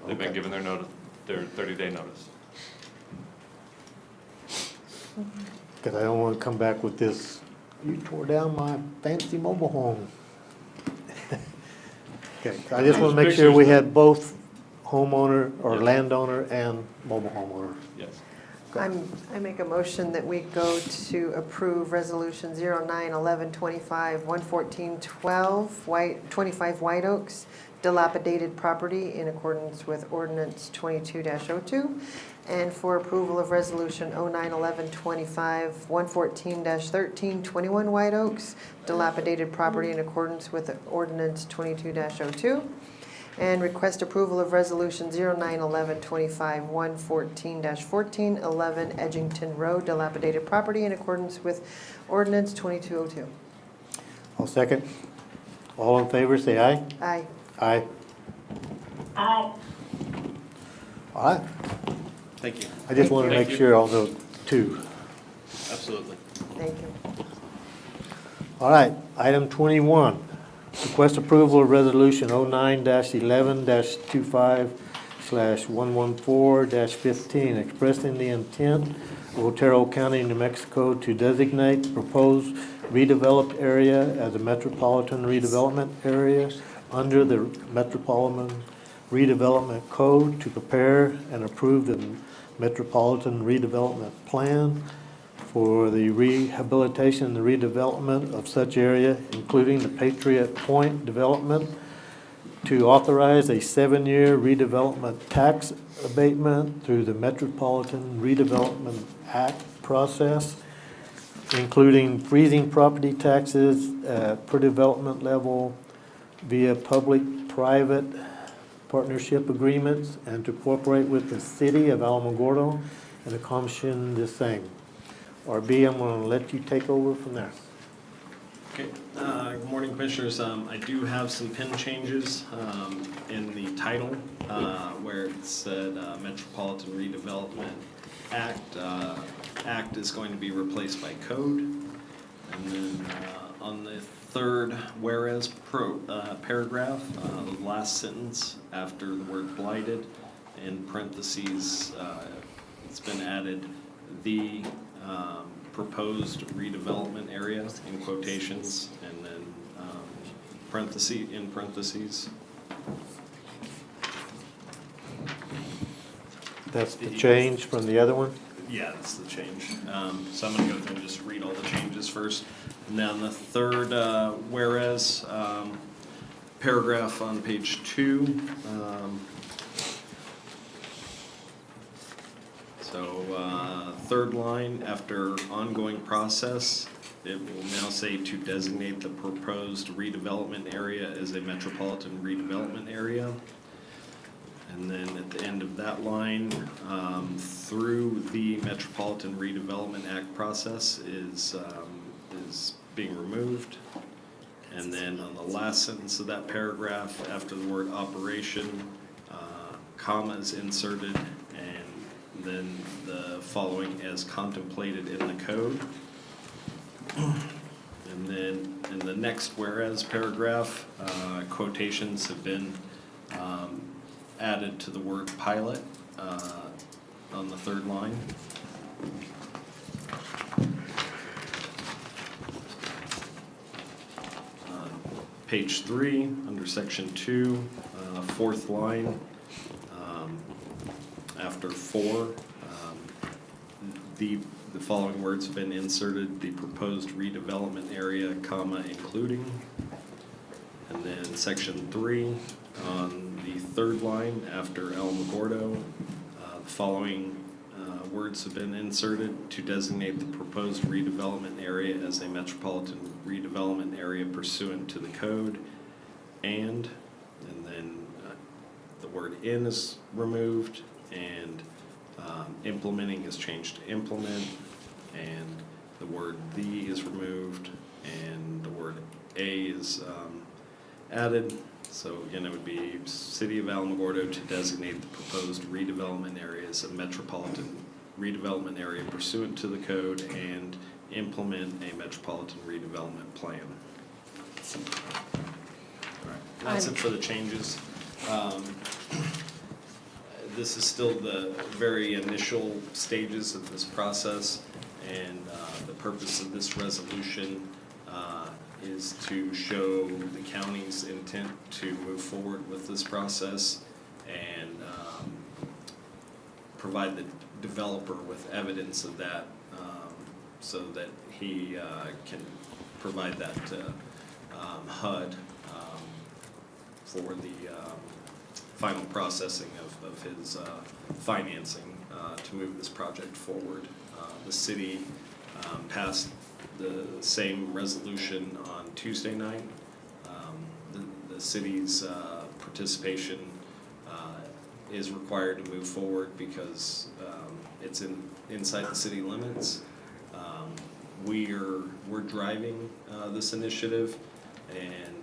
They've been Okay. given their notice, their 30-day notice. Because I don't want to come back with this, you tore down my fancy mobile home. Okay, I just want to make sure we had both homeowner or Yes. landowner and mobile homeowner. Yes. I make a motion that we go to approve resolution 09-11-25, 114-12, 25 White Oaks, dilapidated property in accordance with ordinance 22-02, and for approval of resolution 09-11-25, 114-13, 21 White Oaks, dilapidated property in accordance with ordinance 22-02, and request approval of resolution 09-11-25, 114-14, 11 Edgington Road, dilapidated property in accordance with ordinance 2202. I'll second. All in favor, say aye. Aye. Aye. Aye. Aye. Thank you. I just want to Thank make you. sure on those two. Absolutely. Thank you. All right, item 21, request approval of resolution 09-11-25/114-15, expressing the intent of Otero County, New Mexico to designate the proposed redeveloped area as a metropolitan redevelopment area under the Metropolitan Redevelopment Code to prepare and approve the Metropolitan Redevelopment Plan for the rehabilitation and the redevelopment of such area, including the Patriot Point development, to authorize a 7-year redevelopment tax abatement through the Metropolitan Redevelopment Act process, including freezing property taxes per development level via public-private partnership agreements, and to cooperate with the city of Alamogordo and accomplish the same. RB, I'm going to let you take over from there. Okay, good morning, Commissioners. I do have some pin changes in the title where it said Metropolitan Redevelopment Act. Act is going to be replaced by code. And then on the third whereas paragraph, the last sentence after the word blighted, in parentheses, it's been added the proposed redevelopment area in quotations, and then parentheses. That's the change from the other one? Yeah, that's the change. So I'm gonna go through and just read all the changes first. And then the third whereas paragraph on page 2. Third line, after ongoing process, it will now say to designate the proposed redevelopment area as a metropolitan redevelopment area. And then at the end of that line, through the Metropolitan Redevelopment Act process is being removed. And then on the last sentence of that paragraph, after the word operation, comma is inserted, and then the following as contemplated in the code. And then in the next whereas paragraph, quotations have been added to the word pilot on the third line. Page 3, under section 2, fourth line, after 4, the following words have been inserted: the proposed redevelopment area, comma, including. And then section 3, on the third line, after Alamogordo, the following words have been inserted: to designate the proposed redevelopment area as a metropolitan redevelopment area pursuant to the code, and then the word in is removed, and implementing is changed to implement, and the word the is removed, and the word a is added. So again, it would be City of Alamogordo to designate the proposed redevelopment area as a metropolitan redevelopment area pursuant to the code and implement a metropolitan redevelopment plan. All right, that's it for the changes. This is still the very initial stages of this process, and the purpose of this resolution is to show the county's intent to move forward with this process and provide the developer with evidence of that, so that he can provide that to HUD for the final processing of his financing to move this project forward. The city passed the same resolution on Tuesday night. The city's participation is required to move forward because it's inside the city limits. We're driving this initiative, and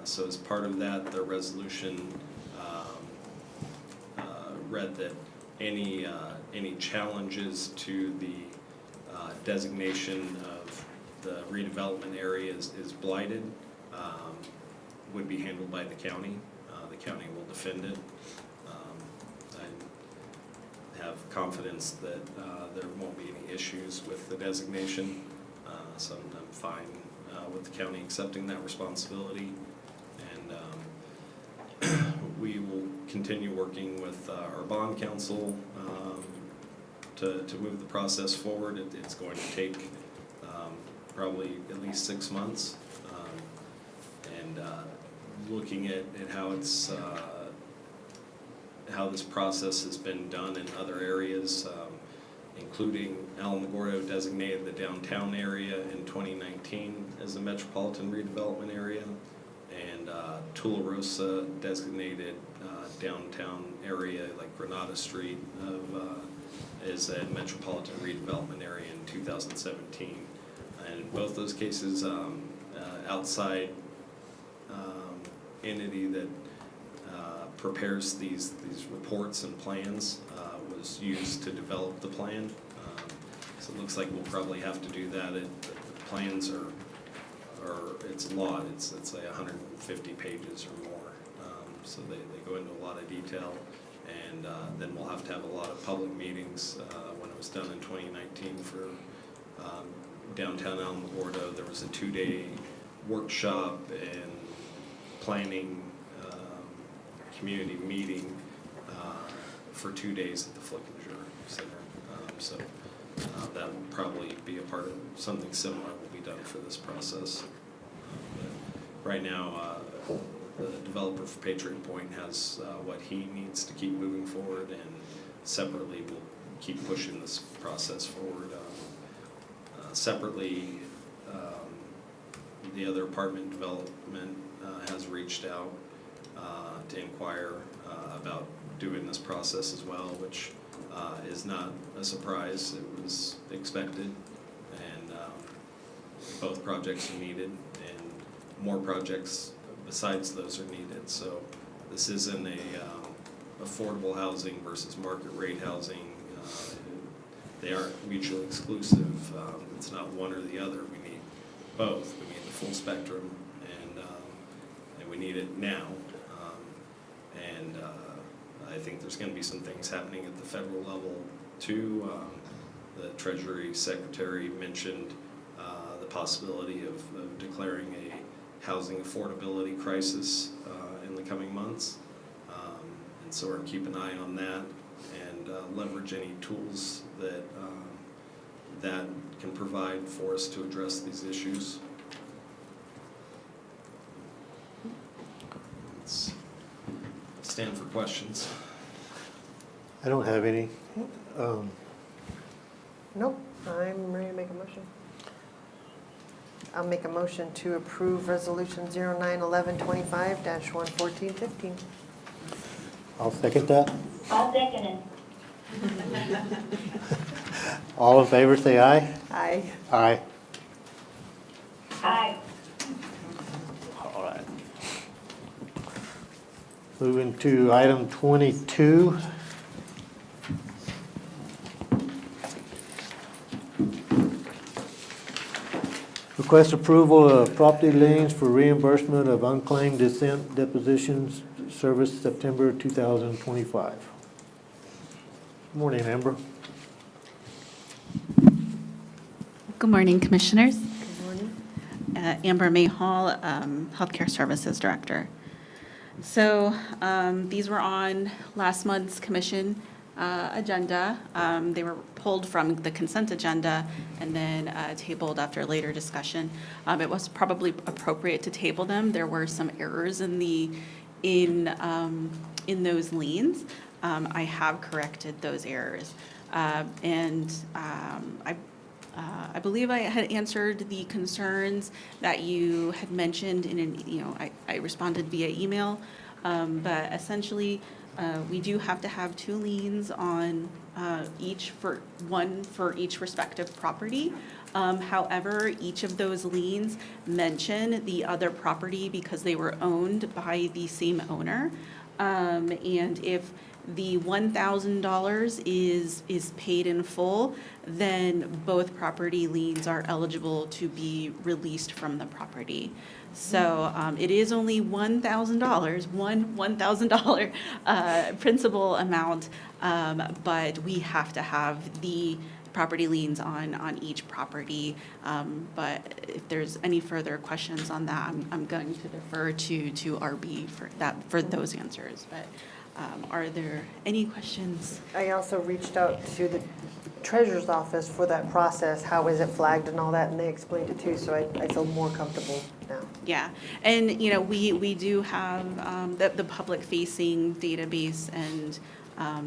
so as part of that, the resolution read that any any challenges to the designation of the redevelopment area is blighted would be handled by the county. The county will defend it. I have confidence that there won't be any issues with the designation, so I'm fine with the county accepting that responsibility. And we will continue working with our bond counsel to move the process forward. It's going to take probably at least 6 months. And looking at how it's how this process has been done in other areas, including Alamogordo designated the downtown area in 2019 as a metropolitan redevelopment area, and Tularosa designated downtown area like Granada Street as a metropolitan redevelopment area in 2017. And in both those cases, outside entity that prepares these reports and plans was used to develop the plan. So it looks like we'll probably have to do that. The plans are it's a lot. It's like 150 pages or more. So they go into a lot of detail, and then we'll have to have a lot of public meetings. When it was done in 2019 for downtown Alamogordo, there was a 2-day workshop and planning community meeting for 2 days at the Flickinger Center. So that will probably be a part of something similar will be done for this process. But right now, the developer for Patriot Point has what he needs to keep moving forward, and separately we'll keep pushing this process forward. Separately, the other apartment development has reached out to inquire about doing this process as well, which is not a surprise. It was expected, and both projects are needed, and more projects besides those are needed. So this isn't a affordable housing versus market rate housing. They aren't mutually exclusive. It's not one or the other. We need both. We need the full spectrum, and we need it now. And I think there's going to be some things happening at the federal level too. The Treasury Secretary mentioned the possibility of declaring a housing affordability crisis in the coming months. And so we're keep an eye on that and leverage any tools that that can provide for us to address these issues. Let's stand for questions. I don't have any. Nope, I'm ready to make a motion. I'll make a motion to approve Resolution 09-1125-11415. I'll second that. I'll second it. All in favor, say aye. Aye. Aye. Aye. All right. Moving to item 22. Request approval of property liens for reimbursement of unclaimed descent depositions service September 2025. Morning, Amber. Good morning, Commissioners. Good morning. Amber May Hall, Healthcare Services Director. So these were on last month's commission agenda. They were pulled from the consent agenda and then tabled after later discussion. It was probably appropriate to table them. There were some errors in those liens. I have corrected those errors. And I believe I had answered the concerns that you had mentioned I responded via email. But essentially, we do have to have 2 liens on one for each respective property. However, each of those liens mention the other property because they were owned by the same owner. And if the $1,000 is paid in full, then both property liens are eligible to be released from the property. So it is only $1,000, one $1,000 principal amount, but we have to have the property liens on each property. But if there's any further questions on that, I'm going to defer to RB for those answers. But are there any questions? I also reached out to the treasurer's office for that process. How is it flagged and all that? And they explained it too, so I feel more comfortable now. Yeah, and we do have the public-facing database, and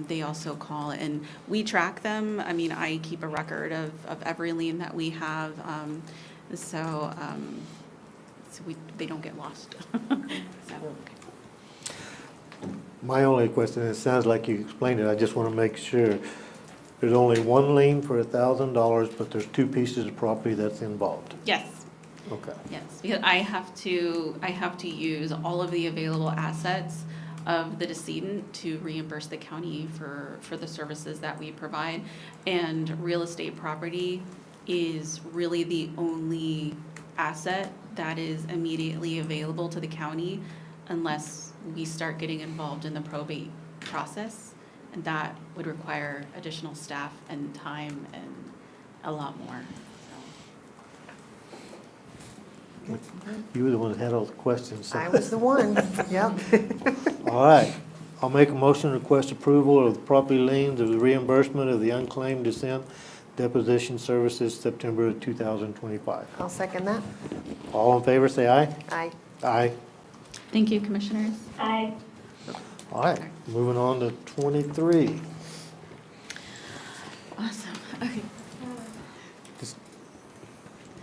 they also call, and we track them. I mean, I keep a record of every lien that we have, so they don't get lost. So, My only question, it sounds like you explained it, I just want to make sure. There's only one lien for $1,000, but there's two pieces of property that's involved. yes. Okay. Yes, because I have to use all of the available assets of the decedent to reimburse the county for the services that we provide. And real estate property is really the only asset that is immediately available to the county unless we start getting involved in the probate process. And that would require additional staff and time and a lot more. You were the one that had all the questions. so- I was the one, yep. All right. I'll make a motion to request approval of the property liens of the reimbursement of the unclaimed descent deposition services September of 2025. I'll second that. All in favor, say aye. Aye. Aye. Thank you, Commissioners. Aye. All right, moving on to 23. Awesome, okay.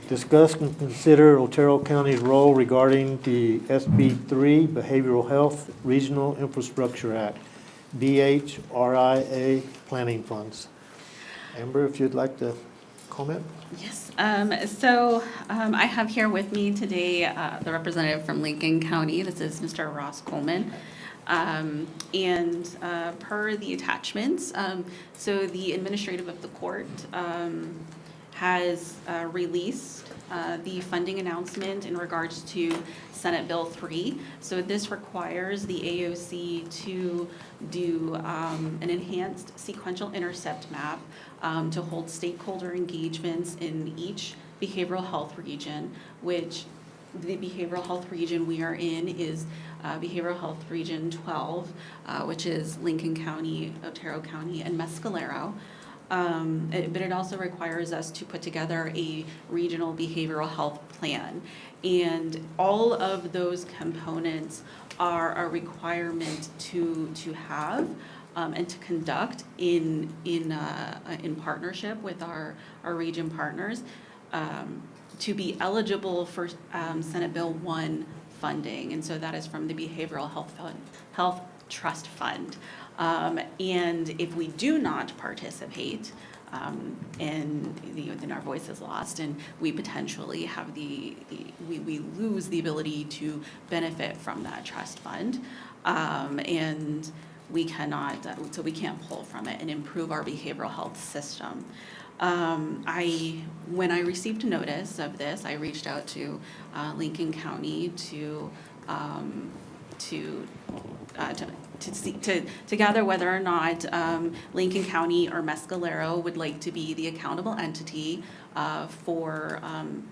Discuss and consider Otero County's role regarding the SB3 Behavioral Health Regional Infrastructure Act, BHRIA planning funds. Amber, if you'd like to comment? Yes, so I have here with me today the representative from Lincoln County. This is Mr. Ross Coleman. And per the attachments, so the administrative of the court has released the funding announcement in regards to Senate Bill 3. So this requires the AOC to do an enhanced sequential intercept map to hold stakeholder engagements in each behavioral health region, which the behavioral health region we are in is Behavioral Health Region 12, which is Lincoln County, Otero County, and Mescalero. But it also requires us to put together a regional behavioral health plan. And all of those components are a requirement to have and to conduct in partnership with our region partners to be eligible for Senate Bill 1 funding. And so that is from the Behavioral Health Trust Fund. And if we do not participate, and then our voice is lost, and we potentially have we lose the ability to benefit from that trust fund, and we cannot, so we can't pull from it and improve our behavioral health system. When I received notice of this, I reached out to Lincoln County to gather whether or not Lincoln County or Mescalero would like to be the accountable entity for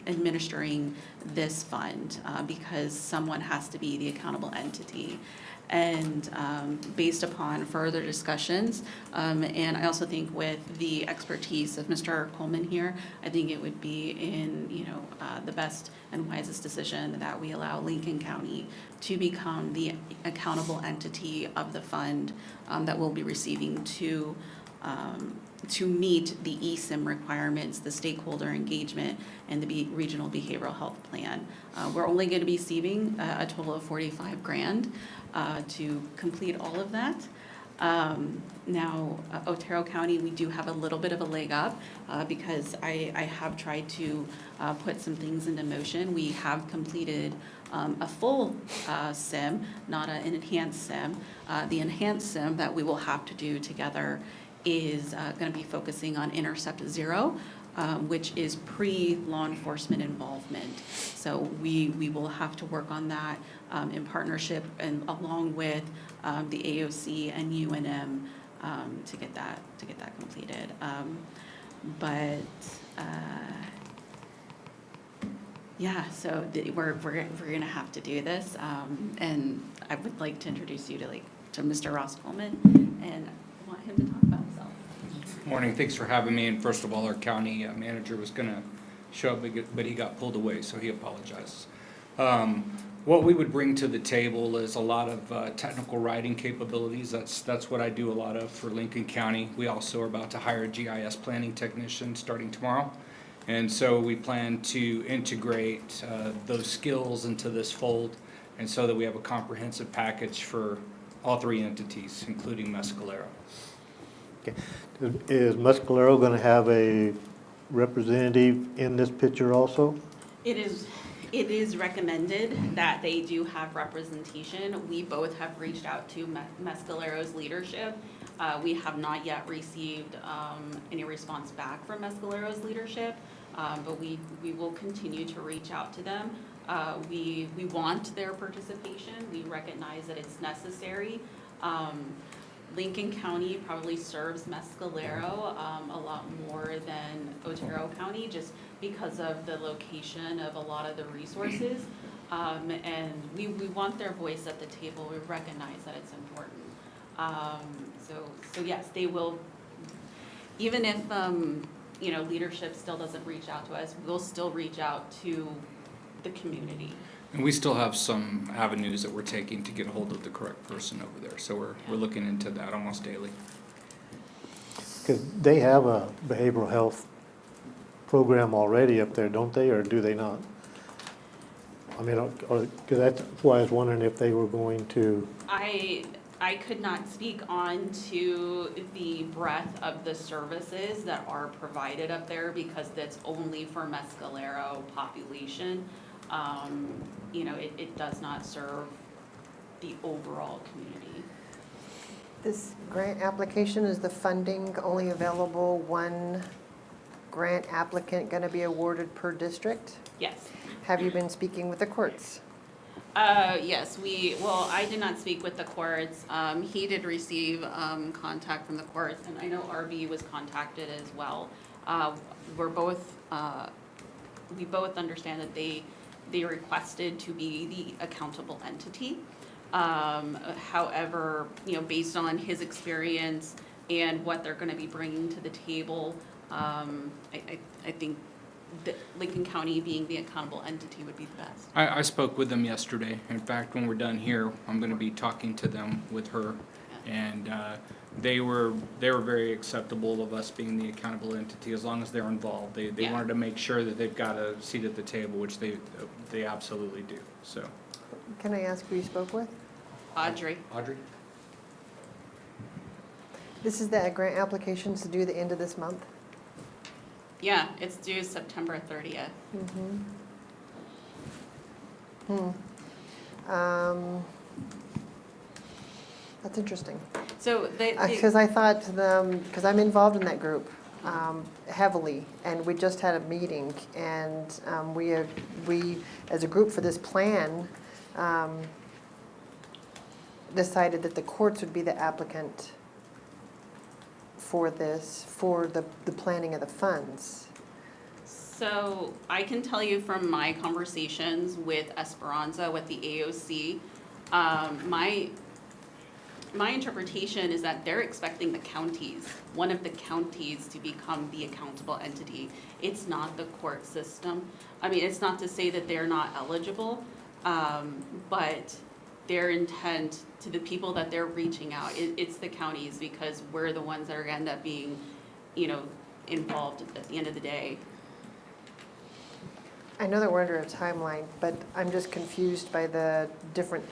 administering this fund, because someone has to be the accountable entity. And based upon further discussions, and I also think with the expertise of Mr. Coleman here, I think it would be in the best and wisest decision that we allow Lincoln County to become the accountable entity of the fund that we'll be receiving to meet the ESIM requirements, the stakeholder engagement, and the regional behavioral health plan. We're only going to be receiving a total of $45,000 to complete all of that. Now, Otero County, we do have a little bit of a leg up because I have tried to put some things into motion. We have completed a full SIM, not an enhanced SIM. The enhanced SIM that we will have to do together is going to be focusing on Intercept Zero, which is pre-law enforcement involvement. So we will have to work on that in partnership and along with the AOC and UNM to get that completed. Yeah, so we're gonna have to do this, and I would like to introduce you to Mr. Ross Coleman, and I want him to talk about himself. Morning, thanks for having me, and first of all, our county manager was gonna show up, but he got pulled away, so he apologizes. What we would bring to the table is a lot of technical writing capabilities. That's what I do a lot of for Lincoln County. We also are about to hire a GIS planning technician starting tomorrow. And so we plan to integrate those skills into this fold, and so that we have a comprehensive package for all three entities, including Mescalero. Okay. Is Mescalero going to have a representative in this picture also? It is recommended that they do have representation. We both have reached out to Mescalero's leadership. We have not yet received any response back from Mescalero's leadership, but we will continue to reach out to them. We want their participation. We recognize that it's necessary. Lincoln County probably serves Mescalero a lot more than Otero County, just because of the location of a lot of the resources. And we want their voice at the table. We recognize that it's important. So yes, they will, even if, leadership still doesn't reach out to us, we'll still reach out to the community. And we still have some avenues that we're taking to get hold of the correct person over there, so we're looking into that almost daily. Because they have a behavioral health program already up there, don't they, or do they not? I mean, because that's why I was wondering if they were going to. I could not speak on to the breadth of the services that are provided up there, because that's only for Mescalero population. It does not serve the overall community. This grant application, is the funding only available one grant applicant going to be awarded per district? Yes. Have you been speaking with the courts? Yes, I did not speak with the courts. He did receive contact from the courts, and I know RB was contacted as well. We both understand that they requested to be the accountable entity. However, based on his experience and what they're going to be bringing to the table, I think that Lincoln County being the accountable entity would be the best. I spoke with them yesterday. In fact, when we're done here, I'm going to be talking to them with her, and they were very acceptable of us being the accountable entity as long as they're involved. They wanted to make sure that they've got a seat at the table, which they absolutely do. So. Can I ask who you spoke with? Audrey. This is the grant applications to do the end of this month? Yeah, it's due September 30th. That's interesting. So Because I thought, because I'm involved in that group heavily, and we just had a meeting, and we, as a group for this plan, decided that the courts would be the applicant for this, for the planning of the funds. So I can tell you from my conversations with Esperanza, with the AOC, my interpretation is that they're expecting one of the counties to become the accountable entity. It's not the court system. I mean, it's not to say that they're not eligible, but their intent to the people that they're reaching out, it's the counties, because we're the ones that are gonna end up being, involved at the end of the day. I know that we're under a timeline, but I'm just confused by the different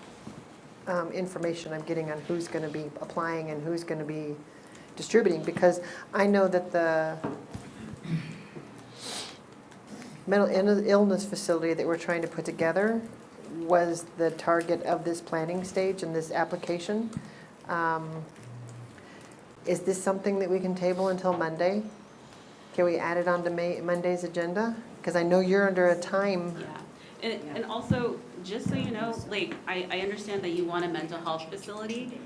information I'm getting on who's going to be applying and who's going to be distributing, because I know that the mental illness facility that we're trying to put together, was the target of this planning stage and this application. Is this something that we can table until Monday? Can we add it onto Monday's agenda? Because I know you're under a time. Yeah, and also, just so you know, like, I understand that you want a mental health facility.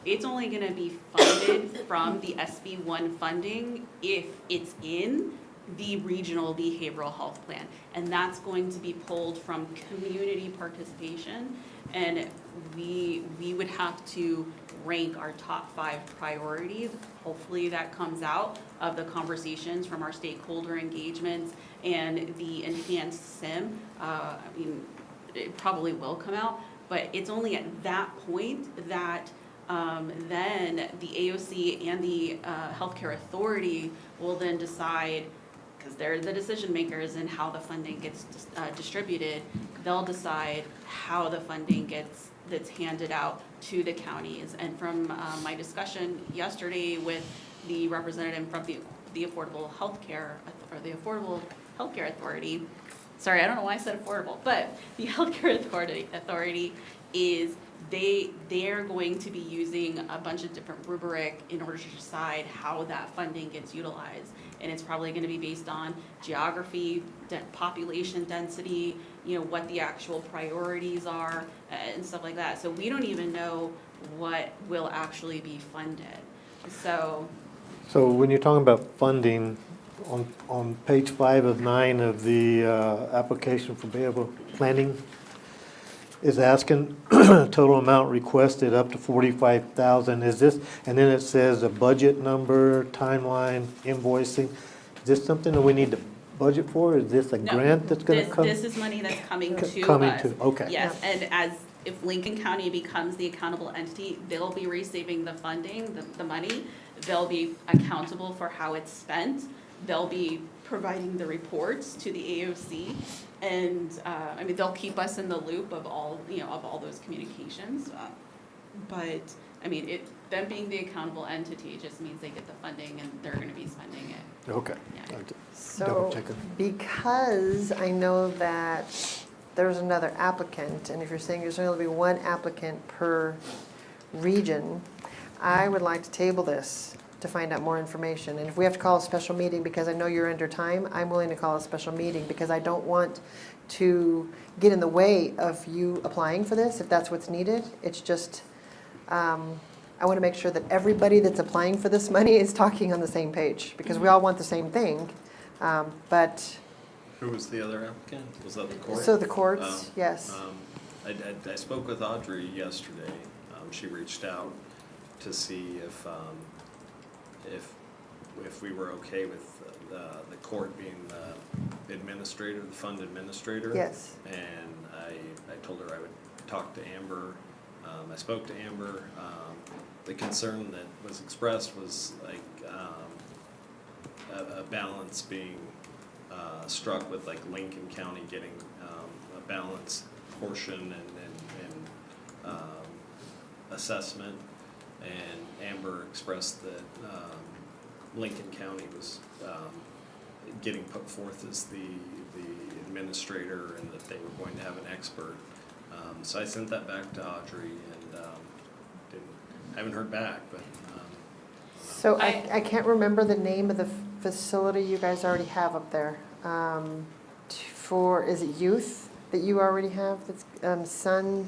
It's only gonna be funded from the SB1 funding if it's in the regional behavioral health plan. And that's going to be pulled from community participation. And we would have to rank our top 5 priorities. Hopefully that comes out of the conversations from our stakeholder engagements and the enhanced SIM. I mean, it probably will come out, but it's only at that point that then the AOC and the healthcare authority will then decide, because they're the decision makers in how the funding gets distributed, they'll decide how the funding that's handed out to the counties. And from my discussion yesterday with the representative from the Affordable Healthcare, or the Affordable Healthcare Authority, sorry, I don't know why I said affordable, but the Healthcare Authority is they're going to be using a bunch of different rubric in order to decide how that funding gets utilized. And it's probably gonna be based on geography, population density, you know, what the actual priorities are, and stuff like that. So we don't even know what will actually be funded. So when you're talking about funding, on page 5 of 9 of the application for behavioral planning, is asking total amount requested up to 45,000. Is this, and then it says a budget number, timeline, invoicing. Is this something that we need to budget for? Is this a no, grant that's gonna come? This is money that's coming to us. Coming to, okay. Yes, and if Lincoln County becomes the accountable entity, they'll be receiving the funding, the money. They'll be accountable for how it's spent. They'll be providing the reports to the AOC. And, I mean, they'll keep us in the loop of all, you know, of all those communications. But, I mean, them being the accountable entity just means they get the funding and they're gonna be spending it. Okay. Yeah. So, Double checking. because I know that there's another applicant, and if you're saying there's only going to be one applicant per region, I would like to table this to find out more information. And if we have to call a special meeting, because I know you're under time, I'm willing to call a special meeting, because I don't want to get in the way of you applying for this, if that's what's needed. It's just, I want to make sure that everybody that's applying for this money is talking on the same page, because we all want the same thing. But Who was the other applicant? Was that the court? so the courts, yes. I spoke with Audrey yesterday. She reached out to see if we were okay with the court being the administrator, the fund administrator. Yes. And I told her I would talk to Amber. I spoke to Amber. The concern that was expressed was like a balance being struck with like Lincoln County getting a balanced portion and assessment. And Amber expressed that Lincoln County was getting put forth as the administrator and that they were going to have an expert. So I sent that back to Audrey and haven't heard back, but. So I can't remember the name of the facility you guys already have up there. Is it youth that you already have? That's Sunset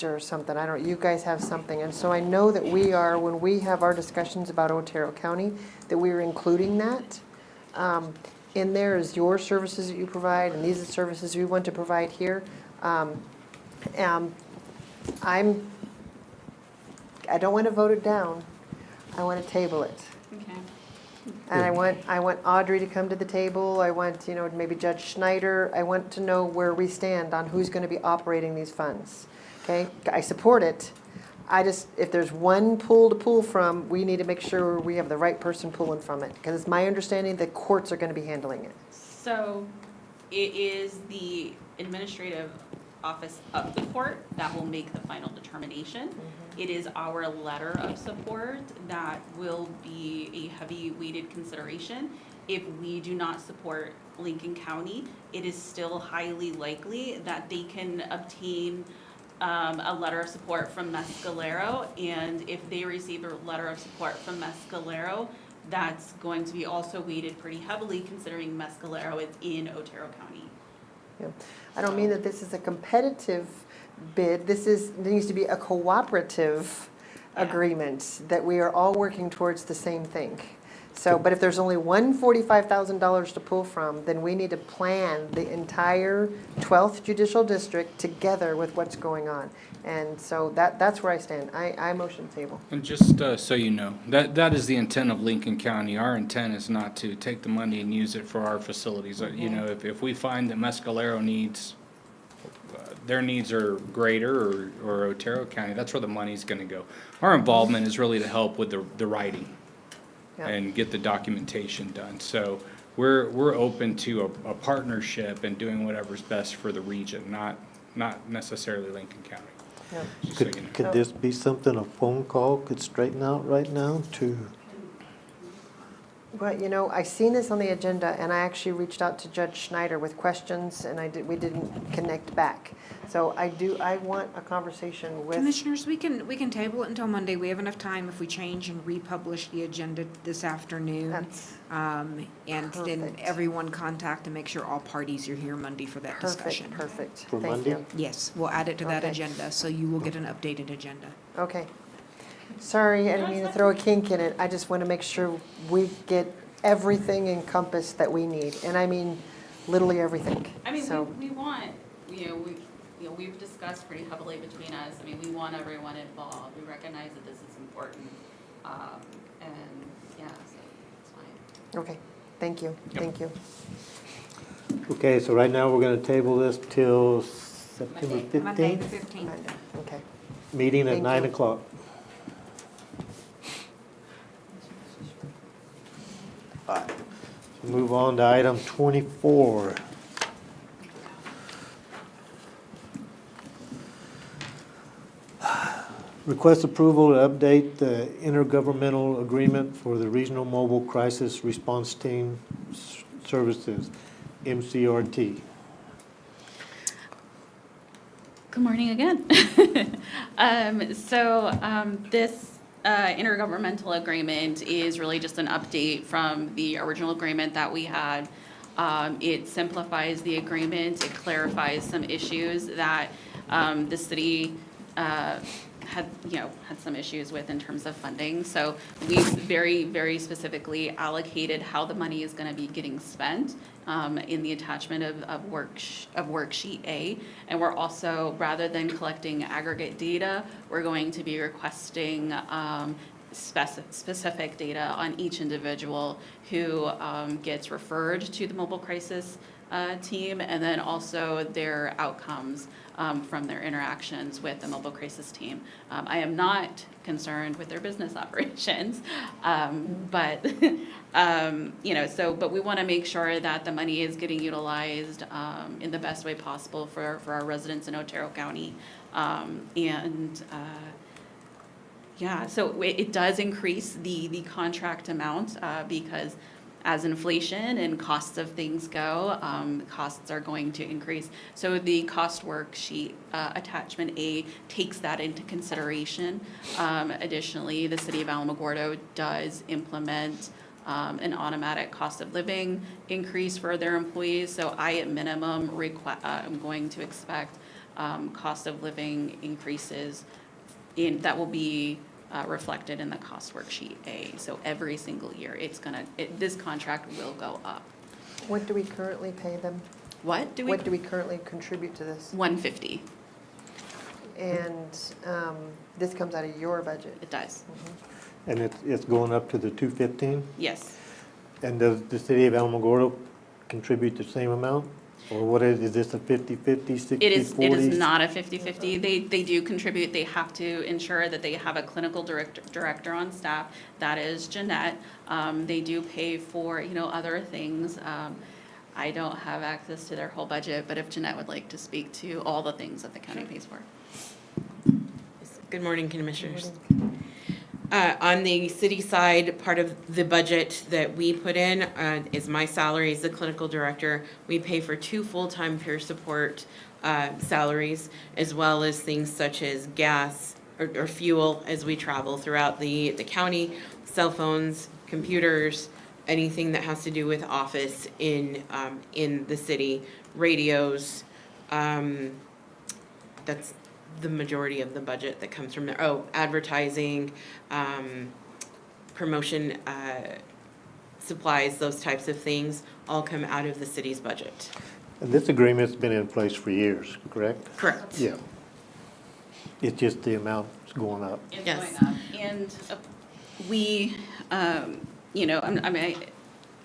or something. I don't, you guys have something. And so I know that we are, when we have our discussions about Otero County, that we are including that. In there is your services that you provide, and these are the services we want to provide here. I don't want to vote it down. I want to table it. Okay. And I want Audrey to come to the table. I want, maybe Judge Schneider. I want to know where we stand on who's going to be operating these funds. Okay? I support it. If there's one pool to pull from, we need to make sure we have the right person pulling from it. Because it's my understanding the courts are going to be handling it. So it is the administrative office of the court that will make the final determination. Mm-hmm. It is our letter of support that will be a heavy weighted consideration. if we do not support Lincoln County, it is still highly likely that they can obtain a letter of support from Mescalero, and if they receive a letter of support from Mescalero, that's going to be also weighted pretty heavily considering Mescalero is in Otero County. Yeah. I don't mean that this is a competitive bid. There needs to be a cooperative agreement that we are all working towards the same thing. So, but if there's only one $45,000 to pull from, then we need to plan the entire 12th Judicial District together with what's going on. And so that's where I stand. I motion table. And just so you know, that is the intent of Lincoln County. Our intent is not to take the money and use it for our facilities. You know, if we find that Mescalero needs, their needs are greater, or Otero County, that's where the money's gonna go. Our involvement is really to help with the writing and get the documentation done. So we're open to a partnership and doing whatever's best for the region, not necessarily Lincoln County. Yeah. Just so you know. Could this be something a phone call could straighten out right now to? But, you know, I seen this on the agenda, and I actually reached out to Judge Schneider with questions, and we didn't connect back. So I want a conversation with. Commissioners, we can table it until Monday. We have enough time if we change and republish the agenda this afternoon. And then perfect. everyone contact and make sure all parties are here Monday for that discussion. Perfect. For Thank Monday? you. Yes, we'll add it to that Okay. agenda, so you will get an updated agenda. Okay. Sorry, I didn't mean to throw a kink in it. I just want to make sure we get everything encompassed that we need. And I mean, literally everything. I mean, So- we want, we've discussed pretty heavily between us. I mean, we want everyone involved. We recognize that this is important. And yeah, so it's fine. Okay, thank you, thank you. Okay, so right now we're gonna table this till September Monday, the 15th, 15th. Okay. meeting at Thank 9 you. o'clock. All right, so move on to item 24. Request approval to update the intergovernmental agreement for the Regional Mobile Crisis Response Team Services, MCRT. Good morning again. This intergovernmental agreement is really just an update from the original agreement that we had. It simplifies the agreement, it clarifies some issues that the city had some issues with in terms of funding. So we very, very specifically allocated how the money is gonna be getting spent in the attachment of worksheet A. And we're also, rather than collecting aggregate data, we're going to be requesting specific data on each individual who gets referred to the mobile crisis team, and then also their outcomes from their interactions with the mobile crisis team. I am not concerned with their business operations, but but we want to make sure that the money is getting utilized in the best way possible for our residents in Otero County, so it does increase the contract amount because as inflation and costs of things go, costs are going to increase. So the cost worksheet attachment A takes that into consideration. Additionally, the city of Alamogordo does implement an automatic cost of living increase for their employees. So I, at minimum, am going to expect cost of living increases that will be reflected in the cost worksheet A. So every single year, this contract will go up. What do we currently pay them? What do we currently contribute to this? $150. And this comes out of your budget? It does. And it's going up to the 215? Yes. And does the city of Alamogordo contribute the same amount? Or what is this, a 50-50, 60-40? It is not a 50-50. They do contribute. They have to ensure that they have a clinical director on staff. That is Jeanette. They do pay for, other things. I don't have access to their whole budget, but if Jeanette would like to speak to all the things that the county pays for. Good morning, Commissioners. On the city side, part of the budget that we put in is my salary as the clinical director. We pay for 2 full-time peer support salaries, as well as things such as gas or fuel as we travel throughout the county, cell phones, computers, anything that has to do with office in the city, radios. That's the majority of the budget that comes from there. Oh, advertising, promotion, supplies, those types of things all come out of the city's budget. And this agreement's been in place for years, correct? Correct. Yeah. It's just the amount's going up. It's Yes. going up. And we, you know, I mean,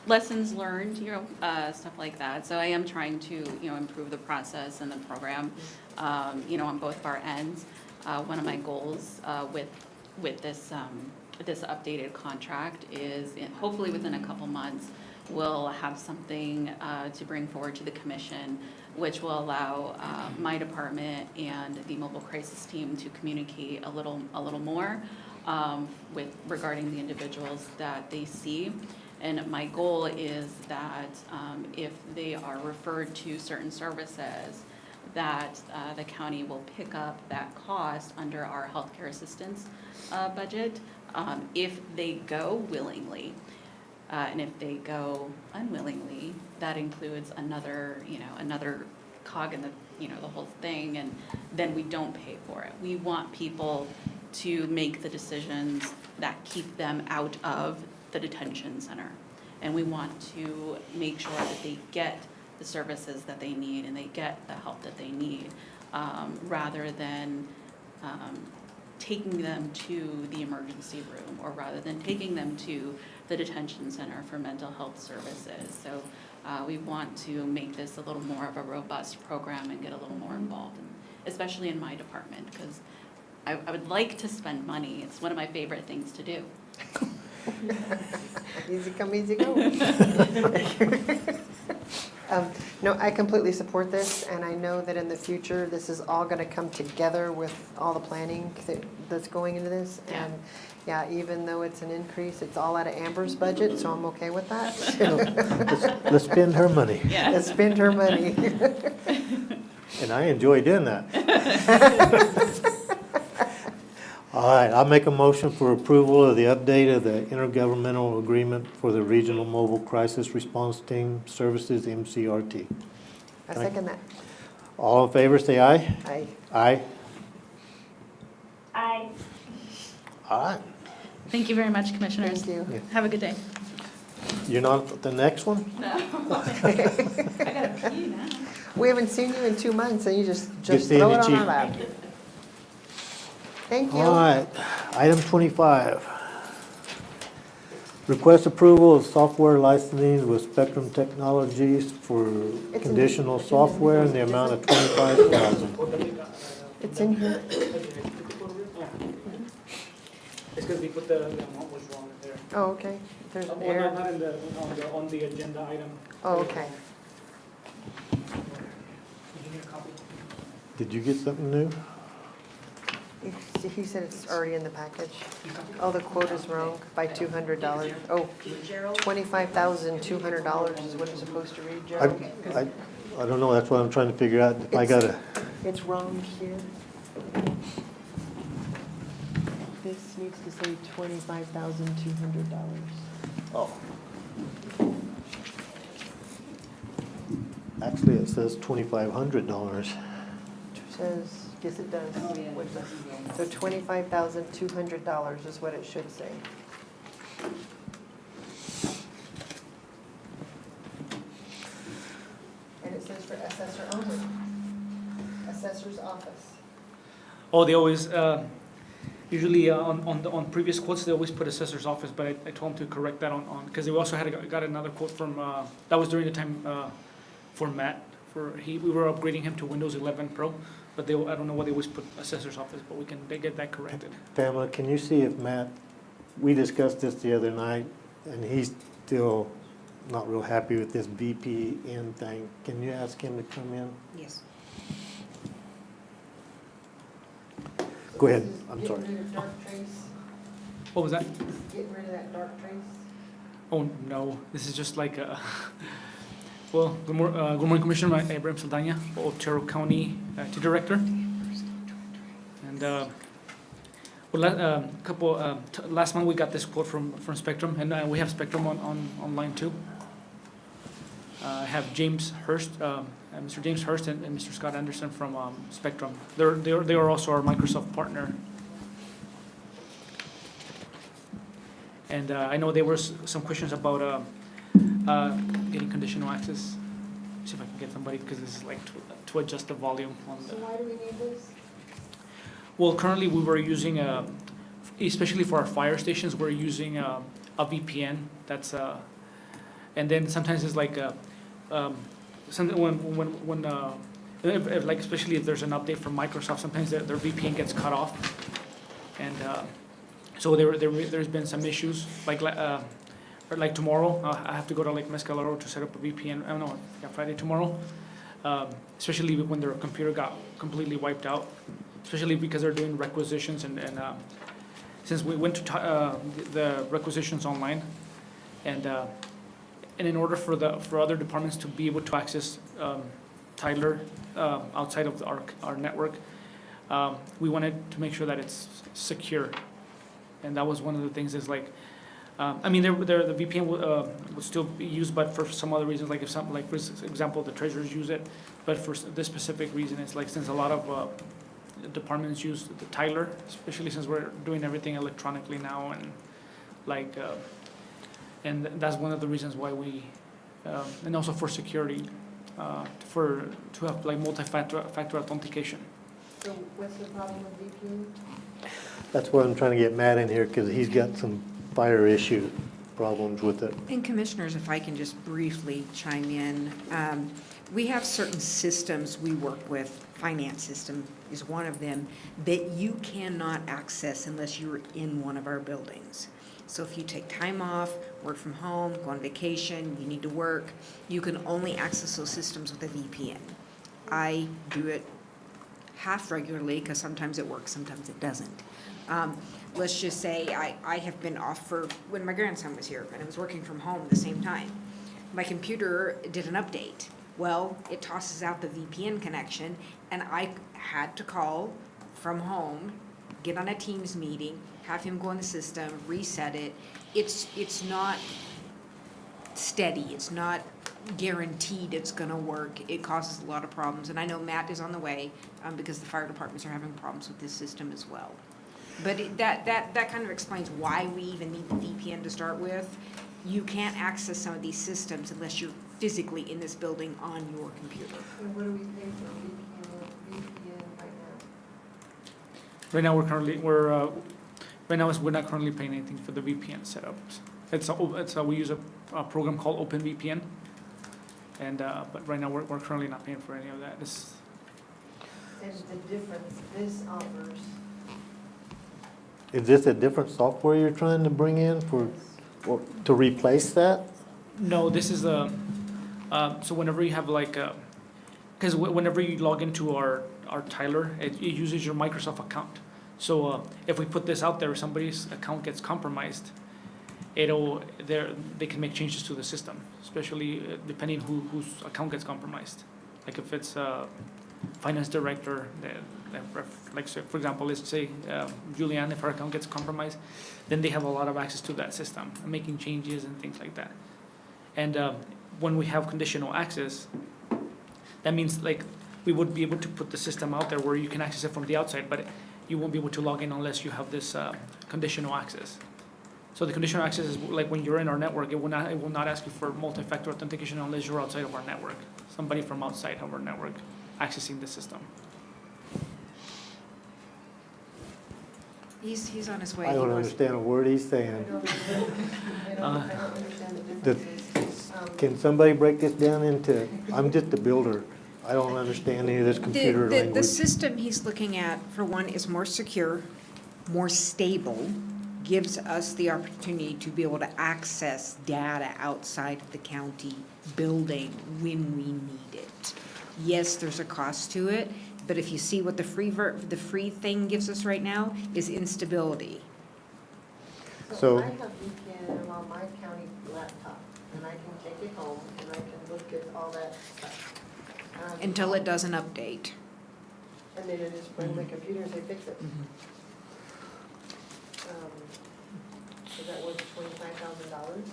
lessons learned, you know, stuff like that. So I am trying to, you know, improve the process and the program, you know, on both of our ends. One of my goals with this updated contract is hopefully within a couple months, we'll have something to bring forward to the commission, which will allow my department and the mobile crisis team to communicate a little more regarding the individuals that they see. And my goal is that if they are referred to certain services, that the county will pick up that cost under our healthcare assistance budget if they go willingly. And if they go unwillingly, that includes another cog in the whole thing, and then we don't pay for it. We want people to make the decisions that keep them out of the detention center. And we want to make sure that they get the services that they need and they get the help that they need, rather than taking them to the emergency room, or rather than taking them to the detention center for mental health services. So we want to make this a little more of a robust program and get a little more involved, especially in my department, because I would like to spend money. It's one of my favorite things to do. Easy come, easy go. No, I completely support this, and I know that in the future, this is all gonna come together with all the planning that's going into this. Yeah. And yeah, even though it's an increase, it's all out of Amber's budget, so I'm okay with that. Let's spend her money. Yeah. Let's spend her money. And I enjoy doing that. All right, I'll make a motion for approval of the update of the intergovernmental agreement for the Regional Mobile Crisis Response Team Services, MCRT. I second that. All in favor, say aye. Aye. Aye. Aye. Aye. Thank you very much, Commissioners. Thank you. Yeah. Have a good day. You're not the next one? No. I gotta pee now. We haven't seen you in 2 months, and you just Good throw it seeing on you, our Chief. lap. Thank you. All right, item 25. Request approval of software licensing with Spectrum Technologies for It's conditional software in the amount of $25,000. It's in here. It's because we put the amount was wrong there. Oh, okay. There's an Well, error. not in on the agenda item. Oh, okay. Did you need a copy? Did you get something new? He said it's already in the package. Oh, the quote is wrong by $200. Oh, $25,200 is what it's supposed to read, Gerald. I don't know, that's what I'm trying to figure out. If I gotta, It's wrong here. This needs to say $25,200. oh. Actually, it says $2,500. Says, yes, it does. So $25,200 is what it should say. And it says for assessor only. Assessor's office. Oh, they always, usually on previous quotes, they always put assessor's office, but I told them to correct that on, because we also got another quote from, that was during the time for Matt, we were upgrading him to Windows 11 Pro, but I don't know why they always put assessor's office, but they get that corrected. Pamela, can you see if Matt, we discussed this the other night, and he's still not real happy with this VPN thing. Can you ask him to come in? Yes. Go ahead, I'm sorry. Getting rid of dark trace. What was that? Getting rid of that dark trace? Oh, no, this is just like a, well, good morning, Commissioner, I'm Ibrahim Saldana, Otero County IT Director. And, last month we got this quote from Spectrum, and we have Spectrum online too. I have James Hurst, Mr. James Hurst and Mr. Scott Anderson from Spectrum. They are also our Microsoft partner. And I know there were some questions about getting conditional access. See if I can get somebody, because this is like to adjust the volume on the. So why do we need this? Well, currently we were using, especially for our fire stations, we're using a VPN. That's and then sometimes it's like something when like especially if there's an update from Microsoft, sometimes their VPN gets cut off, and so there's been some issues like tomorrow I have to go to Lake Mescalero to set up a VPN. I don't know, Friday tomorrow, especially when their computer got completely wiped out. Especially because they're doing requisitions and since we went to the requisitions online, and in order for other departments to be able to access Tyler outside of our network, we wanted to make sure that it's secure, and that was one of the things. Is like, I mean, the VPN would still be used, but for some other reasons, like if some, like for example, the treasurers use it, but for this specific reason, it's like since a lot of departments use the Tyler, especially since we're doing everything electronically now, and like, and that's one of the reasons why we, and also for security, to have like multi-factor authentication. So what's the problem with VPN? That's why I'm trying to get Matt in here, because he's got some fire issue problems with it. And commissioners, if I can just briefly chime in, we have certain systems we work with. Finance system is one of them that you cannot access unless you're in one of our buildings. So if you take time off, work from home, go on vacation, you need to work, you can only access those systems with a VPN. I do it half regularly because sometimes it works, sometimes it doesn't. Let's just say I have been off for when my grandson was here and I was working from home at the same time. My computer did an update. Well, it tosses out the VPN connection, and I had to call from home, get on a Teams meeting, have him go in the system, reset it. It's not steady. It's not guaranteed it's gonna work. It causes a lot of problems, and I know Matt is on the way because the fire departments are having problems with this system as well. But that kind of explains why we even need the VPN to start with. You can't access some of these systems unless you're physically in this building on your computer. And what do we pay for VPN right now? Right now we're not currently paying anything for the VPN setups. We use a program called OpenVPN, and but right now we're currently not paying for any of that. And the difference this offers. Is this a different software you're trying to bring in to replace that? No, this is so whenever you have like because whenever you log into our Tyler, it uses your Microsoft account. So if we put this out there, if somebody's account gets compromised, they can make changes to the system, especially depending whose account gets compromised. Like if it's finance director, like so for example, let's say Julianne, if her account gets compromised, then they have a lot of access to that system, making changes and things like that. And when we have conditional access, that means like we would be able to put the system out there where you can access it from the outside, but you won't be able to log in unless you have this conditional access. So the conditional access is like when you're in our network, it will not ask you for multi-factor authentication unless you're outside of our network, somebody from outside of our network accessing the system. He's on his way. I don't understand a word he's saying. I don't understand the differences. Can somebody break this down into, I'm just a builder. I don't understand any of this computer The language. system he's looking at, for one, is more secure, more stable, gives us the opportunity to be able to access data outside of the county building when we need it. Yes, there's a cost to it, but if you see what the free thing gives us right now is instability. So- I have VPN on my county laptop, and I can take it home, and I can look at all that stuff. Until it doesn't update. And then it just bring the computers, they fix it. So that was $25,000.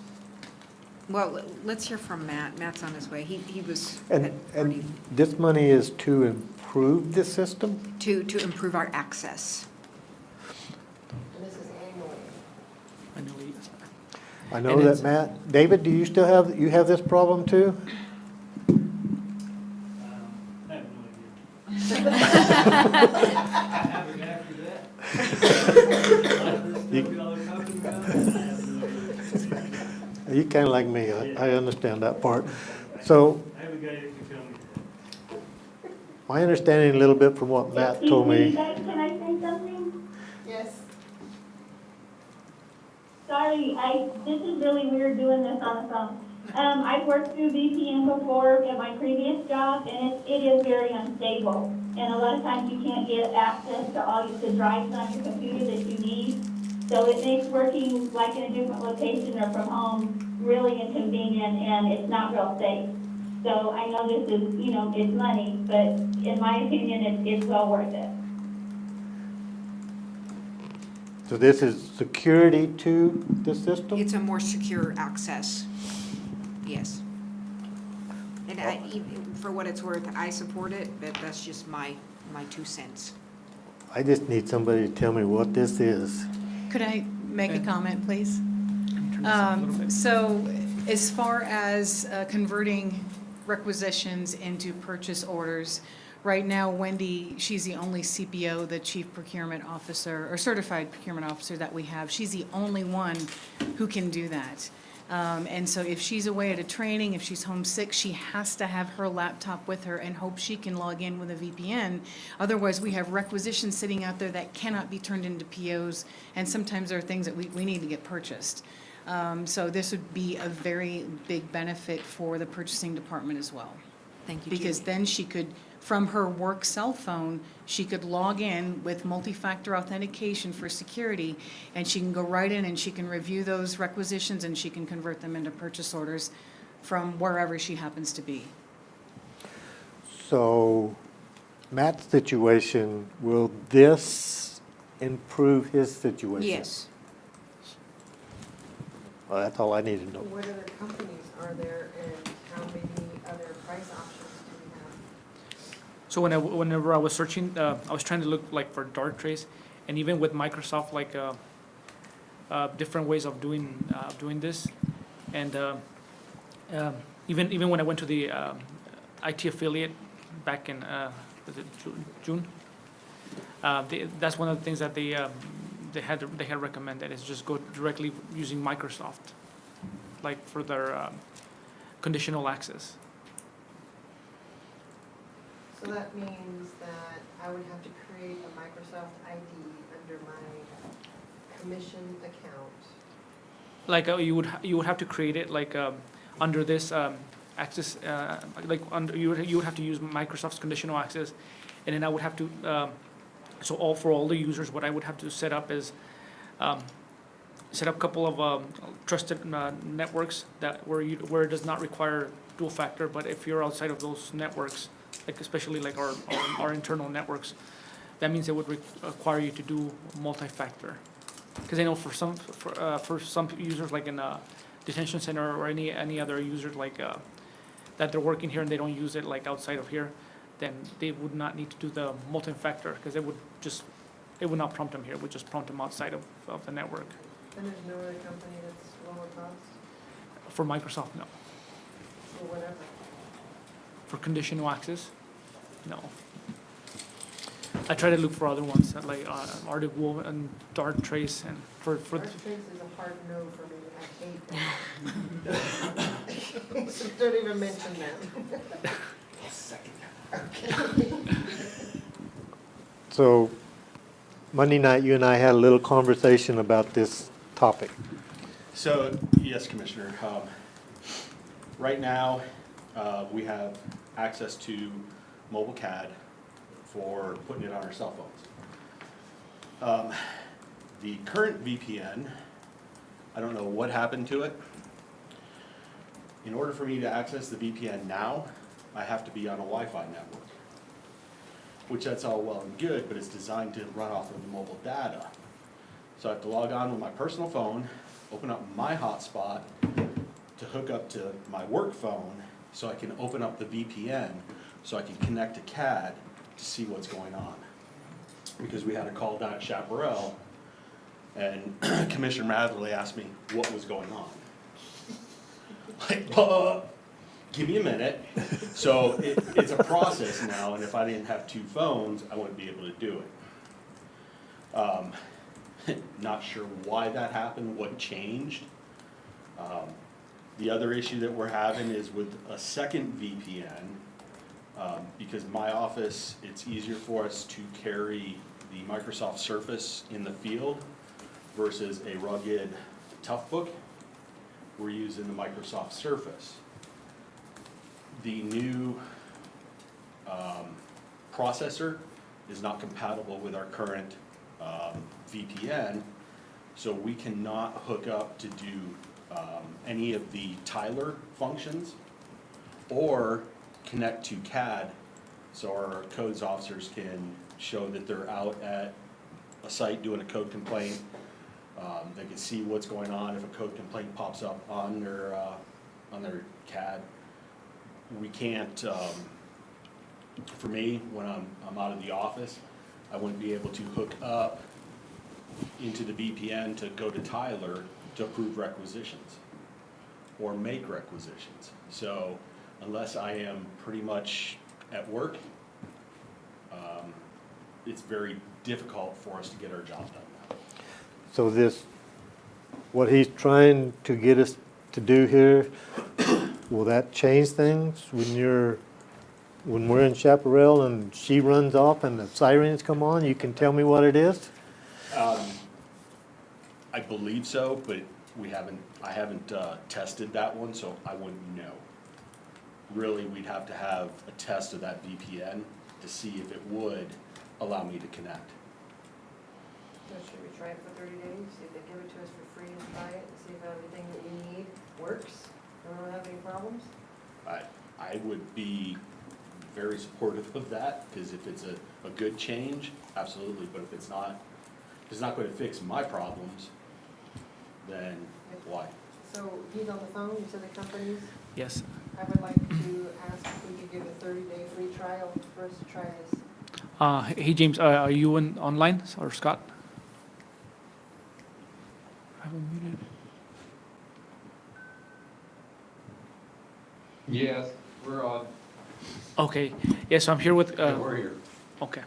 Well, let's hear from Matt. Matt's on his way. He was. And this money is to improve the system? To improve our access. And this is annually. Annually. I know And that it's- Matt, David, do you still have, you have this problem too? I have no idea. After that. You kind of like me, I understand that part. So, I have a guy that can tell me that. my understanding a little bit from what Matt told me, Can I say something? Yes. Sorry, this is really weird doing this on the phone. I've worked through VPN before at my previous job, and it is very unstable. And a lot of times you can't get access to all the drives on your computer that you need. So it makes working like in a different location or from home really inconvenient, and it's not real safe. So I know this is, it's money, but in my opinion, it's well worth it. so this is security to the system? It's a more secure access. Yes. And for what it's worth, I support it, but that's just my 2 cents. I just need somebody to tell me what this is. Could I make a comment, please? Turn this up a little bit. So as far as converting requisitions into purchase orders, right now Wendy, she's the only CPO, the Chief Procurement Officer, or Certified Procurement Officer that we have. She's the only one who can do that. And so if she's away at a training, if she's homesick, she has to have her laptop with her and hope she can log in with a VPN. Otherwise, we have requisitions sitting out there that cannot be turned into POs, and sometimes there are things that we need to get purchased. So this would be a very big benefit for the purchasing department as well. Thank you, Because Julie. then she could, from her work cell phone, she could log in with multi-factor authentication for security, and she can go right in and she can review those requisitions and she can convert them into purchase orders from wherever she happens to be. So, Matt's situation, will this improve his situation? Yes. Well, that's all I need to know. What other companies are there, and how many other price options do we have? So whenever I was searching, I was trying to look like for dart trace, and even with Microsoft, like different ways of doing this, and even when I went to the IT affiliate back in was it June? That's one of the things that they had recommended is just go directly using Microsoft, like for their conditional access. So that means that I would have to create a Microsoft ID under my commission account. Like you would have to create it like under this access, like under you would have to use Microsoft's conditional access, and then I would have to so for all the users, what I would have to set up is set up a couple of trusted networks that where it does not require dual factor, but if you're outside of those networks, like especially like our internal networks, that means it would require you to do multi-factor. Because I know for some users, like in a detention center or any other users like that they're working here and they don't use it like outside of here, then they would not need to do the multi-factor because it would not prompt them here. It would just prompt them outside of the network. And there's no other company that's lower cost, For Microsoft, no. or whatever. For conditional access, no. I try to look for other ones like Arctic Wolf and Dart Trace, and for Our trace is a hard no for me. I hate that. So don't even mention them. Okay. So, Monday night, you and I had a little conversation about this topic. So, yes, Commissioner. Right now, we have access to mobile CAD for putting it on our cell phones. The current VPN I don't know what happened to it. In order for me to access the VPN now, I have to be on a Wi-Fi network, which that's all well and good, but it's designed to run off of the mobile data. So I have to log on with my personal phone, open up my hotspot to hook up to my work phone so I can open up the VPN so I can connect to CAD to see what's going on. Because we had a call down at Chaparral and Commissioner Matherly asked me what was going on. Like, give me a minute. So it's a process now, and if I didn't have two phones, I wouldn't be able to do it. Not sure why that happened, what changed. The other issue that we're having is with a second VPN, because my office, it's easier for us to carry the Microsoft Surface in the field versus a rugged Toughbook. We're using the Microsoft Surface. The new processor is not compatible with our current VPN, so we cannot hook up to do any of the Tyler functions or connect to CAD so our codes officers can show that they're out at a site doing a code complaint. They can see what's going on if a code complaint pops up on their CAD. We can't, for me, when I'm out of the office, I wouldn't be able to hook up into the VPN to go to Tyler to approve requisitions or make requisitions. So unless I am pretty much at work, it's very difficult for us to get our job done now. So this, what he's trying to get us to do here, will that change things when we're in Chaparral and she runs off and the sirens come on, you can tell me what it is? I believe so, but I haven't tested that one, so I wouldn't know. Really, we'd have to have a test of that VPN to see if it would allow me to connect. So should we try it for 30 days, see if they give it to us for free and try it, and see if everything that you need works, and we don't have any problems? I would be very supportive of that, because if it's a good change, absolutely, but if it's not going to fix my problems, then why? So he's on the phone, you said the companies? Yes. I would like to ask if we could give a 30-day free trial for us to try this. Hey, James, are you online, or Scott? I have him muted. Yes, we're on. Okay, yes, I'm here with, We're here. okay.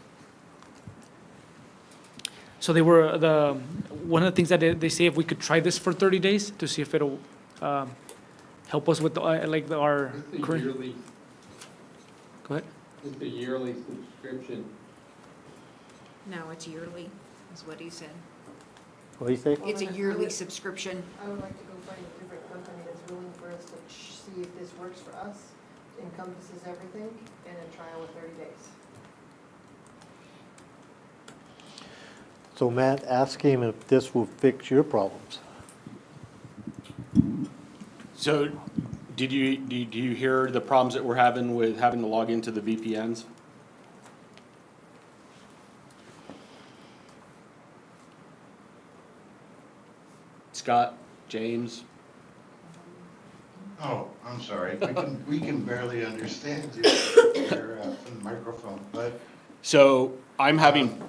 So one of the things that they say, if we could try this for 30 days to see if it'll help us with our It's a current. yearly, Go ahead. it's a yearly subscription. No, it's yearly, is what he said. What do you say? It's a yearly subscription. I would like to go find a different company that's willing for us to see if this works for us, encompasses everything, and a trial of 30 days. So Matt, ask him if this will fix your problems. So, do you hear the problems that we're having with having to log into the VPNs? Scott, James? Oh, I'm sorry. We can barely understand you, your microphone, but. So, I'm having,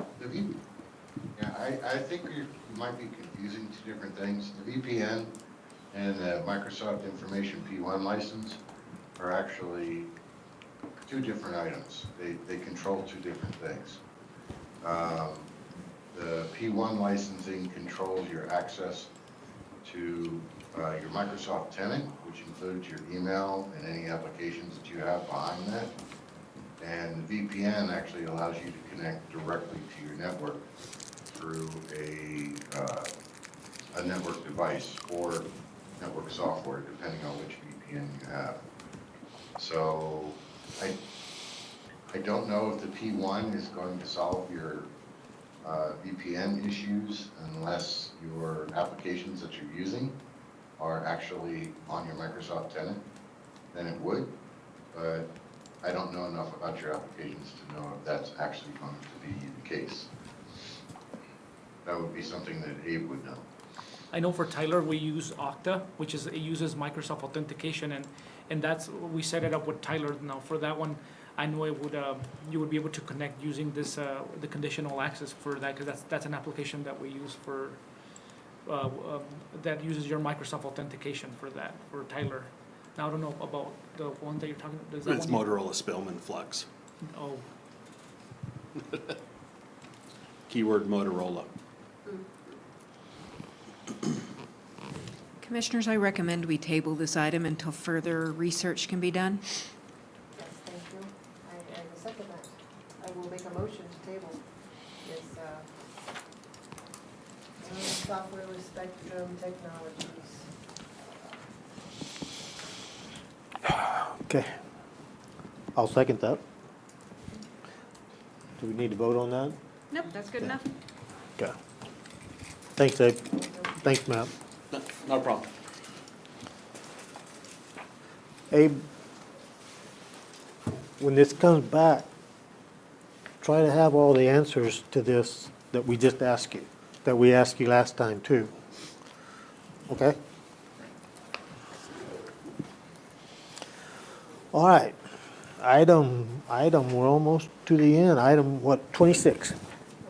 Yeah, I think you might be confusing two different things. The VPN and the Microsoft Information P1 license are actually two different items. They control two different things. The P1 licensing controls your access to your Microsoft tenant, which includes your email and any applications that you have behind that. And the VPN actually allows you to connect directly to your network through a network device or network software, depending on which VPN you have. So I don't know if the P1 is going to solve your VPN issues unless your applications that you're using are actually on your Microsoft tenant, then it would. But I don't know enough about your applications to know if that's actually going to be the case. That would be something that Abe would know. I know for Tyler, we use Okta, which is, it uses Microsoft authentication, and that's, we set it up with Tyler. Now, for that one, I know it would, you would be able to connect using this, the conditional access for that, because that's an application that we use for, that uses your Microsoft authentication for that, for Tyler. Now, I don't know about the one that you're talking about. Is that It's one you- Motorola Spellman Flex. Oh, Keyword Motorola. Commissioners, I recommend we table this item until further research can be done. Yes, thank you. I will second that. I will make a motion to table this software with Spectrum Technologies. Okay. I'll second that. Do we need to vote on that? Nope, that's good enough. Okay. Thanks, Abe. Thanks, Matt. Not a problem. Abe, when this comes back, try to have all the answers to this that we just asked you, that we asked you last time too. Okay? All right. Item, we're almost to the end. Item, what, 26? I'm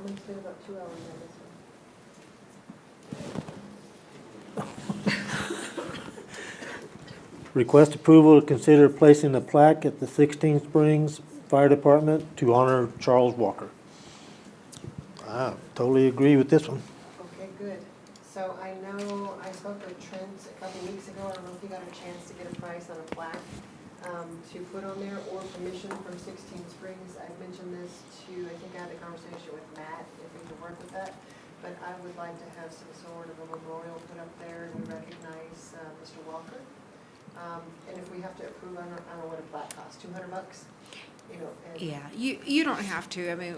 going to spend about 2 hours on this Request approval to consider placing a plaque at the 16 Springs Fire Department to honor Charles Walker. I totally agree with this one. Okay, good. So I know I spoke with Trent a couple weeks ago. I don't know if you got a chance to get a price on a plaque to put on there or permission from 16 Springs. I mentioned this to, I think I had a conversation with Matt, if we could work with that. But I would like to have some sort of a memorial put up there and we recognize Mr. Walker. And if we have to approve, I don't know what a plaque costs, $200? You know, and Yeah, you don't have to. I mean,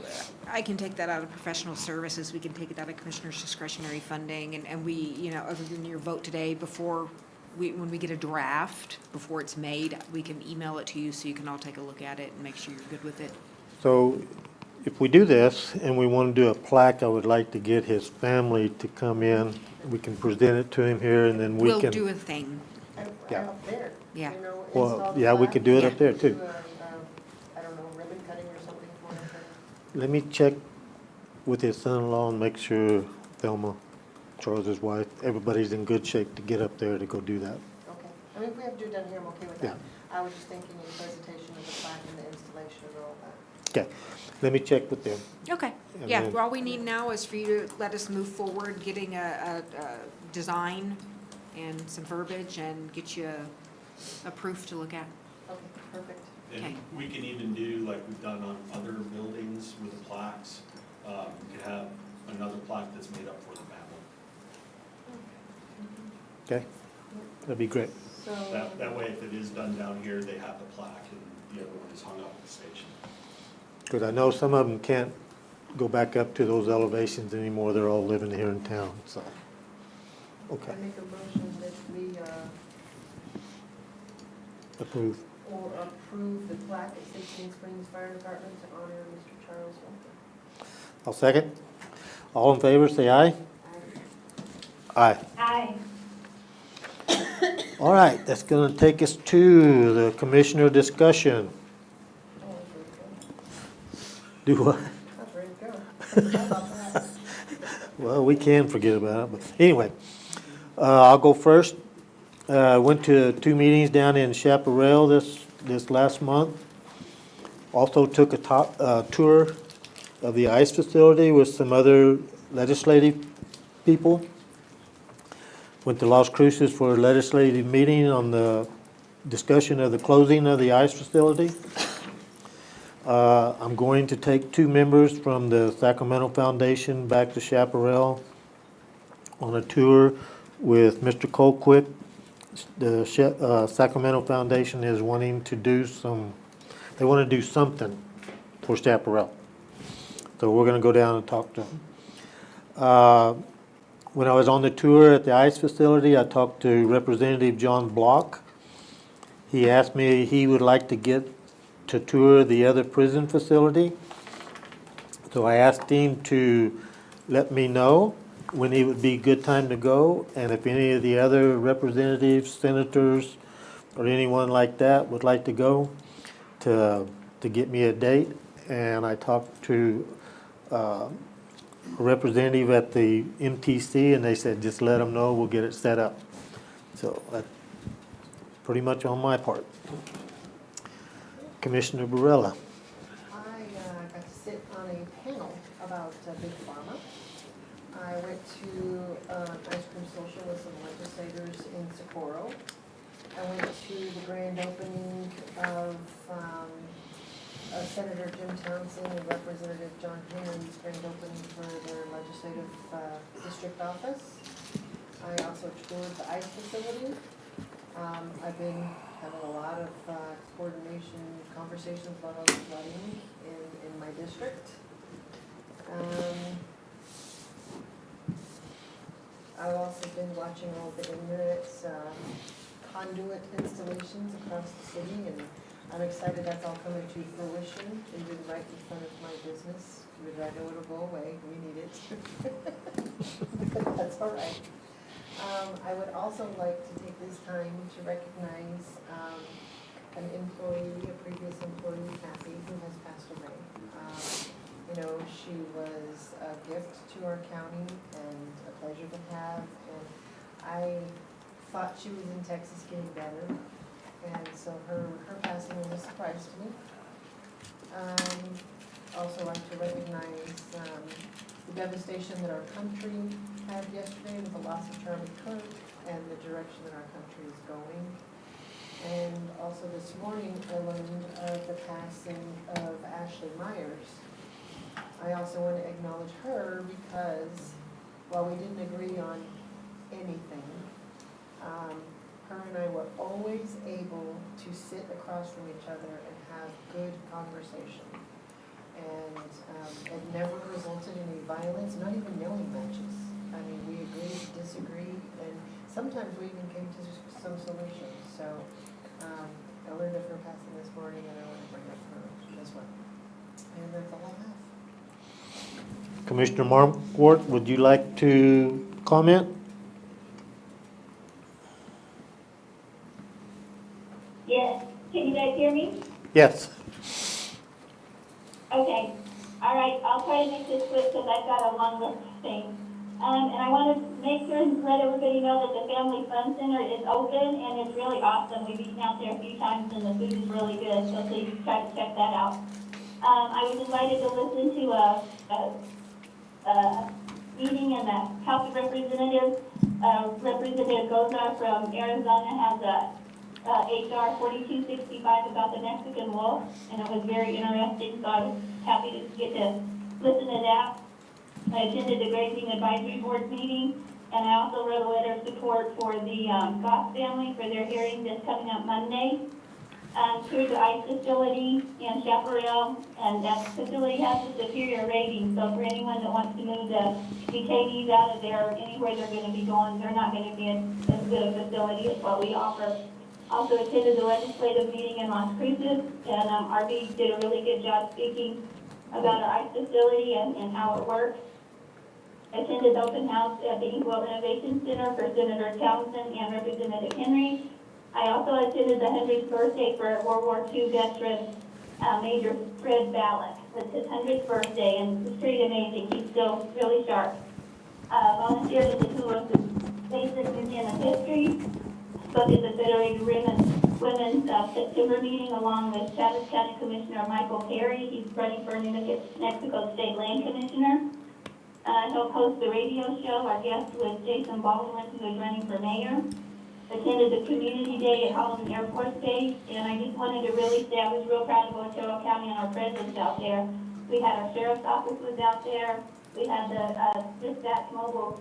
I can take that out of professional services. We can take it out of commissioner's discretionary funding. And we, you know, other than your vote today, before when we get a draft, before it's made, we can email it to you so you can all take a look at it and make sure you're good with it. So if we do this and we want to do a plaque, I would like to get his family to come in. We can present it to him here and then we can. We'll do a thing. Yeah. up there. Yeah. You know, Well, install the yeah, we plaque, could do it up Yeah. there too. do I don't know, ribbon cutting or something for it. Let me check with his son-in-law and make sure Thelma, Charles's wife, everybody's in good shape to get up there to go do that. Okay. I mean, if we have to do it down here, I'm okay with that. Yeah. I was just thinking of the presentation of the plaque and the installation and all that. Okay, let me check with them. Okay, And yeah, then- all we need now is for you to let us move forward, getting a design and some verbiage and get you a proof to look at. Okay, perfect. Okay. And we can even do like we've done on other buildings with the plaques. We could have another plaque that's made up for the battle. Okay, that'd be great. So, That way, if it is done down here, they have the plaque and the other one is hung up at the station. Because I know some of them can't go back up to those elevations anymore. They're all living here in town, so. Okay, I make a motion that we, approve. or approve the plaque at 16 Springs Fire Department to honor Mr. Charles Walker. I'll second. All in favor, say aye. Aye. Aye. All right, that's gonna take us to the commissioner discussion. Oh, there we go. Do what? That's ready to go. How about that? Well, we can forget about it, but anyway, I'll go first. Went to 2 meetings down in Chaparral this last month. Also took a tour of the ICE facility with some other legislative people. Went to Las Cruces for a legislative meeting on the discussion of the closing of the ICE facility. I'm going to take 2 members from the Sacramento Foundation back to Chaparral on a tour with Mr. Colquitt. The Sacramento Foundation is wanting to do they want to do something for Chaparral. So we're gonna go down and talk to him. When I was on the tour at the ICE facility, I talked to Representative John Block. He asked me he would like to get to tour the other prison facility. So I asked him to let me know when it would be a good time to go, and if any of the other representatives, senators, or anyone like that would like to go, to get me a date. And I talked to a representative at the MTC, and they said, just let them know, we'll get it set up. So that's pretty much on my part. Commissioner Barella. I got to sit on a panel about Big Pharma. I went to Ice Cream Social with some legislators in Socorro. I went to the grand opening of Senator Jim Townsend and Representative John Hammond's grand opening for their legislative district office. I also toured the ICE facility. I've been having a lot of coordination conversations about flooding in my district. I've also been watching all the internet conduit installations across the city, and I'm excited that's all coming to fruition, even right in front of my business. I know it'll go away, we need it. But that's all right. I would also like to take this time to recognize an employee, a previous employee, Kathy, who has passed away. She was a gift to our county and a pleasure to have, and I thought she was in Texas getting better, and so her passing was a surprise to me. Also like to recognize the devastation that our country had yesterday with the loss of Charlie Kirk and the direction that our country is going. And also this morning, I learned of the passing of Ashley Myers. I also want to acknowledge her because while we didn't agree on anything, her and I were always able to sit across from each other and have good conversation. And it never resulted in any violence, not even yelling matches. I mean, we agreed to disagree, and sometimes we even came to some solutions. So I learned of her passing this morning, and I want to bring up her as well. And that's all I have. Commissioner Markwart, would you like to comment? Yes, can you guys hear me? Yes. Okay, all right, I'll try to make this quick because I've got a long list of things. And I want to make sure and let everybody know that the Family Fun Center is open and it's really awesome. We've eaten out there a few times and the food is really good, so please try to check that out. I was invited to listen to a meeting in the House of Representatives. Representative Gozar from Arizona has a HR 4265 about the Mexican wolf, and it was very interesting, so I was happy to get to listen to that. I attended the Grazing Advisory Board meeting, and I also wrote a letter of support for the Goss family for their hearing that's coming up Monday. Through the ICE facility in Chaparral, and that facility has a superior rating, so for anyone that wants to move the detainees out of there, anywhere they're going to be going, they're not going to be in as good a facility as what we offer. Also attended the legislative meeting in Las Cruces, and RB did a really good job speaking about our ICE facility and how it works. Attended the open house at the Inkwell Innovation Center for Senator Townsend and Representative Henry. I also attended the 100th birthday for World War II veteran Major Fred Ballack. It's his 100th birthday, and it's pretty amazing. He's still really sharp. Volunteered at the Tularosa Basin Museum of History. Spoke at the Federated Women's September meeting along with Travis County Commissioner Michael Perry. He's running for New Mexico State Land Commissioner. Helped host the radio show. Our guest was Jason Baldwin, who is running for mayor. Attended the community day at Holloman Air Force Base, and I just wanted to really say I was real proud of Otero County and our presence out there. We had our sheriff's office was out there. We had the dispatch mobile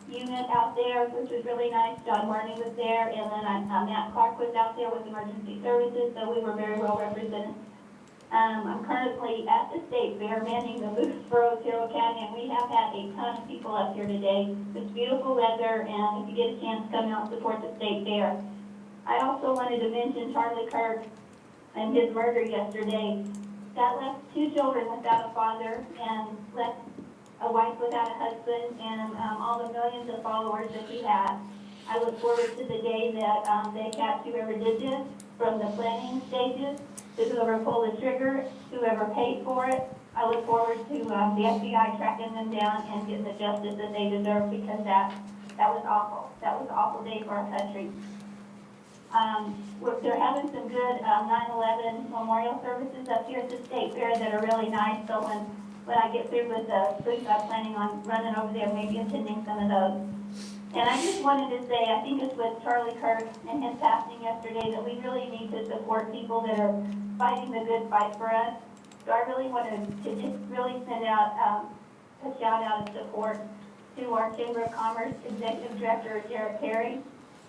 unit out there, which was really nice. John Martin was there, and then Matt Clark was out there with emergency services, so we were very well represented. I'm currently at the state fair manning the booth for Otero County, and we have had a ton of people up here today. It's beautiful weather, and if you get a chance, come out and support the state fair. I also wanted to mention Charlie Kirk and his murder yesterday. That left 2 children without a father and left a wife without a husband, and all the millions of followers that he had. I look forward to the day that they catch whoever did this, from the planning stages to whoever pulled the trigger, whoever paid for it. I look forward to the FBI tracking them down and getting the justice that they deserve, because that was awful. That was an awful day for our country. They're having some good 9/11 memorial services up here at the state fair that are really nice. So when I get through with the booth, I'm planning on running over there, maybe attending some of those. And I just wanted to say, I think it's with Charlie Kirk and his passing yesterday, that we really need to support people that are fighting the good fight for us. So I really wanted to just really send out a shout out of support to our Chamber of Commerce Executive Director, Jarrett Perry,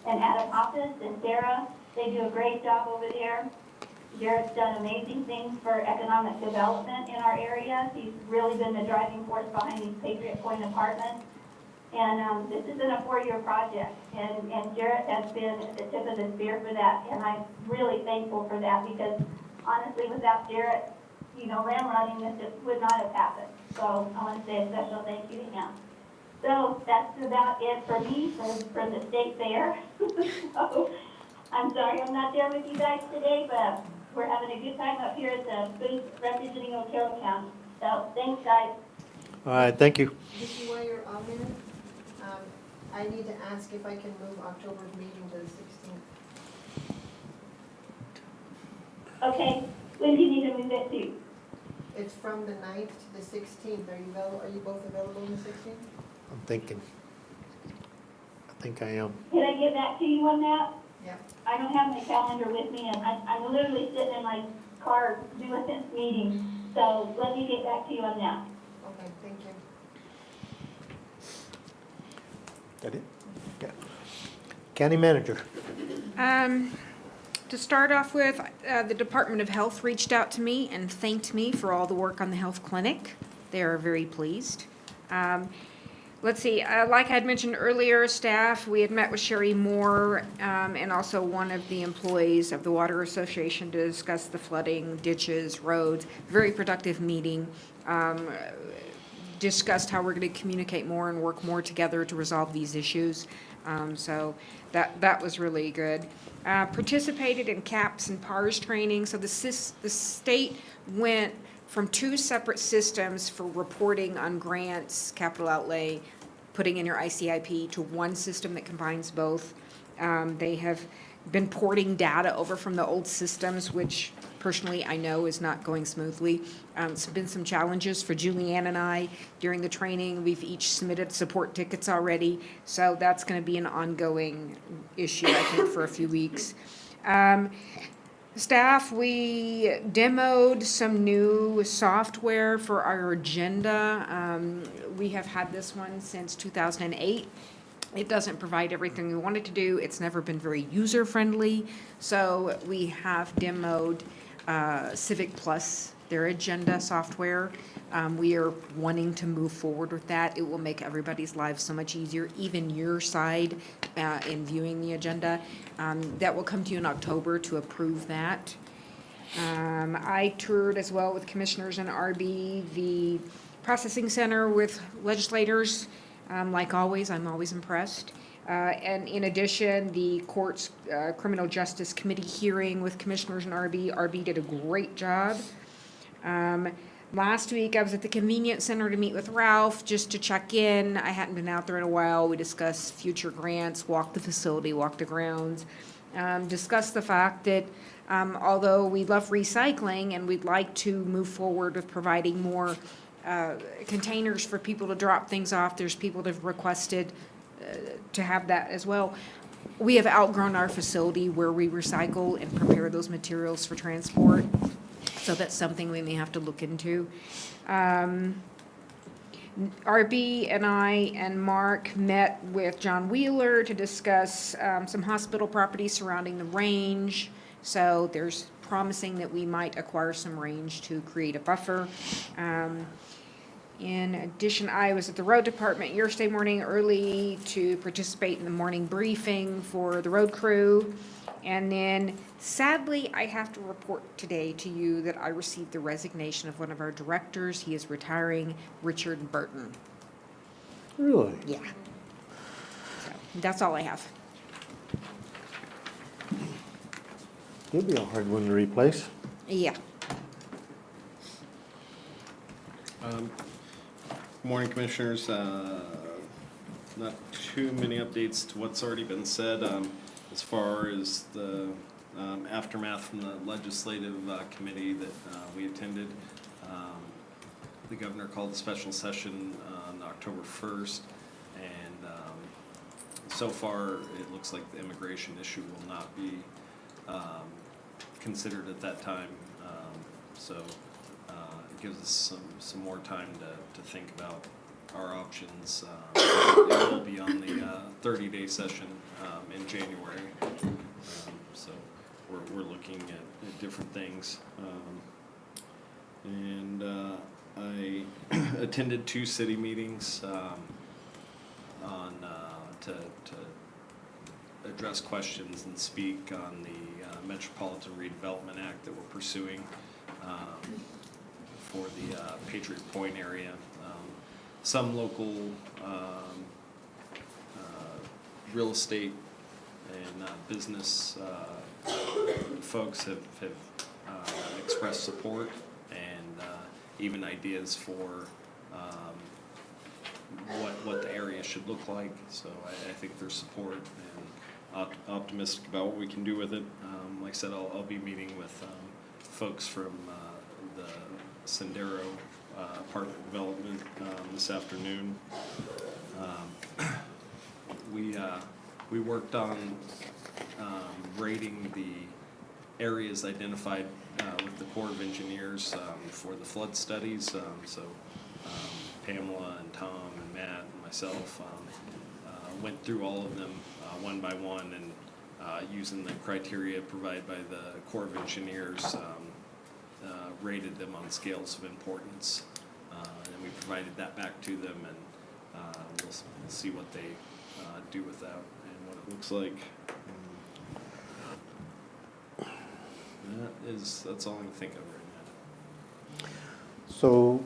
and Adam Hoppus and Sarah. They do a great job over there. Jarrett's done amazing things for economic development in our area. He's really been the driving force behind these Patriot Point apartments. And this isn't a 4-year project, and Jarrett has been at the tip of the spear for that, and I'm really thankful for that, because honestly, without Jarrett, ram running, this just would not have happened. So I want to say a special thank you to him. So that's about it for me for the state fair. So I'm sorry I'm not there with you guys today, but we're having a good time up here at the booth representing Otero County. So thanks, guys. All right, thank you. Vicki, while you're on there, I need to ask if I can move October's meeting to the 16th. Okay, when do you need to move it to? It's from the 9th to the 16th. Are you both available on the 16th? I'm thinking. I think I am. Can I get back to you on that? Yeah. I don't have my calendar with me, and I'm literally sitting in my car doing this meeting. So let me get back to you on that. Okay, thank you. That it? Yeah. County manager. To start off with, the Department of Health reached out to me and thanked me for all the work on the health clinic. They are very pleased. Let's see, like I had mentioned earlier, staff, we had met with Sherry Moore and also one of the employees of the Water Association to discuss the flooding, ditches, roads. Very productive meeting. Discussed how we're going to communicate more and work more together to resolve these issues. So that was really good. Participated in CAPS and PARS training. So the state went from 2 separate systems for reporting on grants, capital outlay, putting in your ICIP, to one system that combines both. They have been porting data over from the old systems, which personally I know is not going smoothly. It's been some challenges for Julianne and I during the training. We've each submitted support tickets already, so that's going to be an ongoing issue, I think, for a few weeks. Staff, we demoed some new software for our agenda. We have had this one since 2008. It doesn't provide everything we want it to do. It's never been very user-friendly. So we have demoed Civic Plus, their agenda software. We are wanting to move forward with that. It will make everybody's lives so much easier, even your side in viewing the agenda. That will come to you in October to approve that. I toured as well with commissioners and RB the processing center with legislators. Like always, I'm always impressed. And in addition, the court's criminal justice committee hearing with commissioners and RB. RB did a great job. Last week, I was at the convenience center to meet with Ralph just to check in. I hadn't been out there in a while. We discussed future grants, walked the facility, walked the grounds, discussed the fact that although we love recycling and we'd like to move forward with providing more containers for people to drop things off, there's people that have requested to have that as well. We have outgrown our facility where we recycle and prepare those materials for transport. So that's something we may have to look into. RB and I and Mark met with John Wheeler to discuss some hospital properties surrounding the range. So there's promising that we might acquire some range to create a buffer. In addition, I was at the road department yesterday morning early to participate in the morning briefing for the road crew. And then sadly, I have to report today to you that I received the resignation of one of our directors. He is retiring, Richard Burton. Really? Yeah. So that's all I have. He'll be a hard one to replace. Yeah. Morning, Commissioners. Not too many updates to what's already been said. As far as the aftermath from the legislative committee that we attended, the governor called a special session on October 1st, and so far it looks like the immigration issue will not be considered at that time. So it gives us some more time to think about our options. It will be on the 30-day session in January. So we're looking at different things. And I attended 2 city meetings on to address questions and speak on the Metropolitan Redevelopment Act that we're pursuing for the Patriot Point area. Some local real estate and business folks have expressed support and even ideas for what the area should look like. So I think there's support and optimistic about what we can do with it. Like I said, I'll be meeting with folks from the Sendero apartment development this afternoon. We worked on rating the areas identified with the Corps of Engineers for the flood studies. So Pamela and Tom and Matt and myself went through all of them one by one, and using the criteria provided by the Corps of Engineers, rated them on scales of importance. And we provided that back to them, and we'll see what they do with that and what it looks like. That's all I can think of right now. So,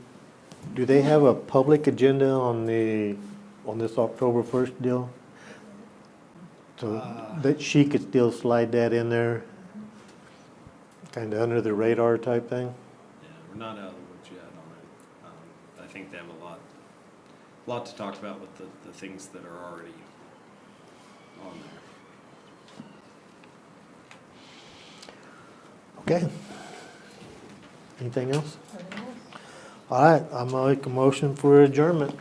do they have a public agenda on this October 1st deal? So that she could still slide that in there, kind of under the radar type thing? Yeah, we're not out of the woods yet on it. I think they have a lot to talk about with the things that are already on there. Okay. Anything else? All right, I'm gonna make a motion for adjournment.